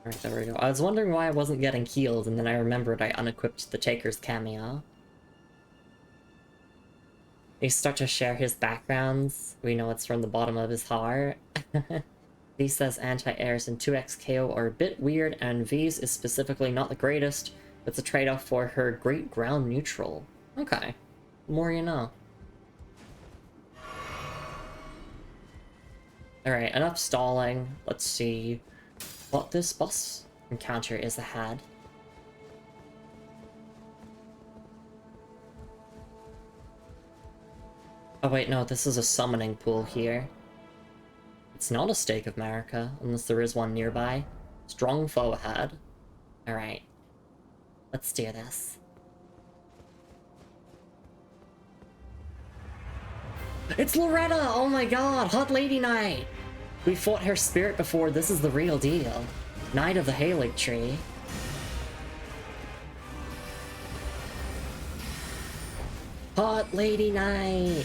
Alright, there we go. I was wondering why I wasn't getting healed, and then I remembered I unequipped the Taker's cameo. They start to share his backgrounds. We know it's from the bottom of his heart. V says anti-airs and 2x KO are a bit weird, and V's is specifically not the greatest, but it's a trade-off for her great ground neutral. Okay. The more you know. Alright, enough stalling. Let's see what this boss encounter is ahead. Oh wait, no, this is a summoning pool here. It's not a Stake of Marika, unless there is one nearby. Strong foe ahead. Alright. Let's do this. It's Loretta! Oh my god! Hot Lady Knight! We fought her spirit before, this is the real deal. Knight of the Haligtree. Hot Lady Knight!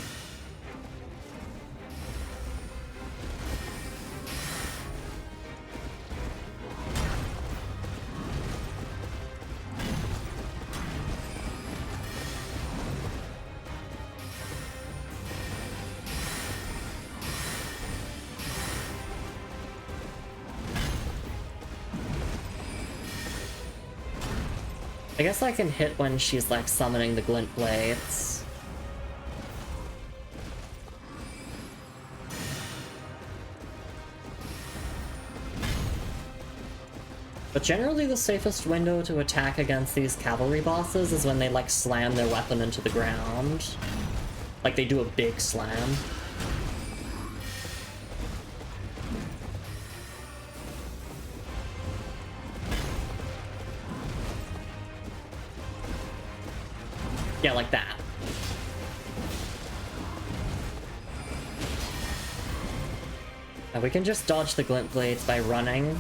I guess I can hit when she's like summoning the glint blades. But generally the safest window to attack against these cavalry bosses is when they like slam their weapon into the ground. Like they do a big slam. Yeah, like that. Now we can just dodge the glint blades by running.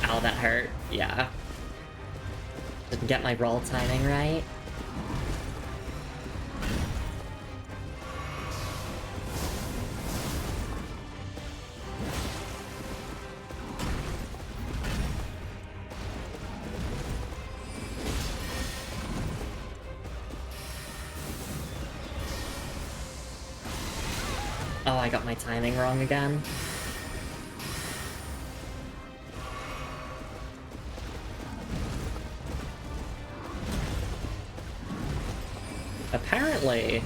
Ow, that hurt. Yeah. Didn't get my roll timing right. Oh, I got my timing wrong again. Apparently,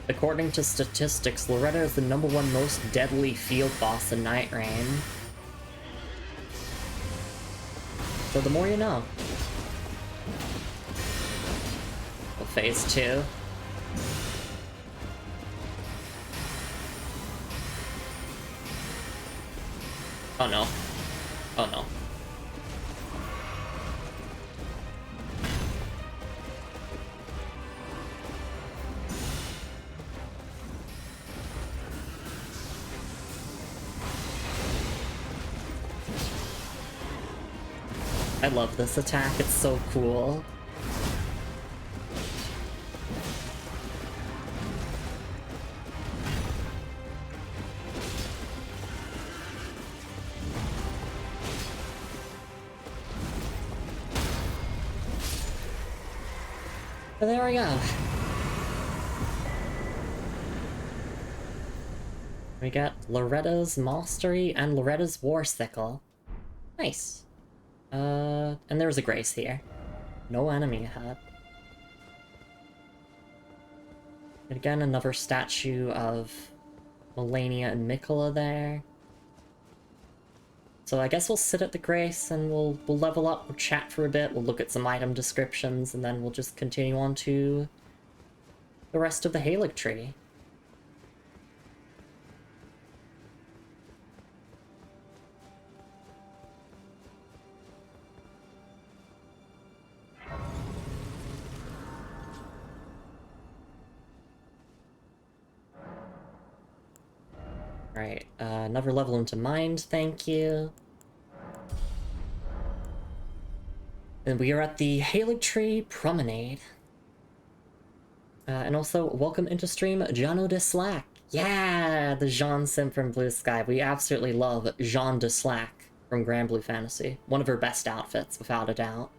according to statistics, Loretta is the #1 most deadly field boss in Night Rain. So the more you know. Well, phase 2. Oh no. Oh no. I love this attack, it's so cool. But there we go. We got Loretta's Mastery and Loretta's War Sickle. Nice. And there's a Grace here. No enemy ahead. And again, another statue of Melania and Miquella there. So I guess we'll sit at the Grace and we'll level up, we'll chat for a bit, we'll look at some item descriptions, and then we'll just continue on to the rest of the Haligtree. Alright, another level into Mind, thank you. And we are at the Haligtree Promenade. And also, welcome into stream, Jano de Slack. Yeah, the Jean Sim from Blue Sky. We absolutely love Jean de Slack from Grand Blue Fantasy. One of her best outfits, without a doubt.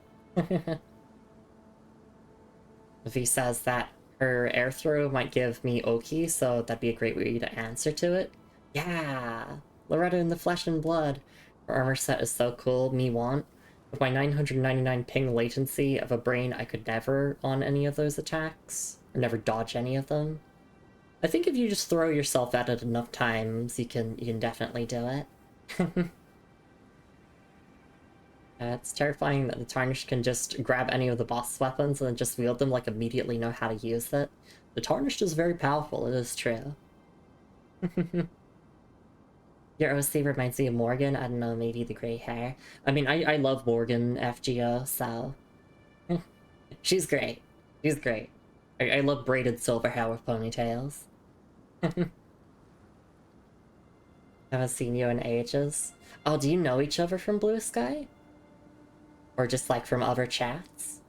V says that her air throw might give me Oki, so that'd be a great way to answer to it. Yeah! Loretta in the flesh and blood. Her armor set is so cool, me want. With my 999 ping latency of a brain, I could never on any of those attacks. Or never dodge any of them. I think if you just throw yourself at it enough times, you can definitely do it. It's terrifying that the Tarnished can just grab any of the boss weapons and then just wield them, like immediately know how to use it. The Tarnished is very powerful, it is true. Your OC reminds me of Morgan, I don't know, maybe the grey hair. I mean, I love Morgan FGO, so... She's great. She's great. I love braided silver hair with ponytails. Haven't seen you in ages. Oh, do you know each other from Blue Sky? Or just, like, from other chats?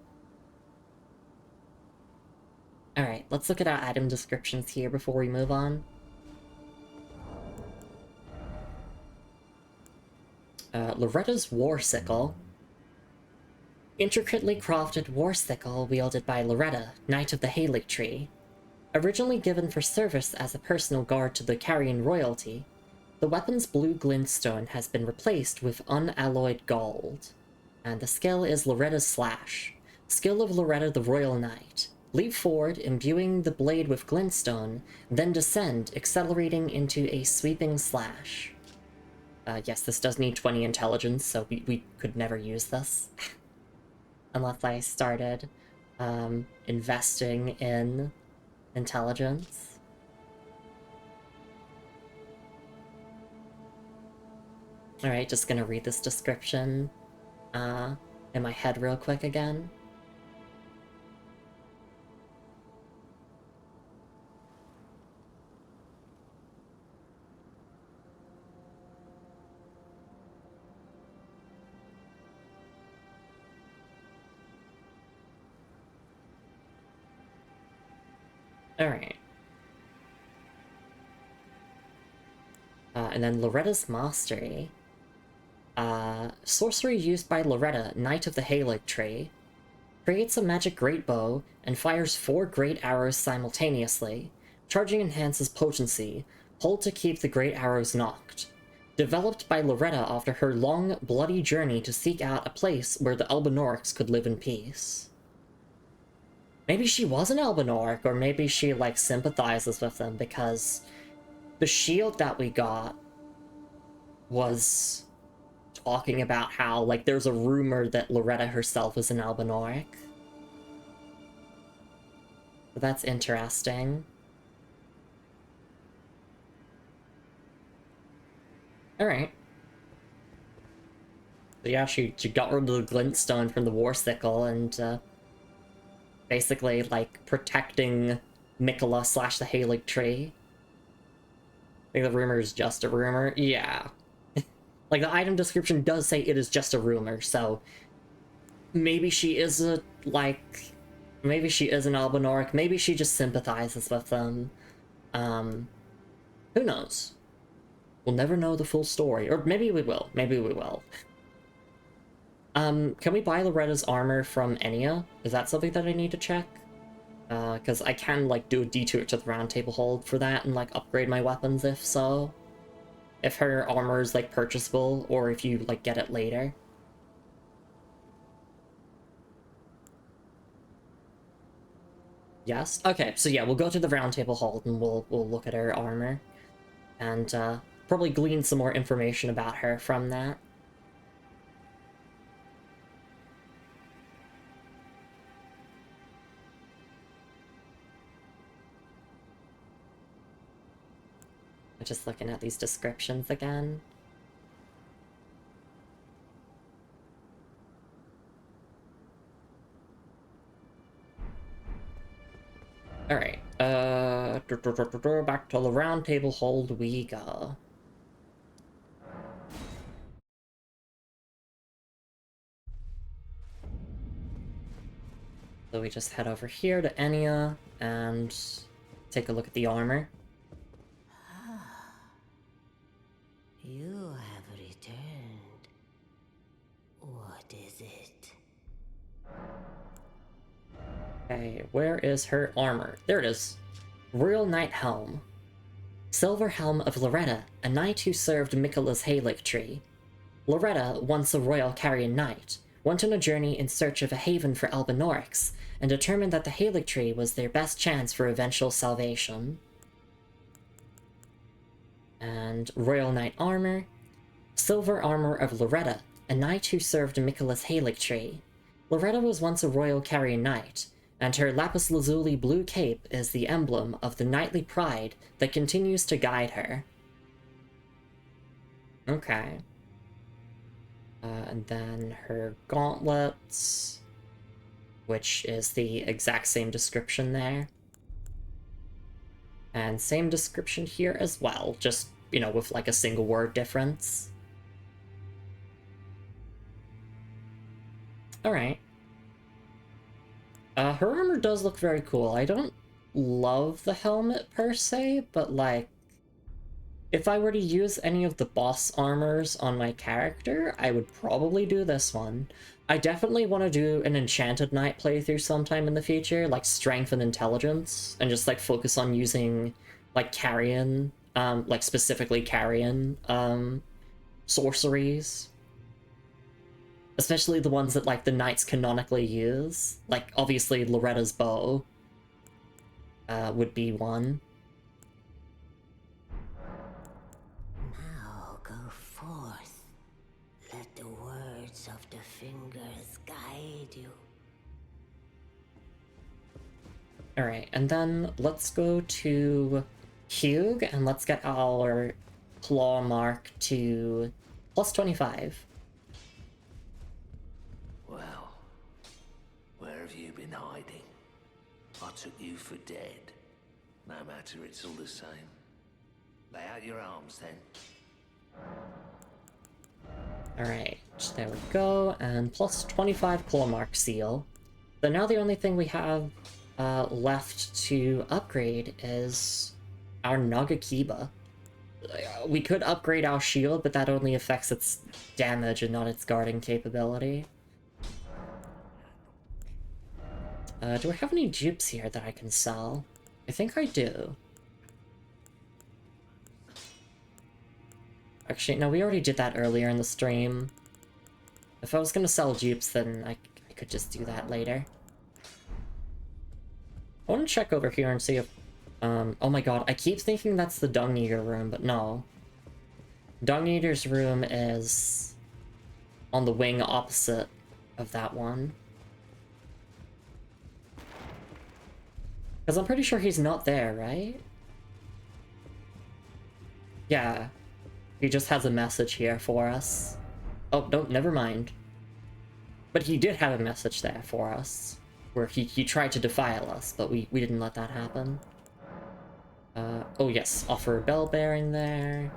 Alright, let's look at our item descriptions here before we move on. Loretta's War Sickle. intricately crafted war sickle wielded by Loretta, Knight of the Haligtree. Originally given for service as a personal guard to the Carrion royalty, the weapon's blue glintstone has been replaced with unalloyed gold. And the skill is Loretta's Slash. Skill of Loretta the Royal Knight. Leap forward, imbuing the blade with glintstone, then descend, accelerating into a sweeping slash. Yes, this does need 20 intelligence, so we could never use this. Unless I started investing in intelligence. Alright, just gonna read this description in my head real quick again. Alright. And then Loretta's Mastery. Sorcery used by Loretta, Knight of the Haligtree. Creates a magic great bow and fires 4 great arrows simultaneously. Charging enhances potency. Hold to keep the great arrows knocked. Developed by Loretta after her long, bloody journey to seek out a place where the Albinaurics could live in peace. Maybe she was an Albinauric, or maybe she, like, sympathizes with them, because the shield that we got was talking about how, like, there's a rumor that Loretta herself is an Albinauric. So that's interesting. Alright. So yeah, she got rid of the glintstone from the war sickle and, basically, like, protecting Miquella / the Haligtree. I think the rumor is just a rumor. Yeah. Like, the item description does say it is just a rumor, so maybe she is a, like, maybe she is an Albinauric, maybe she just sympathizes with them. Who knows? We'll never know the full story, or maybe we will, maybe we will. Can we buy Loretta's armor from Enya? Is that something that I need to check? Because I can, like, do a detour to the Round Table Hold for that and, like, upgrade my weapons if so. If her armor is, like, purchasable, or if you, like, get it later. Yes? Okay, so yeah, we'll go to the Round Table Hold and we'll look at her armor. And, probably glean some more information about her from that. Just looking at these descriptions again. Alright, back to the Round Table Hold we go. So we just head over here to Enya and take a look at the armor. You have returned. What is it? Okay, where is her armor? There it is. Royal Knight Helm. Silver Helm of Loretta, a knight who served Miquella's Haligtree. Loretta, once a royal Carrion knight, went on a journey in search of a haven for Albinaurics, and determined that the Haligtree was their best chance for eventual salvation. And Royal Knight Armor. Silver Armor of Loretta, a knight who served Miquella's Haligtree. Loretta was once a royal Carrion knight, and her lapis lazuli blue cape is the emblem of the knightly pride that continues to guide her. Okay. And then her gauntlets, which is the exact same description there. And same description here as well, just, you know, with like a single word difference. Alright. Her armor does look very cool. I don't love the helmet per se, but like, If I were to use any of the boss armors on my character, I would probably do this one. I definitely want to do an Enchanted Knight playthrough sometime in the future, like Strength and Intelligence, and just like focus on using like Carrion, like specifically Carrion, sorceries. Especially the ones that like the knights canonically use. Like obviously Loretta's bow would be one. Now go forth. Let the words of the fingers guide you. Alright, and then let's go to Hugh, and let's get our claw mark to plus 25. Well, where have you been hiding? I took you for dead. No matter, it's all the same. Lay out your arms, then. Alright, there we go, and plus 25 claw mark seal. So now the only thing we have left to upgrade is our Nagakiba. We could upgrade our shield, but that only affects its damage and not its guarding capability. Do I have any dupes here that I can sell? I think I do. Actually, no, we already did that earlier in the stream. If I was gonna sell dupes, then I could just do that later. I want to check over here and see if... oh my god, I keep thinking that's the Dung Eater room, but no. Dung Eater's room is on the wing opposite of that one. Because I'm pretty sure he's not there, right? Yeah. He just has a message here for us. Oh, no, never mind. But he did have a message there for us. Where he tried to defile us, but we didn't let that happen. Oh yes, offer a bell bearing there.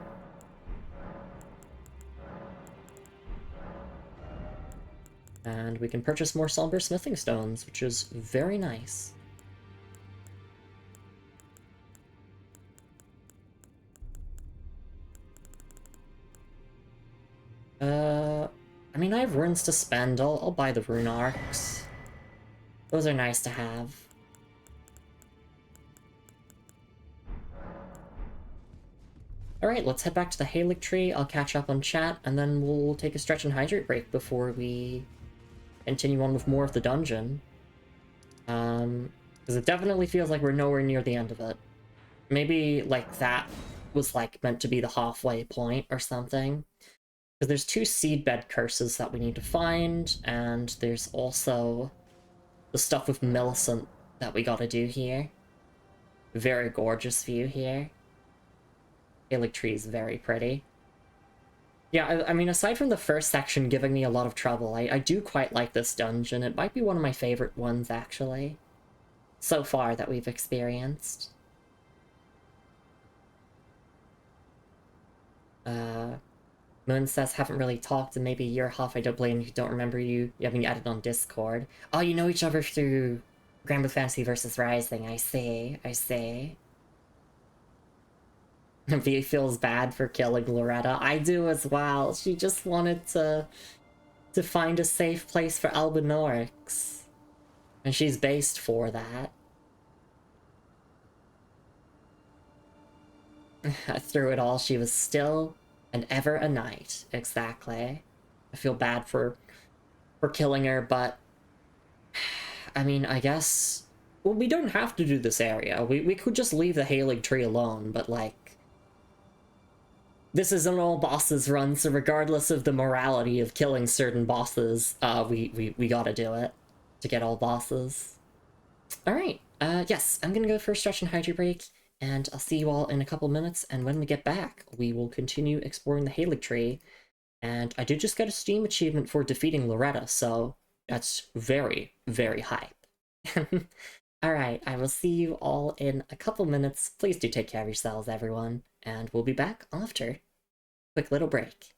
And we can purchase more somber smithing stones, which is very nice. I mean, I have runes to spend. I'll buy the rune arcs. Those are nice to have. Alright, let's head back to the Haligtree. I'll catch up on chat, and then we'll take a stretch and hydrate break before we continue on with more of the dungeon. Because it definitely feels like we're nowhere near the end of it. Maybe, like, that was, like, meant to be the halfway point or something. Because there's 2 seedbed curses that we need to find, and there's also the stuff with Millicent that we gotta do here. Very gorgeous view here. Haligtree is very pretty. Yeah, I mean, aside from the first section giving me a lot of trouble, I do quite like this dungeon. It might be one of my favorite ones, actually. So far that we've experienced. Moon says, haven't really talked in maybe a year and a half. I don't blame you, don't remember you having added on Discord. Oh, you know each other through Granblue Fantasy vs. Rising, I see, I see. V feels bad for killing Loretta. I do as well. She just wanted to find a safe place for Albinorix. And she's based for that. Through it all, she was still and ever a knight. Exactly. I feel bad for killing her, but... I mean, I guess... Well, we don't have to do this area. We could just leave the Haligtree alone, but, like... This is an all bosses run, so regardless of the morality of killing certain bosses, we gotta do it to get all bosses. Alright, yes, I'm gonna go for a stretch and hydrate break, and I'll see you all in a couple minutes, and when we get back, we will continue exploring the Haligtree. And I did just get a Steam achievement for defeating Loretta, so that's very, very hype. Alright, I will see you all in a couple minutes. Please do take care of yourselves, everyone, and we'll be back after. Quick little break.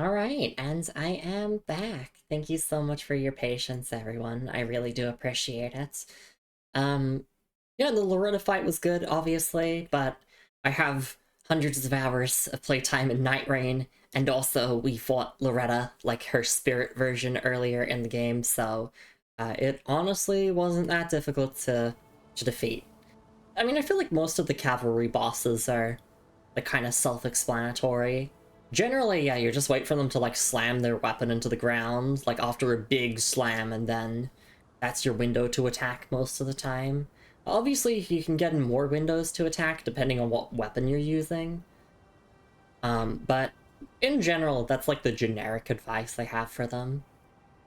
Alright, and I am back. Thank you so much for your patience, everyone. I really do appreciate it. Yeah, the Loretta fight was good, obviously, but I have hundreds of hours of playtime in Night Rain, and also we fought Loretta, like her spirit version, earlier in the game, so it honestly wasn't that difficult to defeat. I mean, I feel like most of the cavalry bosses are like kind of self-explanatory. Generally, yeah, you just wait for them to like slam their weapon into the ground, like after a big slam, and then that's your window to attack most of the time. Obviously, you can get in more windows to attack depending on what weapon you're using. But in general, that's like the generic advice I have for them.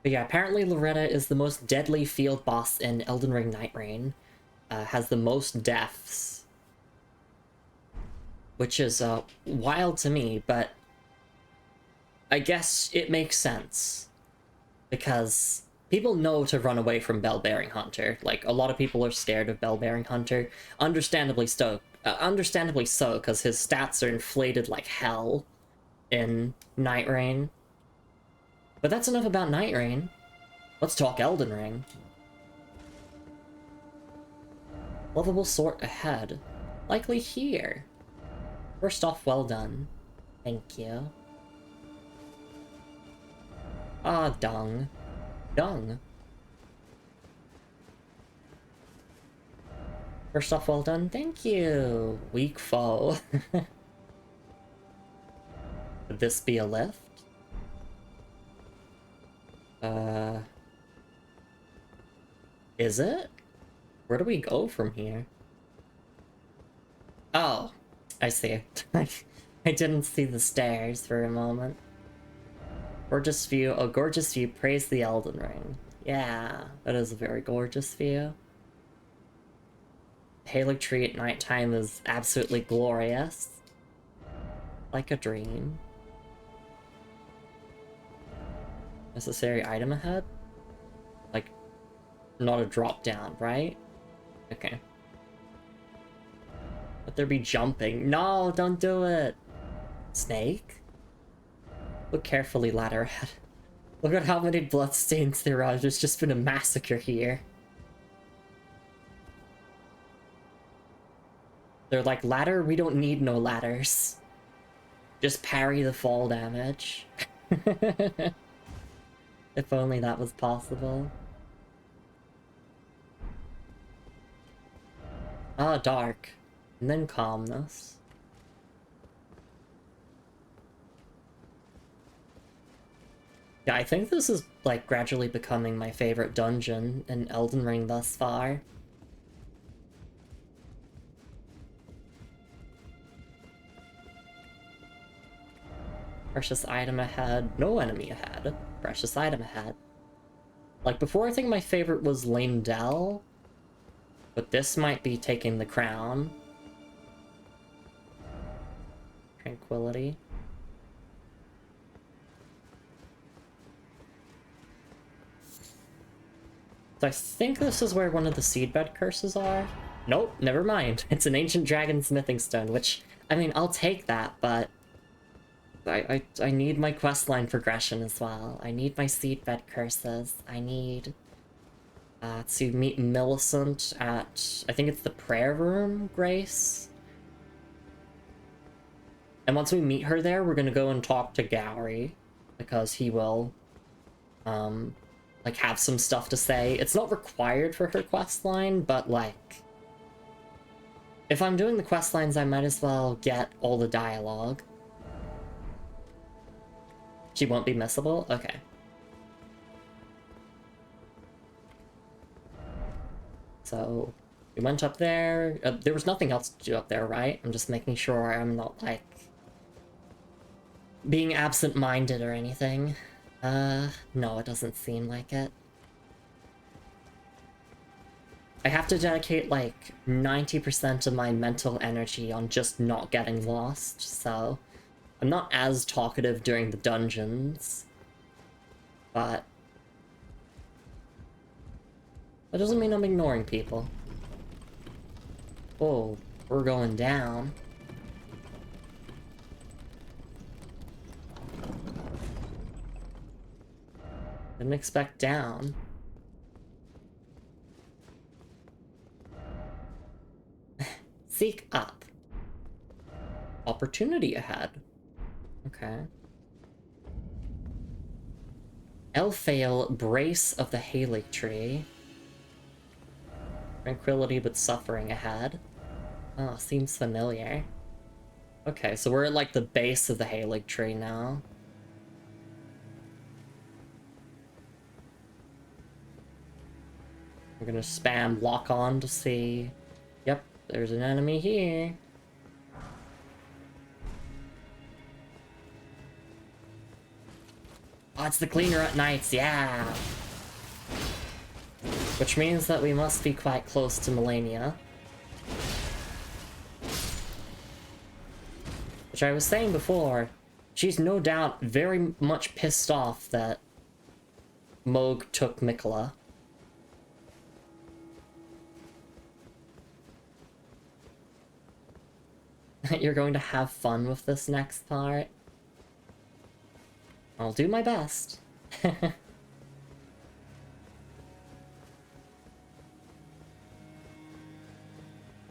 But yeah, apparently Loretta is the most deadly field boss in Elden Ring Night Rain. Has the most deaths. Which is wild to me, but I guess it makes sense. Because people know to run away from Bell-Bearing Hunter. Like, a lot of people are scared of Bell-Bearing Hunter. Understandably so, because his stats are inflated like hell in Night Rain. But that's enough about Night Rain. Let's talk Elden Ring. Lovable sort ahead. Likely here. First off, well done. Thank you. Ah, dung. Dung. First off, well done. Thank you. Weak foe. Could this be a lift? Is it? Where do we go from here? Oh, I see. I didn't see the stairs for a moment. Gorgeous view. Oh, gorgeous view. Praise the Elden Ring. Yeah, that is a very gorgeous view. Haligtree at nighttime is absolutely glorious. Like a dream. Necessary item ahead? Like, not a drop down, right? Okay. Let there be jumping. No, don't do it! Snake? Look carefully, ladder ahead. Look at how many bloodstains there are. There's just been a massacre here. They're like, ladder? We don't need no ladders. Just parry the fall damage. If only that was possible. Ah, dark. And then calmness. Yeah, I think this is, like, gradually becoming my favorite dungeon in Elden Ring thus far. Precious item ahead. No enemy ahead. Precious item ahead. Like, before I think my favorite was Lindell, but this might be taking the crown. Tranquility. So I think this is where one of the seedbed curses are. Nope, never mind. It's an ancient dragon smithing stone, which, I mean, I'll take that, but I need my questline progression as well. I need my seedbed curses. I need to meet Millicent at, I think it's the prayer room, Grace? And once we meet her there, we're gonna go and talk to Gowry, because he will, like, have some stuff to say. It's not required for her questline, but, like, if I'm doing the questlines, I might as well get all the dialogue. She won't be missable? Okay. So, we went up there. There was nothing else to do up there, right? I'm just making sure I'm not, like, being absent-minded or anything. No, it doesn't seem like it. I have to dedicate, like, 90% of my mental energy on just not getting lost, so I'm not as talkative during the dungeons, but that doesn't mean I'm ignoring people. Oh, we're going down. Didn't expect down. Seek up. Opportunity ahead. Okay. Elfail, Brace of the Haligtree. Tranquility but suffering ahead. Oh, seems familiar. Okay, so we're at like the base of the Haligtree now. We're gonna spam lock on to see. Yep, there's an enemy here. Oh, it's the Cleaner at Nights, yeah! Which means that we must be quite close to Melania. Which I was saying before, she's no doubt very much pissed off that Moog took Miquella. You're going to have fun with this next part? I'll do my best.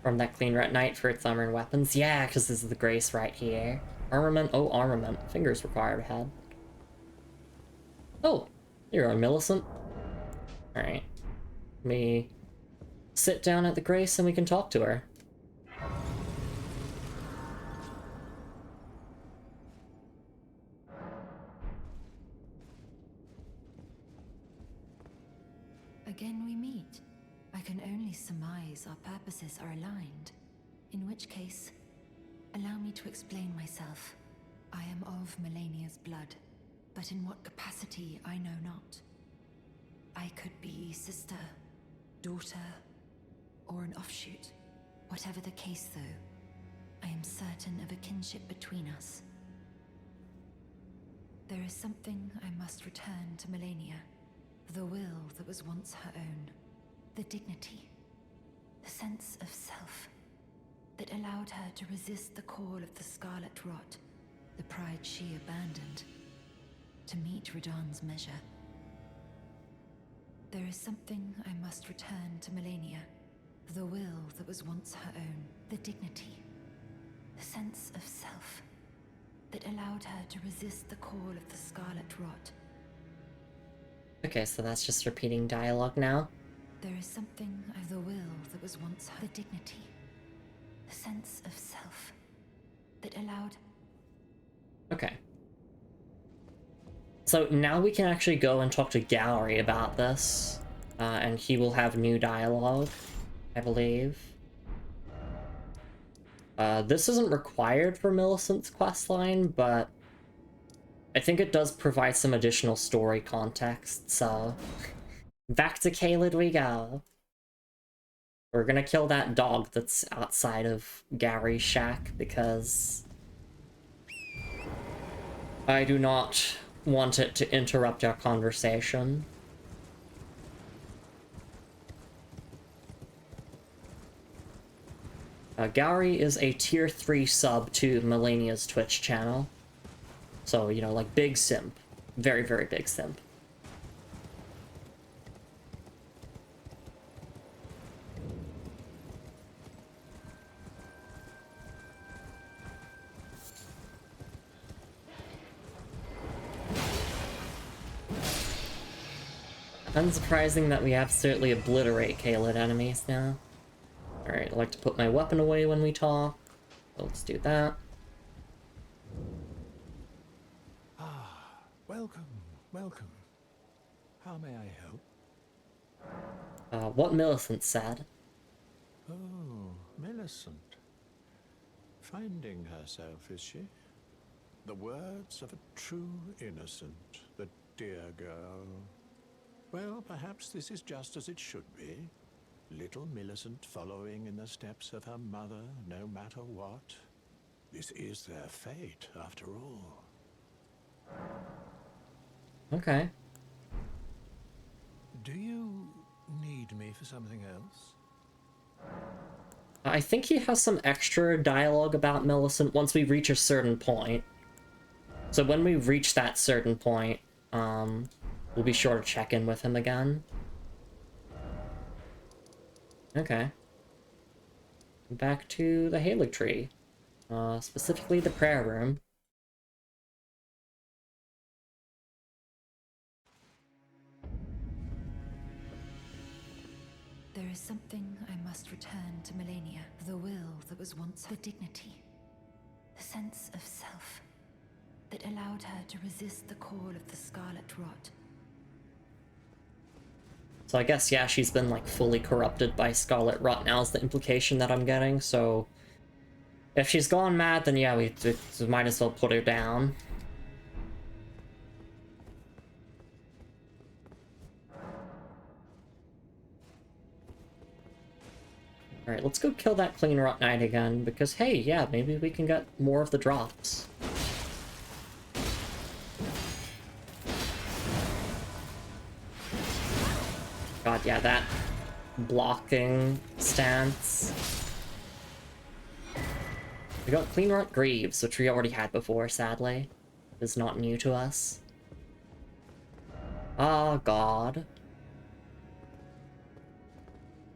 From that Cleaner at Night for its armor and weapons. Yeah, because this is the Grace right here. Armament. Oh, armament. Fingers required ahead. Oh, you're on Millicent. Alright. Let me sit down at the Grace and we can talk to her. Again we meet. I can only surmise our purposes are aligned. In which case, allow me to explain myself. I am of Melania's blood, but in what capacity I know not. I could be sister, daughter, or an offshoot. Whatever the case though, I am certain of a kinship between us. There is something I must return to Melania. The will that was once her own. The dignity. The sense of self. That allowed her to resist the call of the Scarlet Rot. The pride she abandoned. To meet Radahn's measure. There is something I must return to Melania. The will that was once her own. The dignity. The sense of self. That allowed her to resist the call of the Scarlet Rot. Okay, so that's just repeating dialogue now. There is something of the will that was once her. The dignity. The sense of self. That allowed... Okay. So now we can actually go and talk to Gowry about this. And he will have new dialogue, I believe. This isn't required for Millicent's questline, but I think it does provide some additional story context, so... Back to Caelid we go. We're gonna kill that dog that's outside of Gary's shack, because... I do not want it to interrupt our conversation. Gowry is a tier 3 sub to Melania's Twitch channel. So, you know, like, big simp. Very, very big simp. Unsurprising that we absolutely obliterate Caelid enemies now. Alright, I like to put my weapon away when we talk. So let's do that. Welcome, welcome. How may I help? What Millicent said. Oh, Millicent. Finding herself, is she? The words of a true innocent, the dear girl. Well, perhaps this is just as it should be. Little Millicent following in the steps of her mother, no matter what. This is their fate, after all. Okay. Do you need me for something else? I think he has some extra dialogue about Millicent once we reach a certain point. So when we reach that certain point, We'll be sure to check in with him again. Okay. Back to the Haligtree. Specifically the prayer room. There is something I must return to Melania. The will that was once her dignity. The sense of self that allowed her to resist the call of the Scarlet Rot. So I guess, yeah, she's been, like, fully corrupted by Scarlet Rot now is the implication that I'm getting, so... If she's gone mad, then yeah, we might as well put her down. Alright, let's go kill that Clean Rot Knight again, because hey, yeah, maybe we can get more of the drops. God, yeah, that blocking stance. We got Clean Rot Greaves, which we already had before, sadly. It's not new to us. Ah, God.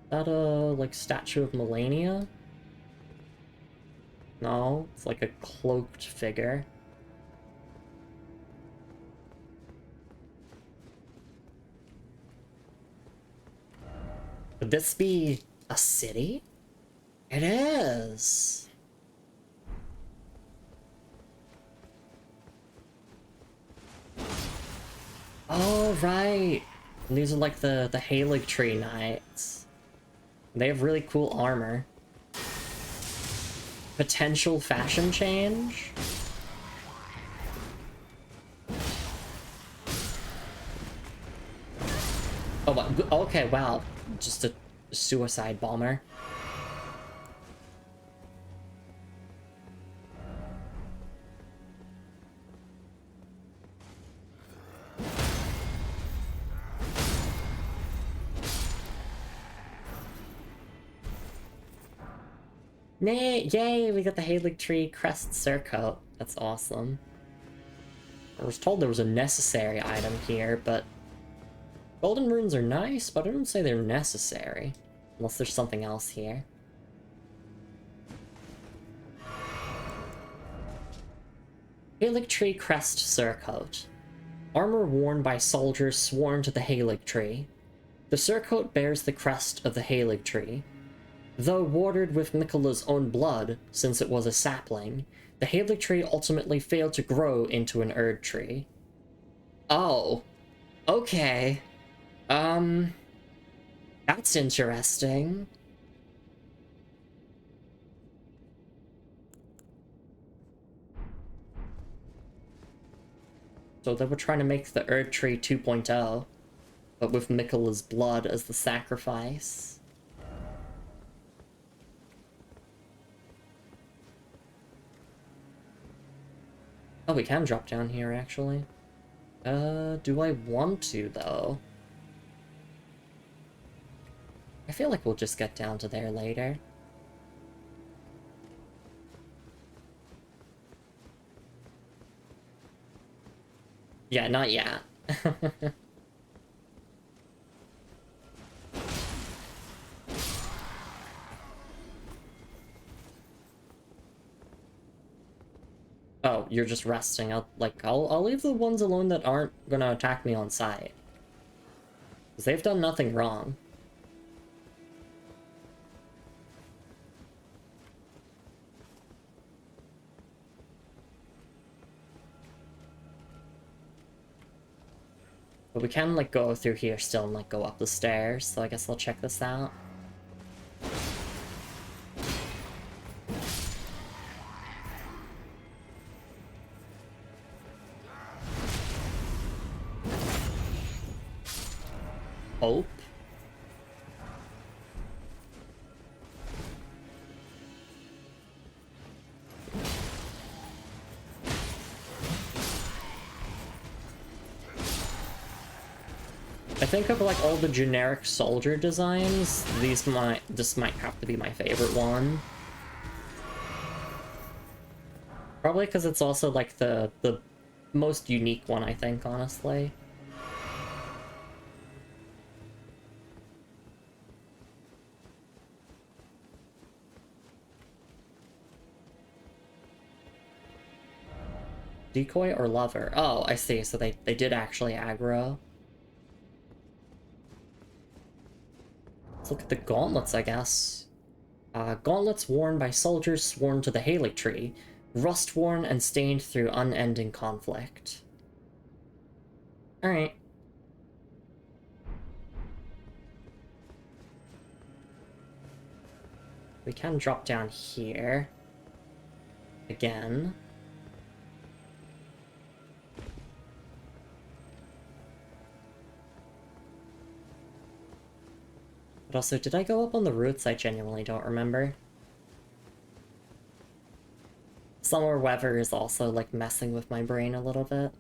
Is that a, like, statue of Melania? No, it's like a cloaked figure. Could this be a city? It is! Oh, right! And these are like the Haligtree Knights. They have really cool armor. Potential fashion change? Oh, okay, wow. Just a suicide bomber. Yay, we got the Haligtree Crest Surcoat. That's awesome. I was told there was a necessary item here, but... Golden runes are nice, but I don't say they're necessary. Unless there's something else here. Haligtree Crest Surcoat. Armor worn by soldiers sworn to the Haligtree. The surcoat bears the crest of the Haligtree. Though watered with Miquella's own blood, since it was a sapling, the Haligtree ultimately failed to grow into an Erd tree. Oh. Okay. That's interesting. So they were trying to make the Erd tree 2.0, but with Miquella's blood as the sacrifice. Oh, we can drop down here, actually. Do I want to, though? I feel like we'll just get down to there later. Yeah, not yet. Oh, you're just resting. I'll leave the ones alone that aren't gonna attack me on sight. Because they've done nothing wrong. But we can, like, go through here still and, like, go up the stairs, so I guess I'll check this out. Hope. I think of like all the generic soldier designs, this might have to be my favorite one. Probably because it's also like the most unique one, I think, honestly. Decoy or lover? Oh, I see. So they did actually aggro. Let's look at the gauntlets, I guess. Gauntlets worn by soldiers sworn to the Haligtree, rust-worn and stained through unending conflict. Alright. We can drop down here. Again. But also, did I go up on the routes? I genuinely don't remember. Summer weather is also, like, messing with my brain a little bit.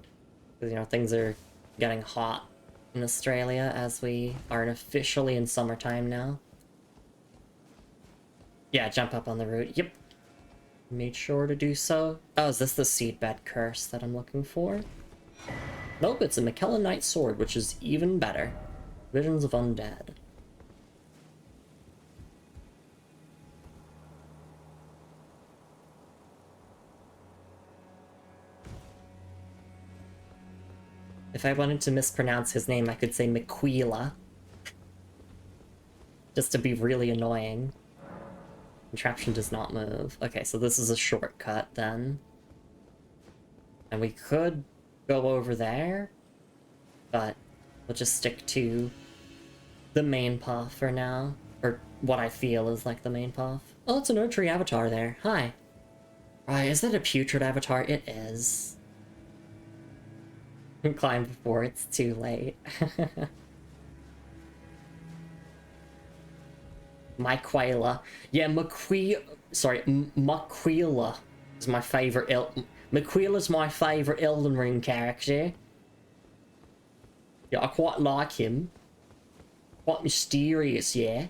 Because, you know, things are getting hot in Australia as we are officially in summertime now. Yeah, jump up on the route. Yep. Made sure to do so. Oh, is this the seedbed curse that I'm looking for? Nope, it's a Miquella Knight sword, which is even better. Visions of Undead. If I wanted to mispronounce his name, I could say Miquella. Just to be really annoying. Contraption does not move. Okay, so this is a shortcut then. And we could go over there, but we'll just stick to the main path for now. Or what I feel is like the main path. Oh, it's an Erdtree avatar there. Hi. Right, is that a putrid avatar? It is. Climb before it's too late. Miquella. Yeah, Miquella is my favorite Miquella's my favorite Elden Ring character. Yeah, I quite like him. Quite mysterious, yeah.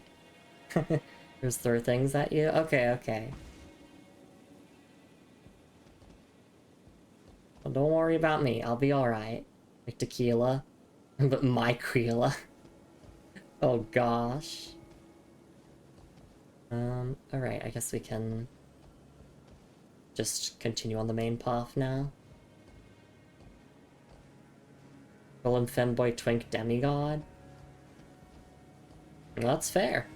Just throw things at you? Okay, okay. Well, don't worry about me, I'll be alright. Like tequila. But Miquella. Oh gosh. Alright, I guess we can just continue on the main path now. Golem Femboy Twink Demigod. Well, that's fair.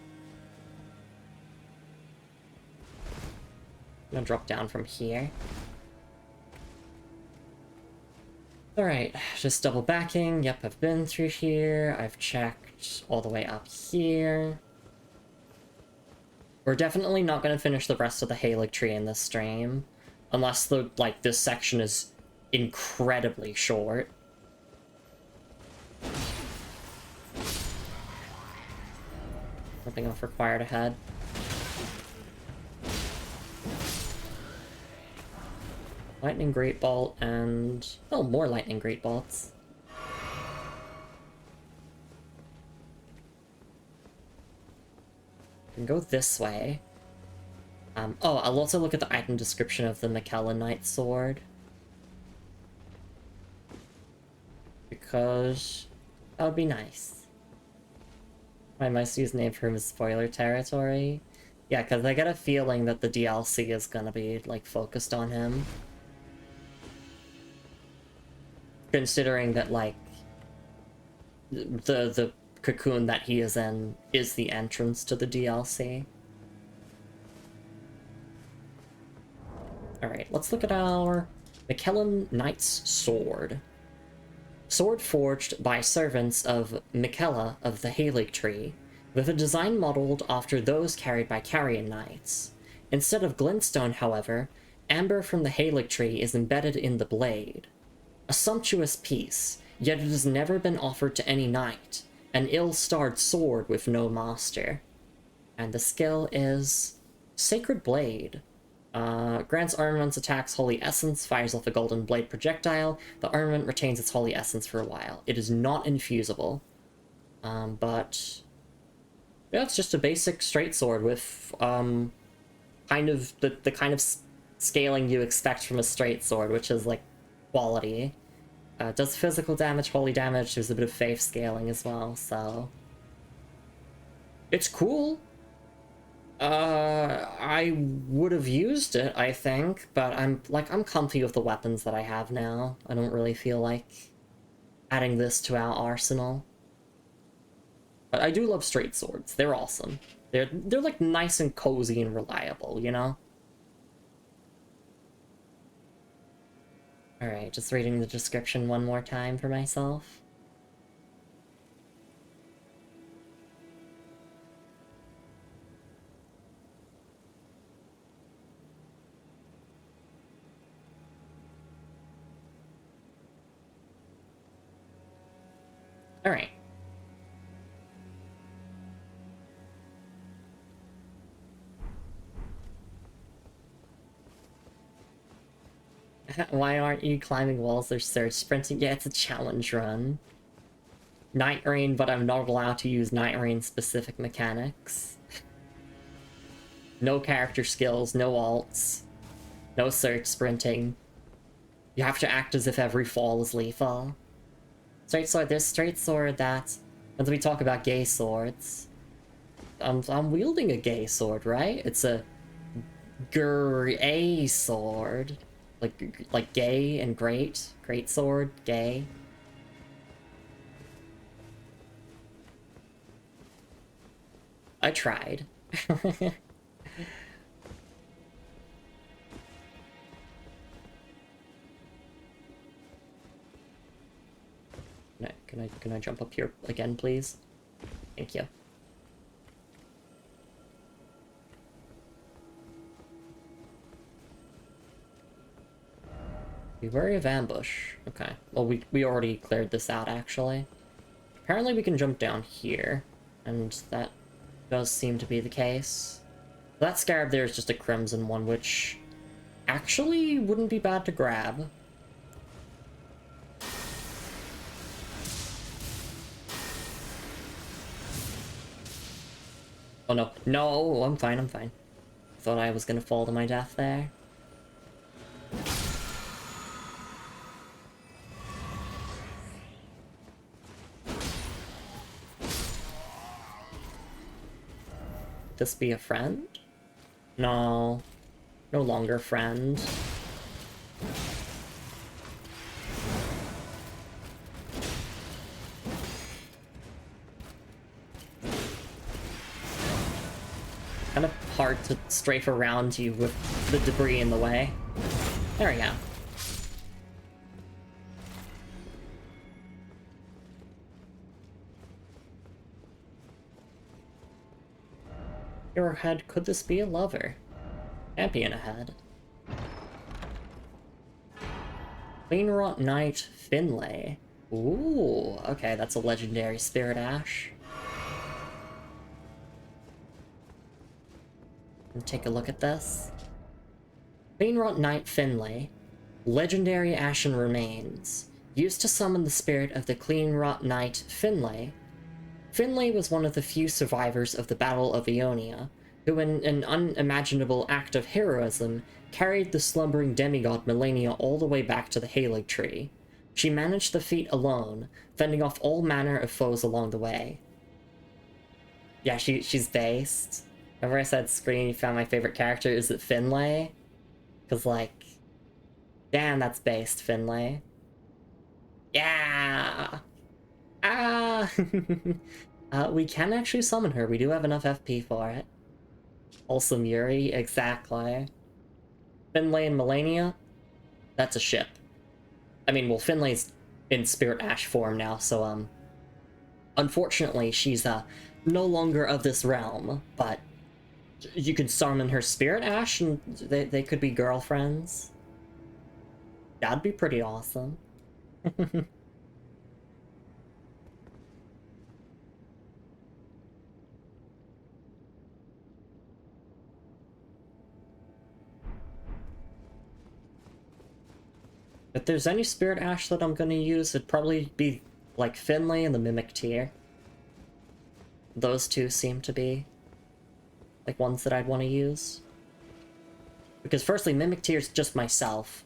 I'm gonna drop down from here. Alright, just double backing. Yep, I've been through here. I've checked all the way up here. We're definitely not going to finish the rest of the Haligtree in this stream. Unless, this section is incredibly short. Nothing else required ahead. Lightning Great Bolt and... oh, more Lightning Great Bolts. Can go this way. Oh, I'll also look at the item description of the Miquella Knight sword. Because that would be nice. My most used name for him is spoiler territory. Yeah, because I get a feeling that the DLC is gonna be, like, focused on him. Considering that, like, the cocoon that he is in is the entrance to the DLC. Alright, let's look at our Miquella Knight's sword. Sword forged by servants of Miquella of the Haligtree, with a design modeled after those carried by Carrion Knights. Instead of glintstone, however, amber from the Haligtree is embedded in the blade. A sumptuous piece, yet it has never been offered to any knight, an ill-starred sword with no master. And the skill is Sacred Blade. Grants armaments attacks Holy Essence, fires off a golden blade projectile. The armament retains its Holy Essence for a while. It is not infusible. But... yeah, it's just a basic straight sword with, kind of the kind of scaling you expect from a straight sword, which is, like, quality. Does physical damage, holy damage, there's a bit of faith scaling as well, so... it's cool! I would have used it, I think, but I'm comfy with the weapons that I have now. I don't really feel like adding this to our arsenal. But I do love straight swords. They're awesome. They're like nice and cozy and reliable, you know? Alright, just reading the description one more time for myself. Alright. Why aren't you climbing walls or surge sprinting? Yeah, it's a challenge run. Night Rain, but I'm not allowed to use Night Rain specific mechanics. No character skills, no alts, no surge sprinting. You have to act as if every fall is lethal. Straight sword, there's straight sword that... As we talk about gay swords, I'm wielding a gay sword, right? It's a gay sword. Like gay and great. Great sword, gay. I tried. Can I jump up here again, please? Thank you. Be wary of ambush. Okay. Well, we already cleared this out, actually. Apparently we can jump down here, and that does seem to be the case. That scarab there is just a crimson one, which actually wouldn't be bad to grab. Oh no. No, I'm fine, I'm fine. Thought I was gonna fall to my death there. This be a friend? No. No longer friend. Kind of hard to strafe around you with the debris in the way. There we go. Your head, could this be a lover? Champion ahead. Cleanrot Knight Finlay. Ooh, okay, that's a legendary Spirit Ash. Take a look at this. Cleanrot Knight Finlay. Legendary Ashen Remains. Used to summon the spirit of the Cleanrot Knight Finlay. Finlay was one of the few survivors of the Battle of Ionia, who in an unimaginable act of heroism carried the slumbering demigod Melania all the way back to the Haligtree. She managed the feat alone, fending off all manner of foes along the way. Yeah, she's based. Remember I said screen you found my favorite character? Is it Finlay? Because, like, damn, that's based, Finlay. Yeah! Ah! We can actually summon her. We do have enough FP for it. Wholesome Yuri, exactly. Finlay and Melania, that's a ship. I mean, well, Finlay's in Spirit Ash form now, so, unfortunately, she's, no longer of this realm, but you can summon her Spirit Ash and they could be girlfriends. That'd be pretty awesome. If there's any Spirit Ash that I'm gonna use, it'd probably be, like, Finlay and the Mimic tier. Those two seem to be, like, ones that I'd want to use. Because firstly, Mimic tier's just myself,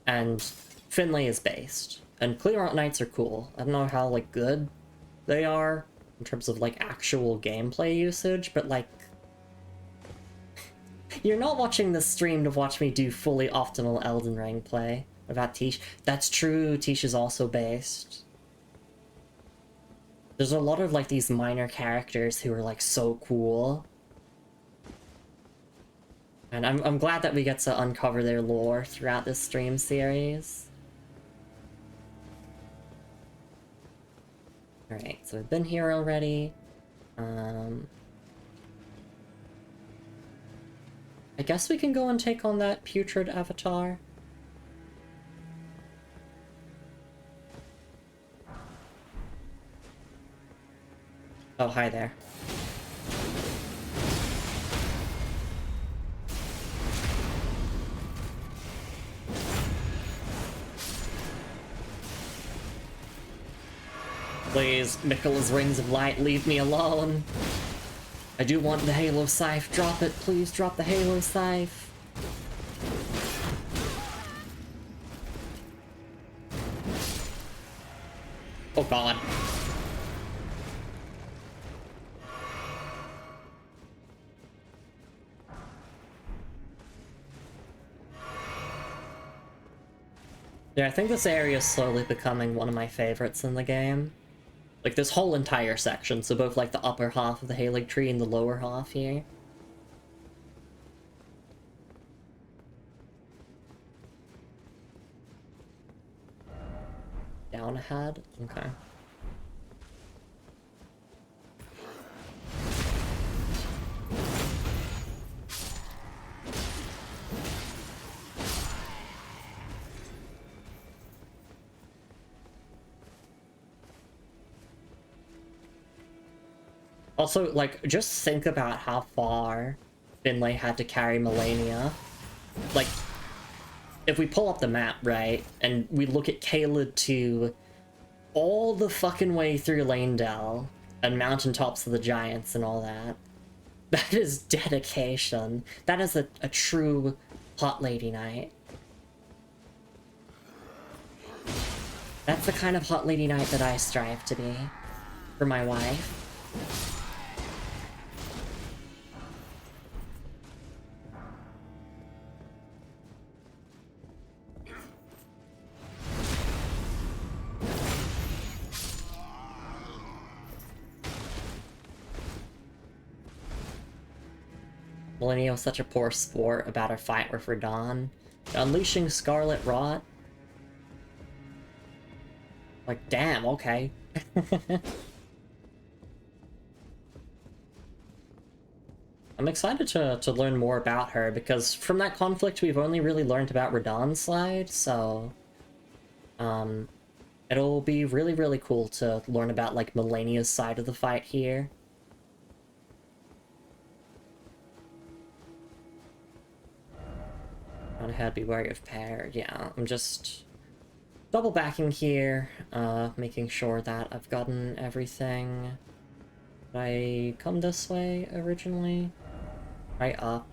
and Finlay is based. And Clearot Knights are cool. I don't know how, like, good they are in terms of, like, actual gameplay usage, but, like, You're not watching the stream to watch me do fully optimal Elden Ring play. What about Tish? That's true, Tish is also based. There's a lot of like these minor characters who are like so cool. And I'm glad that we get to uncover their lore throughout this stream series. Alright, so we've been here already. I guess we can go and take on that putrid avatar. Oh, hi there. Please, Miquella's Rings of Light, leave me alone. I do want the Halo Scythe. Drop it, please drop the Halo Scythe. Oh god. Yeah, I think this area is slowly becoming one of my favorites in the game. Like, this whole entire section, so both, like, the upper half of the Haligtree and the lower half here. Down ahead? Okay. Also, like, just think about how far Finlay had to carry Melania. Like, if we pull up the map, right, and we look at Caelid to all the fucking way through Lanedale and Mountaintops of the Giants and all that, that is dedication. That is a true hot lady night. That's the kind of hot lady night that I strive to be for my wife. Melania was such a poor sport about her fight with Radahn. Unleashing Scarlet Rot? Like, damn, okay. I'm excited to learn more about her, because from that conflict we've only really learned about Radahn's side, so... it'll be really, really cool to learn about, like, Melania's side of the fight here. On ahead, be wary of pair. Yeah, I'm just double backing here, making sure that I've gotten everything. Did I come this way originally? Right up.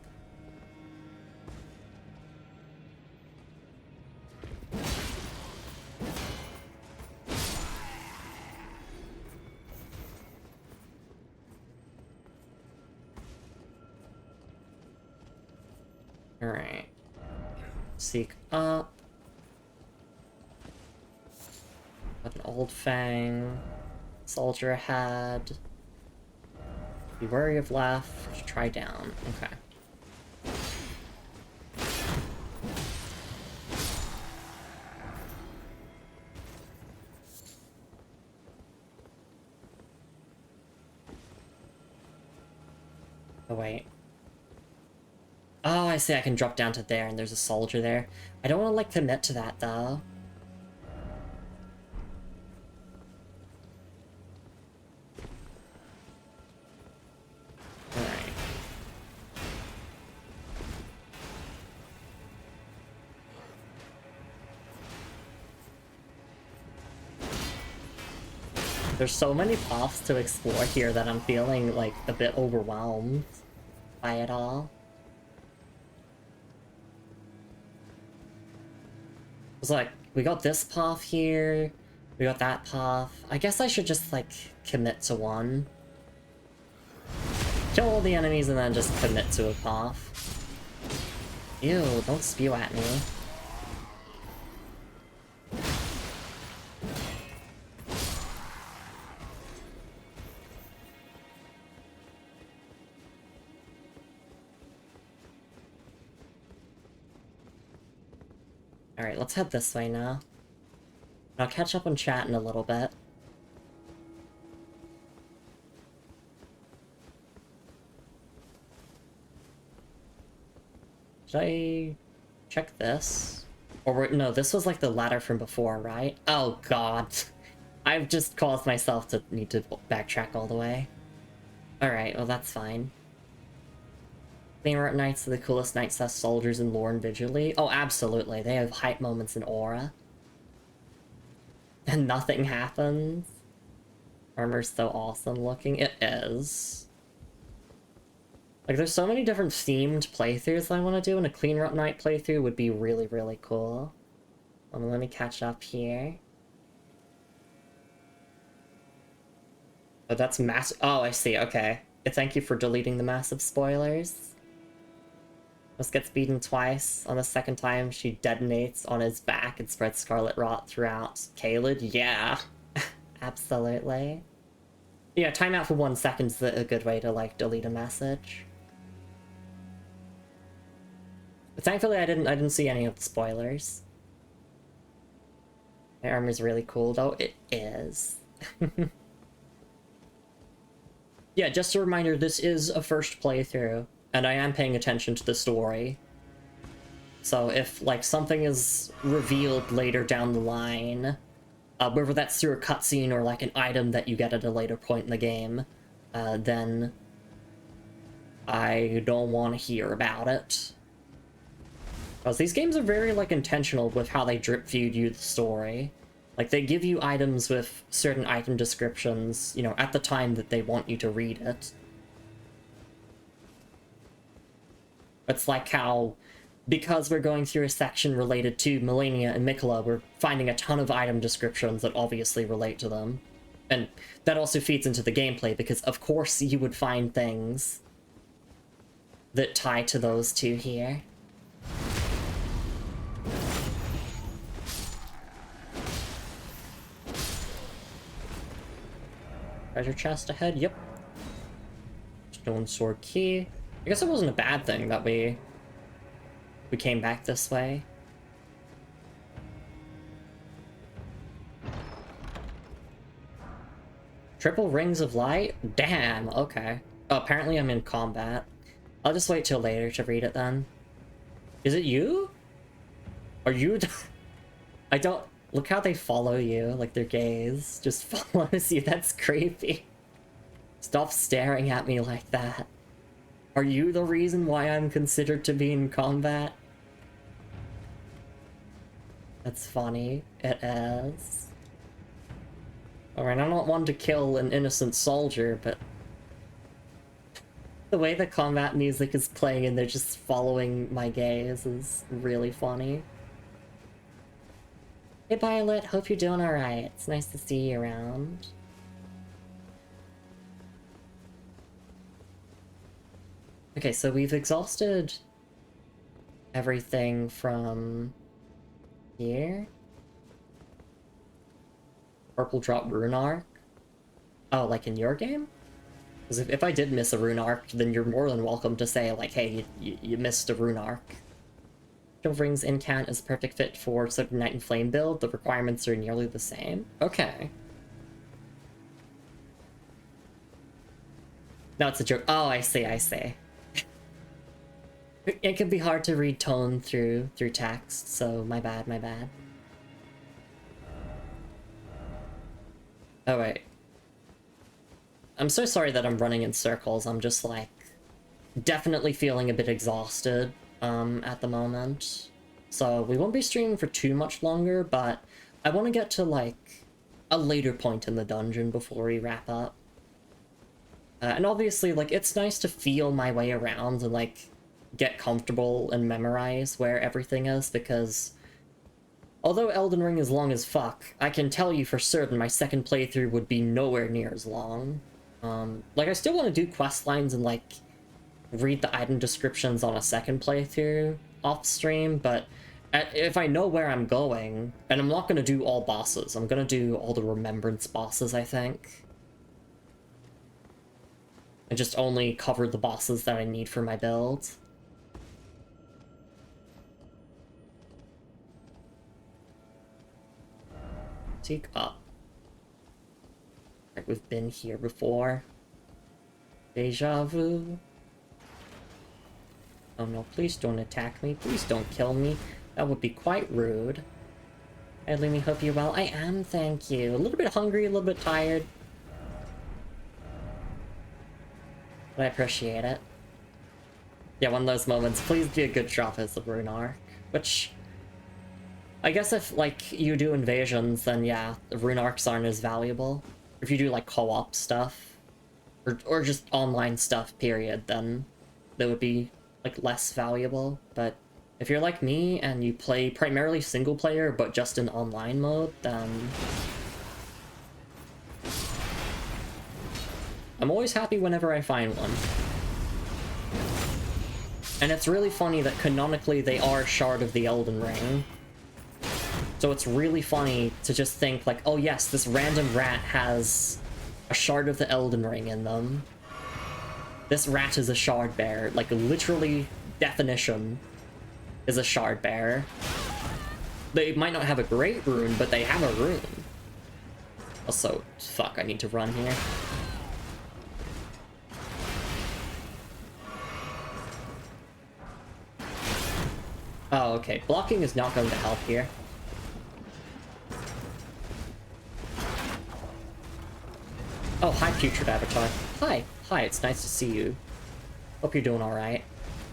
Alright. Seek up. Got an old fang. Soldier ahead. Be wary of left. Try down. Okay. Oh, wait. Oh, I see, I can drop down to there, and there's a soldier there. I don't want to, like, commit to that, though. Alright. There's so many paths to explore here that I'm feeling, like, a bit overwhelmed by it all. It's like, we got this path here, we got that path. I guess I should just, like, commit to one. Kill all the enemies and then just commit to a path. Ew, don't spew at me. Alright, let's head this way now. I'll catch up on chat in a little bit. Should I check this? Or no, this was like the ladder from before, right? Oh god. I've just caused myself to need to backtrack all the way. Alright, well that's fine. Favorite knights are the coolest knights as soldiers in lore and visually. Oh, absolutely. They have hype moments in aura. And nothing happens. Armor's so awesome looking. It is. Like, there's so many different themed playthroughs I want to do, and a Clean Rut Knight playthrough would be really, really cool. Let me catch up here. Oh, that's massive. Oh, I see. Okay. Thank you for deleting the massive spoilers. Just gets beaten twice. On the second time, she detonates on his back and spreads scarlet rot throughout. Caelid? Yeah. Absolutely. Yeah, timeout for 1 second is a good way to, like, delete a message. But thankfully, I didn't see any of the spoilers. My armor's really cool, though. It is. Yeah, just a reminder, this is a first playthrough, and I am paying attention to the story. So if, like, something is revealed later down the line, whether that's through a cutscene or, like, an item that you get at a later point in the game, then I don't want to hear about it. Because these games are very, like, intentional with how they drip-feed you the story. Like, they give you items with certain item descriptions, you know, at the time that they want you to read it. It's like how, because we're going through a section related to Melania and Miquella, we're finding a ton of item descriptions that obviously relate to them. And that also feeds into the gameplay, because of course you would find things that tie to those two here. Treasure chest ahead, yep. Stone sword key. I guess it wasn't a bad thing that we came back this way. Triple rings of light? Damn, okay. Oh, apparently I'm in combat. I'll just wait till later to read it then. Is it you? Are you? I don't... Look how they follow you, like their gaze just follows you. That's creepy. Stop staring at me like that. Are you the reason why I'm considered to be in combat? That's funny. It is. Alright, I'm not one to kill an innocent soldier, but the way the combat music is playing and they're just following my gaze is really funny. Hey Violet, hope you're doing alright. It's nice to see you around. Okay, so we've exhausted everything from here. Purple drop rune arc. Oh, like in your game? Because if I did miss a rune arc, then you're more than welcome to say, like, hey, you missed a rune arc. Rings incant is a perfect fit for Sacred Knight and Flame build. The requirements are nearly the same. Okay. No, it's a joke. Oh, I see, I see. It can be hard to read tone through text, so my bad, my bad. Oh, wait. I'm so sorry that I'm running in circles. I'm just, like, definitely feeling a bit exhausted. At the moment. So we won't be streaming for too much longer, but I want to get to, like, a later point in the dungeon before we wrap up. And obviously, like, it's nice to feel my way around and, like, get comfortable and memorize where everything is, because although Elden Ring is long as fuck, I can tell you for certain my second playthrough would be nowhere near as long. Like, I still want to do quest lines and, like, read the item descriptions on a second playthrough, off stream, but if I know where I'm going, and I'm not going to do all bosses, I'm going to do all the remembrance bosses, I think. And just only cover the bosses that I need for my build. Seek up. Right, we've been here before. Deja vu. Oh no, please don't attack me. Please don't kill me. That would be quite rude. Hey, Lumi, hope you're well. I am, thank you. A little bit hungry, a little bit tired. But I appreciate it. Yeah, one of those moments. Please be a good drop as the rune arc. Which, I guess if, like, you do invasions, then yeah, the rune arcs aren't as valuable. If you do, like, co-op stuff, or just online stuff, period, then they would be, like, less valuable. But if you're like me, and you play primarily single player, but just in online mode, then I'm always happy whenever I find one. And it's really funny that canonically they are Shard of the Elden Ring. So it's really funny to just think like, oh yes, this random rat has a Shard of the Elden Ring in them. This rat is a Shard Bearer. Like, literally, definition is a Shard Bearer. They might not have a great rune, but they have a rune. Also, fuck, I need to run here. Oh, okay. Blocking is not going to help here. Oh, hi, Putrid Avatar. Hi. Hi, it's nice to see you. Hope you're doing alright.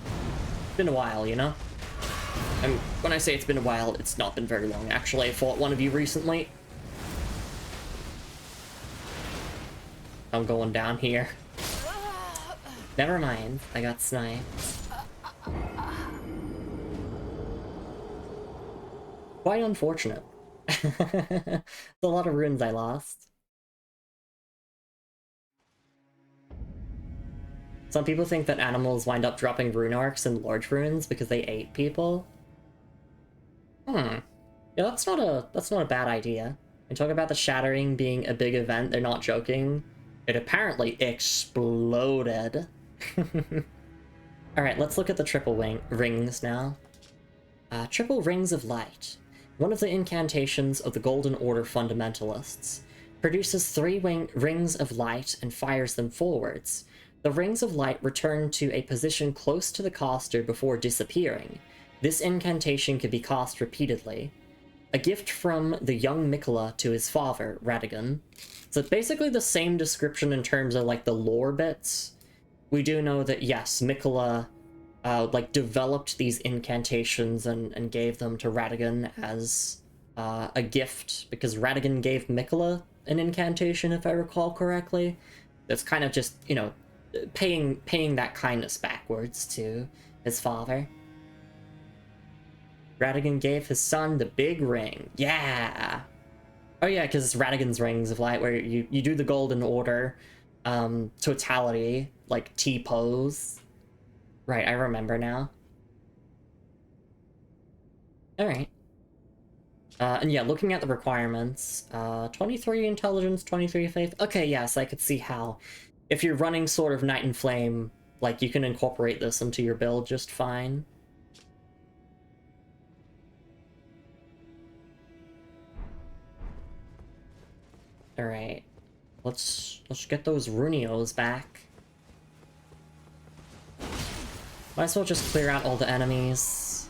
It's been a while, you know? And when I say it's been a while, it's not been very long, actually. I fought one of you recently. I'm going down here. Never mind, I got sniped. Quite unfortunate. There's a lot of runes I lost. Some people think that animals wind up dropping rune arcs and large runes because they ate people. Yeah, that's not a bad idea. And talk about the shattering being a big event, they're not joking. It apparently exploded. Alright, let's look at the triple rings now. Triple Rings of Light. One of the incantations of the Golden Order fundamentalists. Produces 3 rings of light and fires them forwards. The rings of light return to a position close to the caster before disappearing. This incantation can be cast repeatedly. A gift from the young Miquella to his father, Radagon. So it's basically the same description in terms of, like, the lore bits. We do know that, yes, Miquella, like, developed these incantations and gave them to Radagon as a gift, because Radagon gave Miquella an incantation, if I recall correctly. It's kind of just, you know, paying that kindness backwards to his father. Radagon gave his son the big ring. Yeah! Oh yeah, because it's Radagon's Rings of Light, where you do the Golden Order totality, like T-pose. Right, I remember now. Alright. And yeah, looking at the requirements, 23 intelligence, 23 faith. Okay, yes, I could see how. If you're running sort of Night and Flame, like, you can incorporate this into your build just fine. Alright. Let's get those Runios back. Might as well just clear out all the enemies.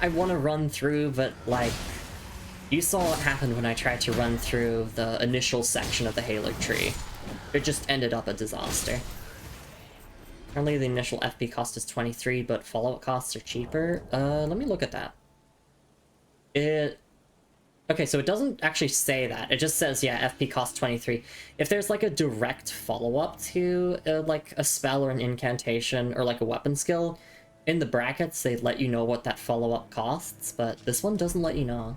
I want to run through, but, like, you saw what happened when I tried to run through the initial section of the Haligtree. It just ended up a disaster. Currently the initial FP cost is 23, but follow-up costs are cheaper. Let me look at that. Okay, so it doesn't actually say that. It just says, yeah, FP costs 23. If there's, like, a direct follow-up to, like, a spell or an incantation or, like, a weapon skill, in the brackets, they let you know what that follow-up costs, but this one doesn't let you know.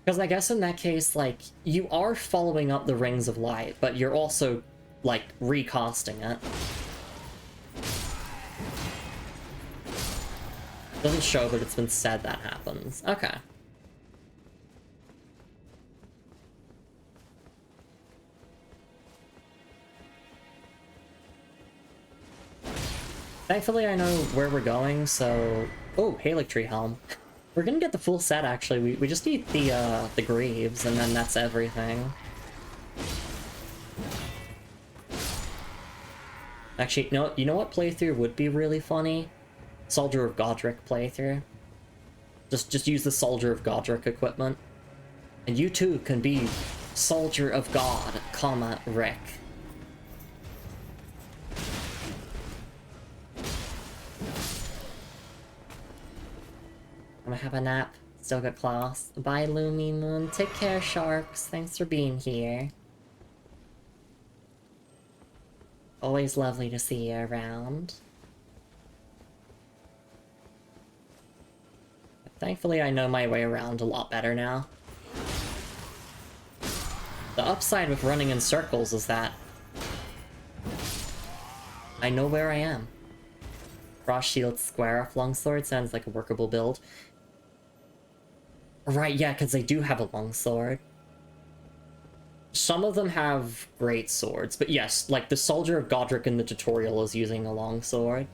Because I guess in that case, like, you are following up the Rings of Light, but you're also, like, recasting it. Doesn't show, but it's been said that happens. Okay. Thankfully, I know where we're going, so... Oh, Haligtree helm. We're gonna get the full set, actually. We just need the greaves, and then that's everything. Actually, no, you know what playthrough would be really funny? Soldier of Godric playthrough. Just use the Soldier of Godric equipment. And you too can be Soldier of God, comma, Rick. I'm gonna have a nap. Still got class. Bye, Lumi Moon. Take care, sharks. Thanks for being here. Always lovely to see you around. Thankfully, I know my way around a lot better now. The upside with running in circles is that I know where I am. Frost Shield Square off Longsword sounds like a workable build. Right, yeah, because they do have a longsword. Some of them have great swords, but yes, like the Soldier of Godric in the tutorial is using a longsword.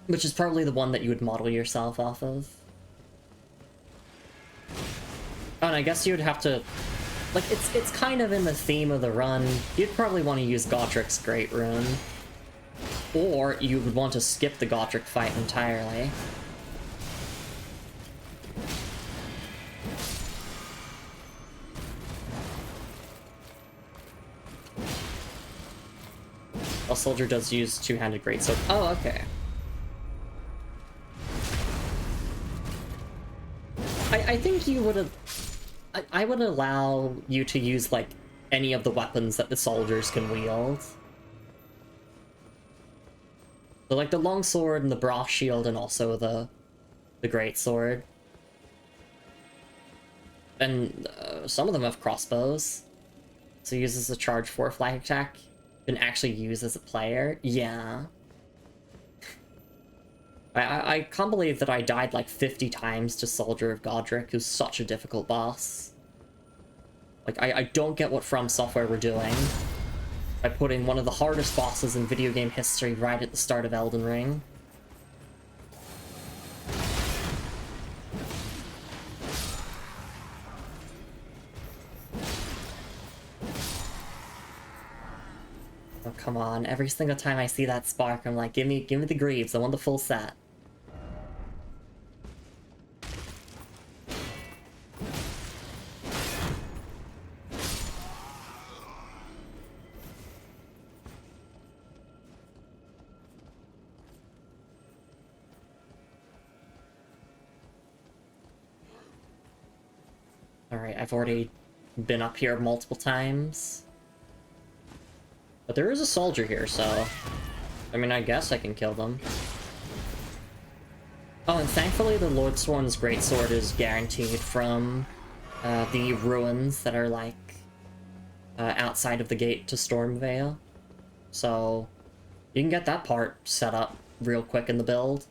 Which is probably the one that you would model yourself off of. Oh, and I guess you would have to... Like, it's kind of in the theme of the run. You'd probably want to use Godric's Great Rune. Or you would want to skip the Godric fight entirely. A soldier does use two-handed greatsword. Oh, okay. I think you would have... I would allow you to use, like, any of the weapons that the soldiers can wield. So, like, the longsword and the brass shield and also the greatsword. And some of them have crossbows. So uses a charge 4 flag attack. Can actually use as a player. Yeah. I can't believe that I died like 50 times to Soldier of Godric, who's such a difficult boss. Like, I don't get what From Software were doing by putting one of the hardest bosses in video game history right at the start of Elden Ring. Oh, come on. Every single time I see that spark, I'm like, give me the greaves. I want the full set. Alright, I've already been up here multiple times. But there is a soldier here, so... I mean, I guess I can kill them. Oh, and thankfully the Lordsworn's greatsword is guaranteed from the ruins that are, like, outside of the gate to Stormvale. So, you can get that part set up real quick in the build.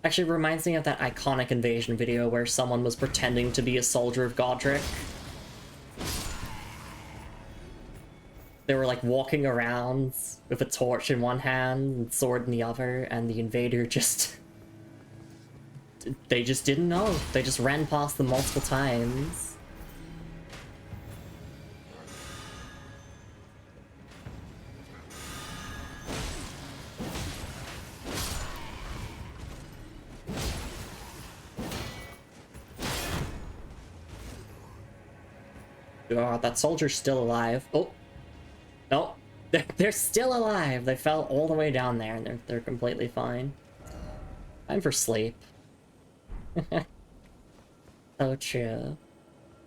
Actually, reminds me of that iconic invasion video where someone was pretending to be a soldier of Godric. They were like walking around with a torch in one hand and sword in the other, and the invader just... They just didn't know. They just ran past them multiple times. Oh, that soldier's still alive. Oh! No! They're still alive! They fell all the way down there, and they're completely fine. Time for sleep. So true.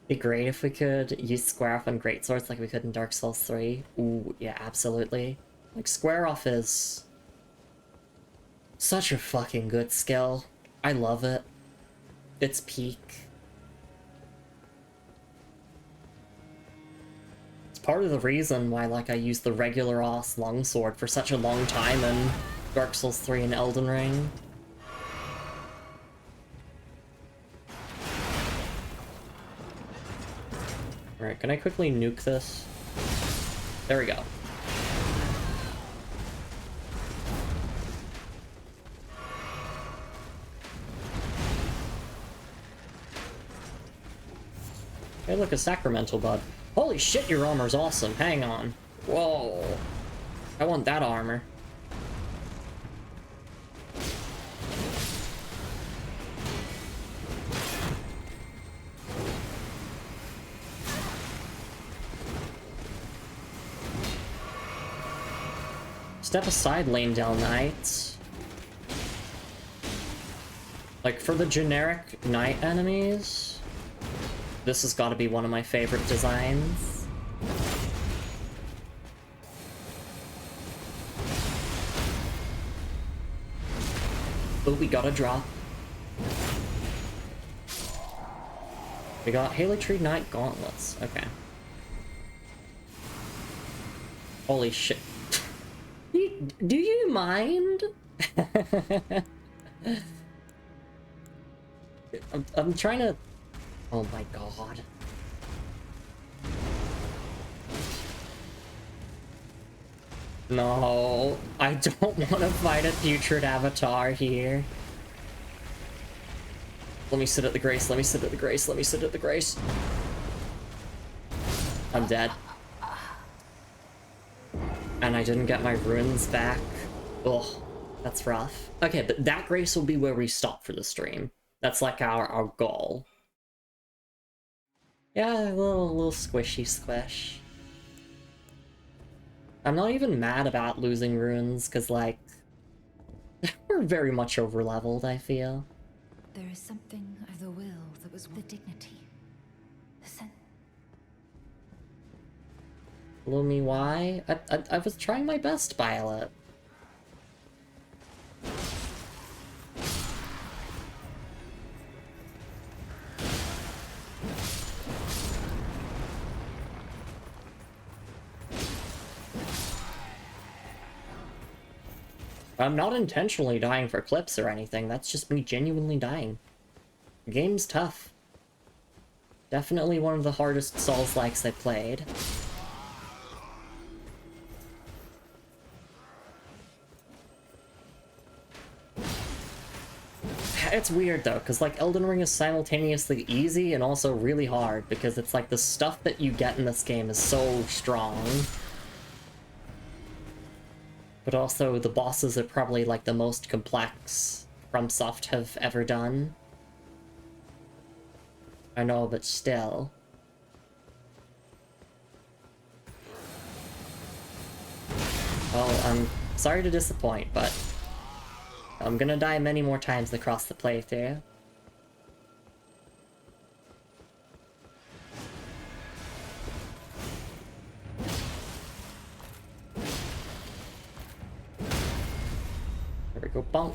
Be great if we could use square off on greatswords like we could in Dark Souls 3. Ooh, yeah, absolutely. Like, square off is such a fucking good skill. I love it. It's peak. part of the reason why, like, I used the regular ass longsword for such a long time in Dark Souls 3 and Elden Ring. Alright, can I quickly nuke this? There we go. Hey, look, a sacramental bud. Holy shit, your armor's awesome. Hang on. Whoa. I want that armor. Step aside, Lanedale Knights. Like, for the generic knight enemies, this has got to be one of my favorite designs. Oh, we got a drop. We got Haligtree Knight Gauntlets. Okay. Holy shit. Do you mind? I'm trying to... Oh my god. No, I don't want to fight a putrid avatar here. Let me sit at the grace, let me sit at the grace, let me sit at the grace. I'm dead. And I didn't get my runes back. Ugh, that's rough. Okay, but that grace will be where we stop for the stream. That's like our goal. Yeah, a little squishy squish. I'm not even mad about losing runes, because, like, we're very much over-leveled, I feel. There is something of the will that was the dignity. The sense. Lumi, why? I was trying my best, Violet. I'm not intentionally dying for clips or anything, that's just me genuinely dying. The game's tough. Definitely one of the hardest Souls-likes I played. It's weird though, because like Elden Ring is simultaneously easy and also really hard, because it's like the stuff that you get in this game is so strong. But also, the bosses are probably, like, the most complex FromSoft have ever done. I know, but still. Well, I'm sorry to disappoint, but I'm gonna die many more times across the playthrough. There we go, bonk.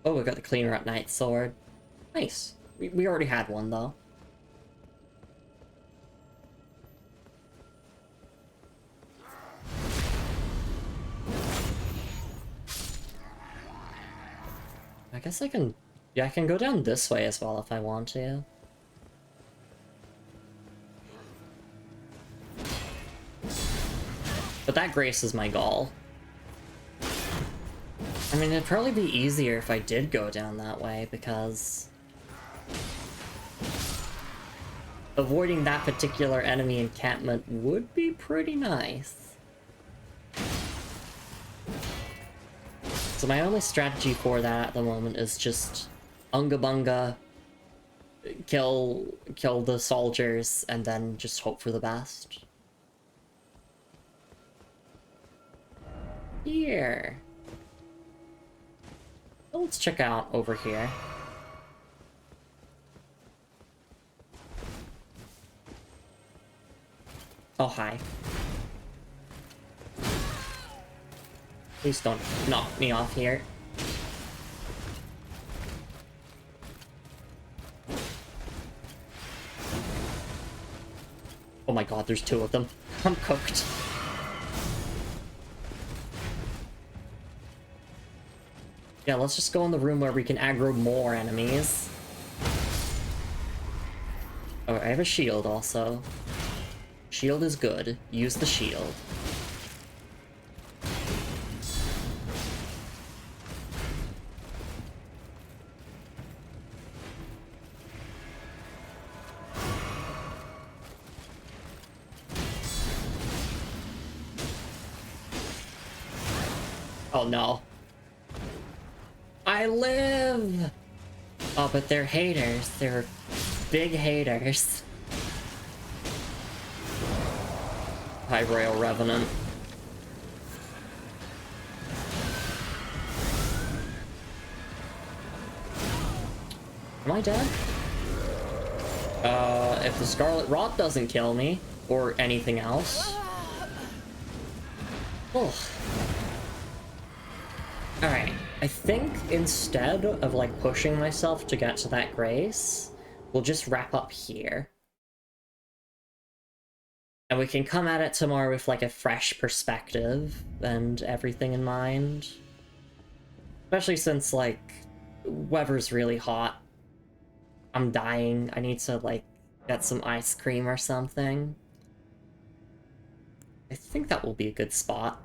Oh, we got the Cleaner at Night sword. Nice. We already had one, though. I guess I can... Yeah, I can go down this way as well if I want to. But that grace is my goal. I mean, it'd probably be easier if I did go down that way, because... avoiding that particular enemy encampment would be pretty nice. So my only strategy for that at the moment is just Unga Bunga, kill the soldiers, and then just hope for the best. Here. Let's check out over here. Oh, hi. Please don't knock me off here. Oh my god, there's two of them. I'm cooked. Yeah, let's just go in the room where we can aggro more enemies. Oh, I have a shield also. Shield is good. Use the shield. Oh no. I live! Oh, but they're haters. They're big haters. Hi, Royal Revenant. Am I dead? If the Scarlet Rot doesn't kill me, or anything else. Oh. Alright, I think instead of, like, pushing myself to get to that grace, we'll just wrap up here. And we can come at it tomorrow with, like, a fresh perspective and everything in mind. Especially since, like, weather's really hot. I'm dying. I need to, like, get some ice cream or something. I think that will be a good spot.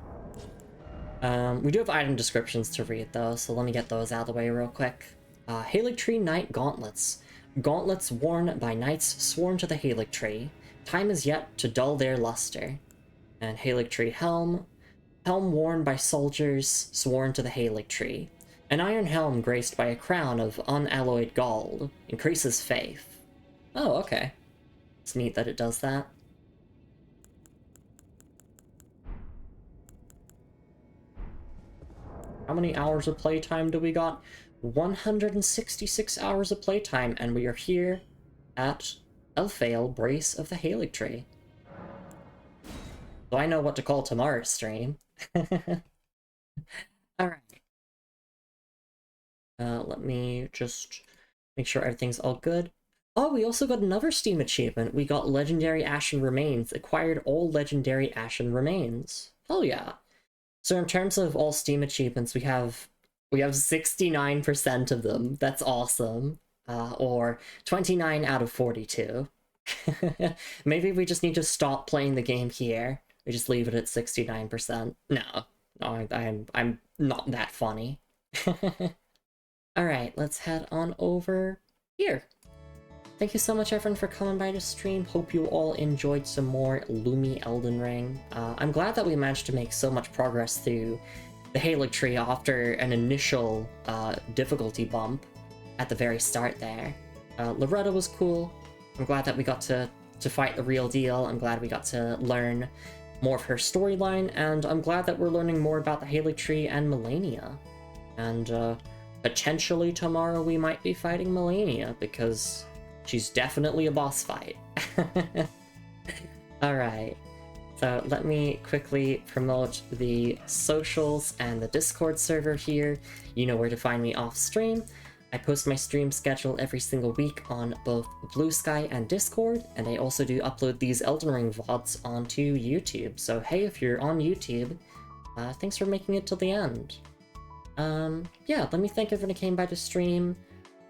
We do have item descriptions to read, though, so let me get those out of the way real quick. Haligtree Knight Gauntlets. Gauntlets worn by knights sworn to the Haligtree. Time is yet to dull their luster. And Haligtree Helm. Helm worn by soldiers sworn to the Haligtree. An iron helm graced by a crown of unalloyed gold. Increases faith. Oh, okay. It's neat that it does that. How many hours of playtime do we got? 166 hours of playtime, and we are here at Elfale, Brace of the Haligtree. So I know what to call tomorrow's stream. Alright. Let me just make sure everything's all good. Oh, we also got another Steam achievement. We got Legendary Ashen Remains. Acquired all Legendary Ashen Remains. Hell yeah. So in terms of all Steam achievements, we have 69% of them. That's awesome. Or 29 out of 42. Maybe we just need to stop playing the game here. We just leave it at 69%. No, I'm not that funny. Alright, let's head on over here. Thank you so much, everyone, for coming by the stream. Hope you all enjoyed some more Lumi Elden Ring. I'm glad that we managed to make so much progress through the Haligtree after an initial difficulty bump at the very start there. Loretta was cool. I'm glad that we got to fight the real deal. I'm glad we got to learn more of her storyline, and I'm glad that we're learning more about the Haligtree and Malenia. And potentially tomorrow we might be fighting Malenia, because she's definitely a boss fight. Alright, so let me quickly promote the socials and the Discord server here. You know where to find me off stream. I post my stream schedule every single week on both Blue Sky and Discord, and I also do upload these Elden Ring VODs onto YouTube. So hey, if you're on YouTube, thanks for making it till the end. Yeah, let me thank everyone who came by to stream,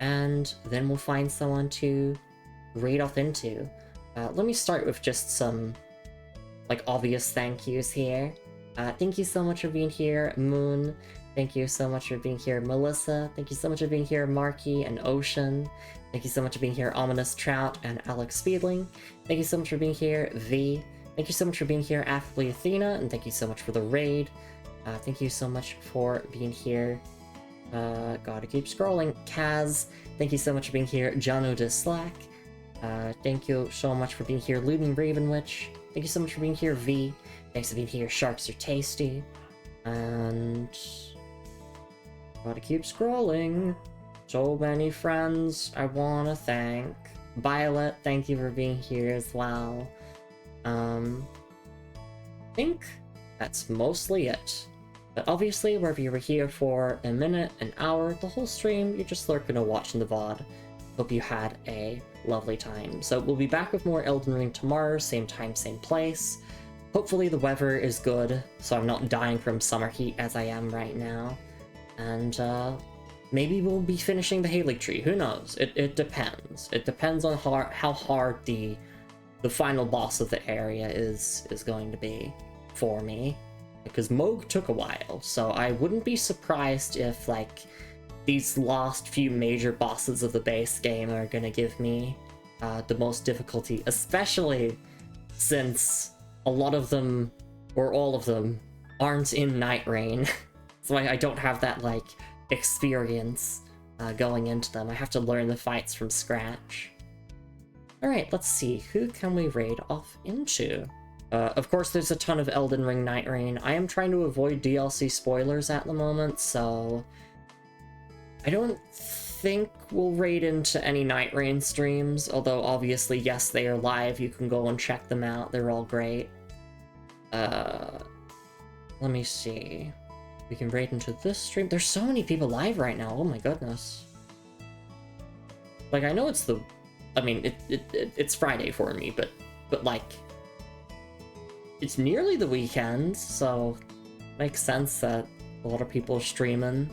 and then we'll find someone to raid off into. Let me start with just some, like, obvious thank yous here. Thank you so much for being here, Moon. Thank you so much for being here, Melissa. Thank you so much for being here, Marky and Ocean. Thank you so much for being here, Ominous Trout and Alex Speedling. Thank you so much for being here, V. Thank you so much for being here, Affably Athena, and thank you so much for the raid. Thank you so much for being here. Gotta keep scrolling. Kaz, thank you so much for being here. Jono Dislack. Thank you so much for being here, Looting Ravenwitch. Thank you so much for being here, V. Thanks for being here, Sharks Are Tasty. And gotta keep scrolling. So many friends I wanna thank. Violet, thank you for being here as well. I think that's mostly it. But obviously, whether you were here for a minute, an hour, the whole stream, you're just lurking or watching the VOD. Hope you had a lovely time. So we'll be back with more Elden Ring tomorrow, same time, same place. Hopefully the weather is good, so I'm not dying from summer heat as I am right now. And maybe we'll be finishing the Haligtree, who knows? It depends. It depends on how hard the final boss of the area is going to be for me. Because Moog took a while, so I wouldn't be surprised if, like, these last few major bosses of the base game are gonna give me the most difficulty, especially since a lot of them, or all of them, aren't in Night Rain. So I don't have that, like, experience going into them. I have to learn the fights from scratch. Alright, let's see, who can we raid off into? Of course, there's a ton of Elden Ring Night Rain. I am trying to avoid DLC spoilers at the moment, so I don't think we'll raid into any Night Rain streams, although obviously, yes, they are live. You can go and check them out. They're all great. Let me see. We can raid into this stream. There's so many people live right now. Oh my goodness. Like, I know it's the... I mean, it's Friday for me, but like... It's nearly the weekend, so makes sense that a lot of people are streaming.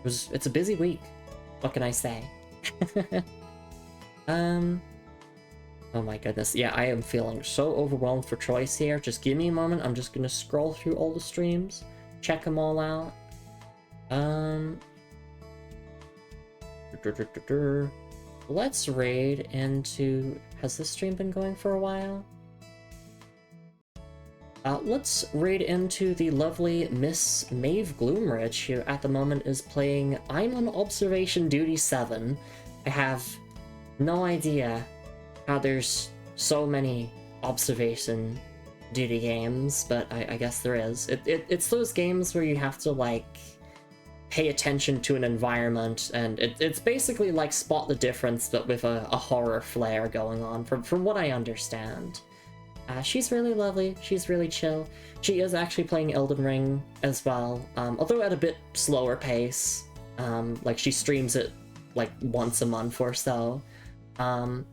It's a busy week. What can I say? Oh my goodness. Yeah, I am feeling so overwhelmed for choice here. Just give me a moment. I'm just gonna scroll through all the streams, check them all out. Let's raid into... Has this stream been going for a while? Let's raid into the lovely Miss Maeve Gloomridge, who at the moment is playing I'm on Observation Duty 7. I have no idea how there's so many Observation Duty games, but I guess there is. It's those games where you have to, like, pay attention to an environment, and it's basically like Spot the Difference, but with a horror flair going on, from what I understand. She's really lovely, she's really chill. She is actually playing Elden Ring as well, although at a bit slower pace. Like, she streams it like once a month or so. But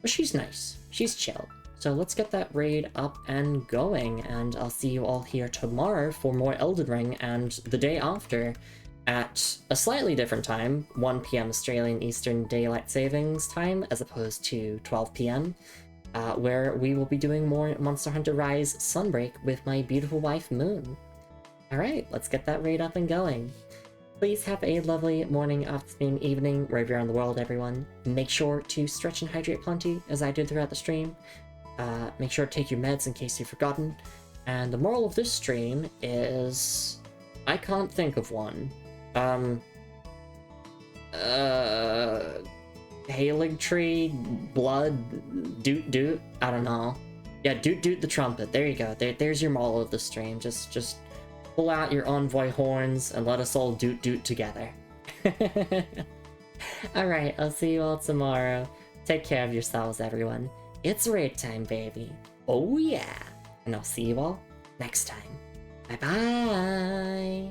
she's nice, she's chill. So let's get that raid up and going, and I'll see you all here tomorrow for more Elden Ring, and the day after at a slightly different time, 1 PM Australian Eastern Daylight Savings Time, as opposed to 12 PM. Where we will be doing more Monster Hunter Rise Sunbreak with my beautiful wife, Moon. Alright, let's get that raid up and going. Please have a lovely morning, afternoon, evening, wherever you're in the world, everyone. Make sure to stretch and hydrate plenty, as I did throughout the stream. Make sure to take your meds in case you've forgotten. And the moral of this stream is... I can't think of one. Haligtree, blood, doot, I don't know. Yeah, doot the trumpet, there you go. There's your moral of the stream. Just pull out your envoy horns and let us all doot together. Alright, I'll see you all tomorrow. Take care of yourselves, everyone. It's raid time, baby. Oh yeah! And I'll see you all next time. Bye-bye!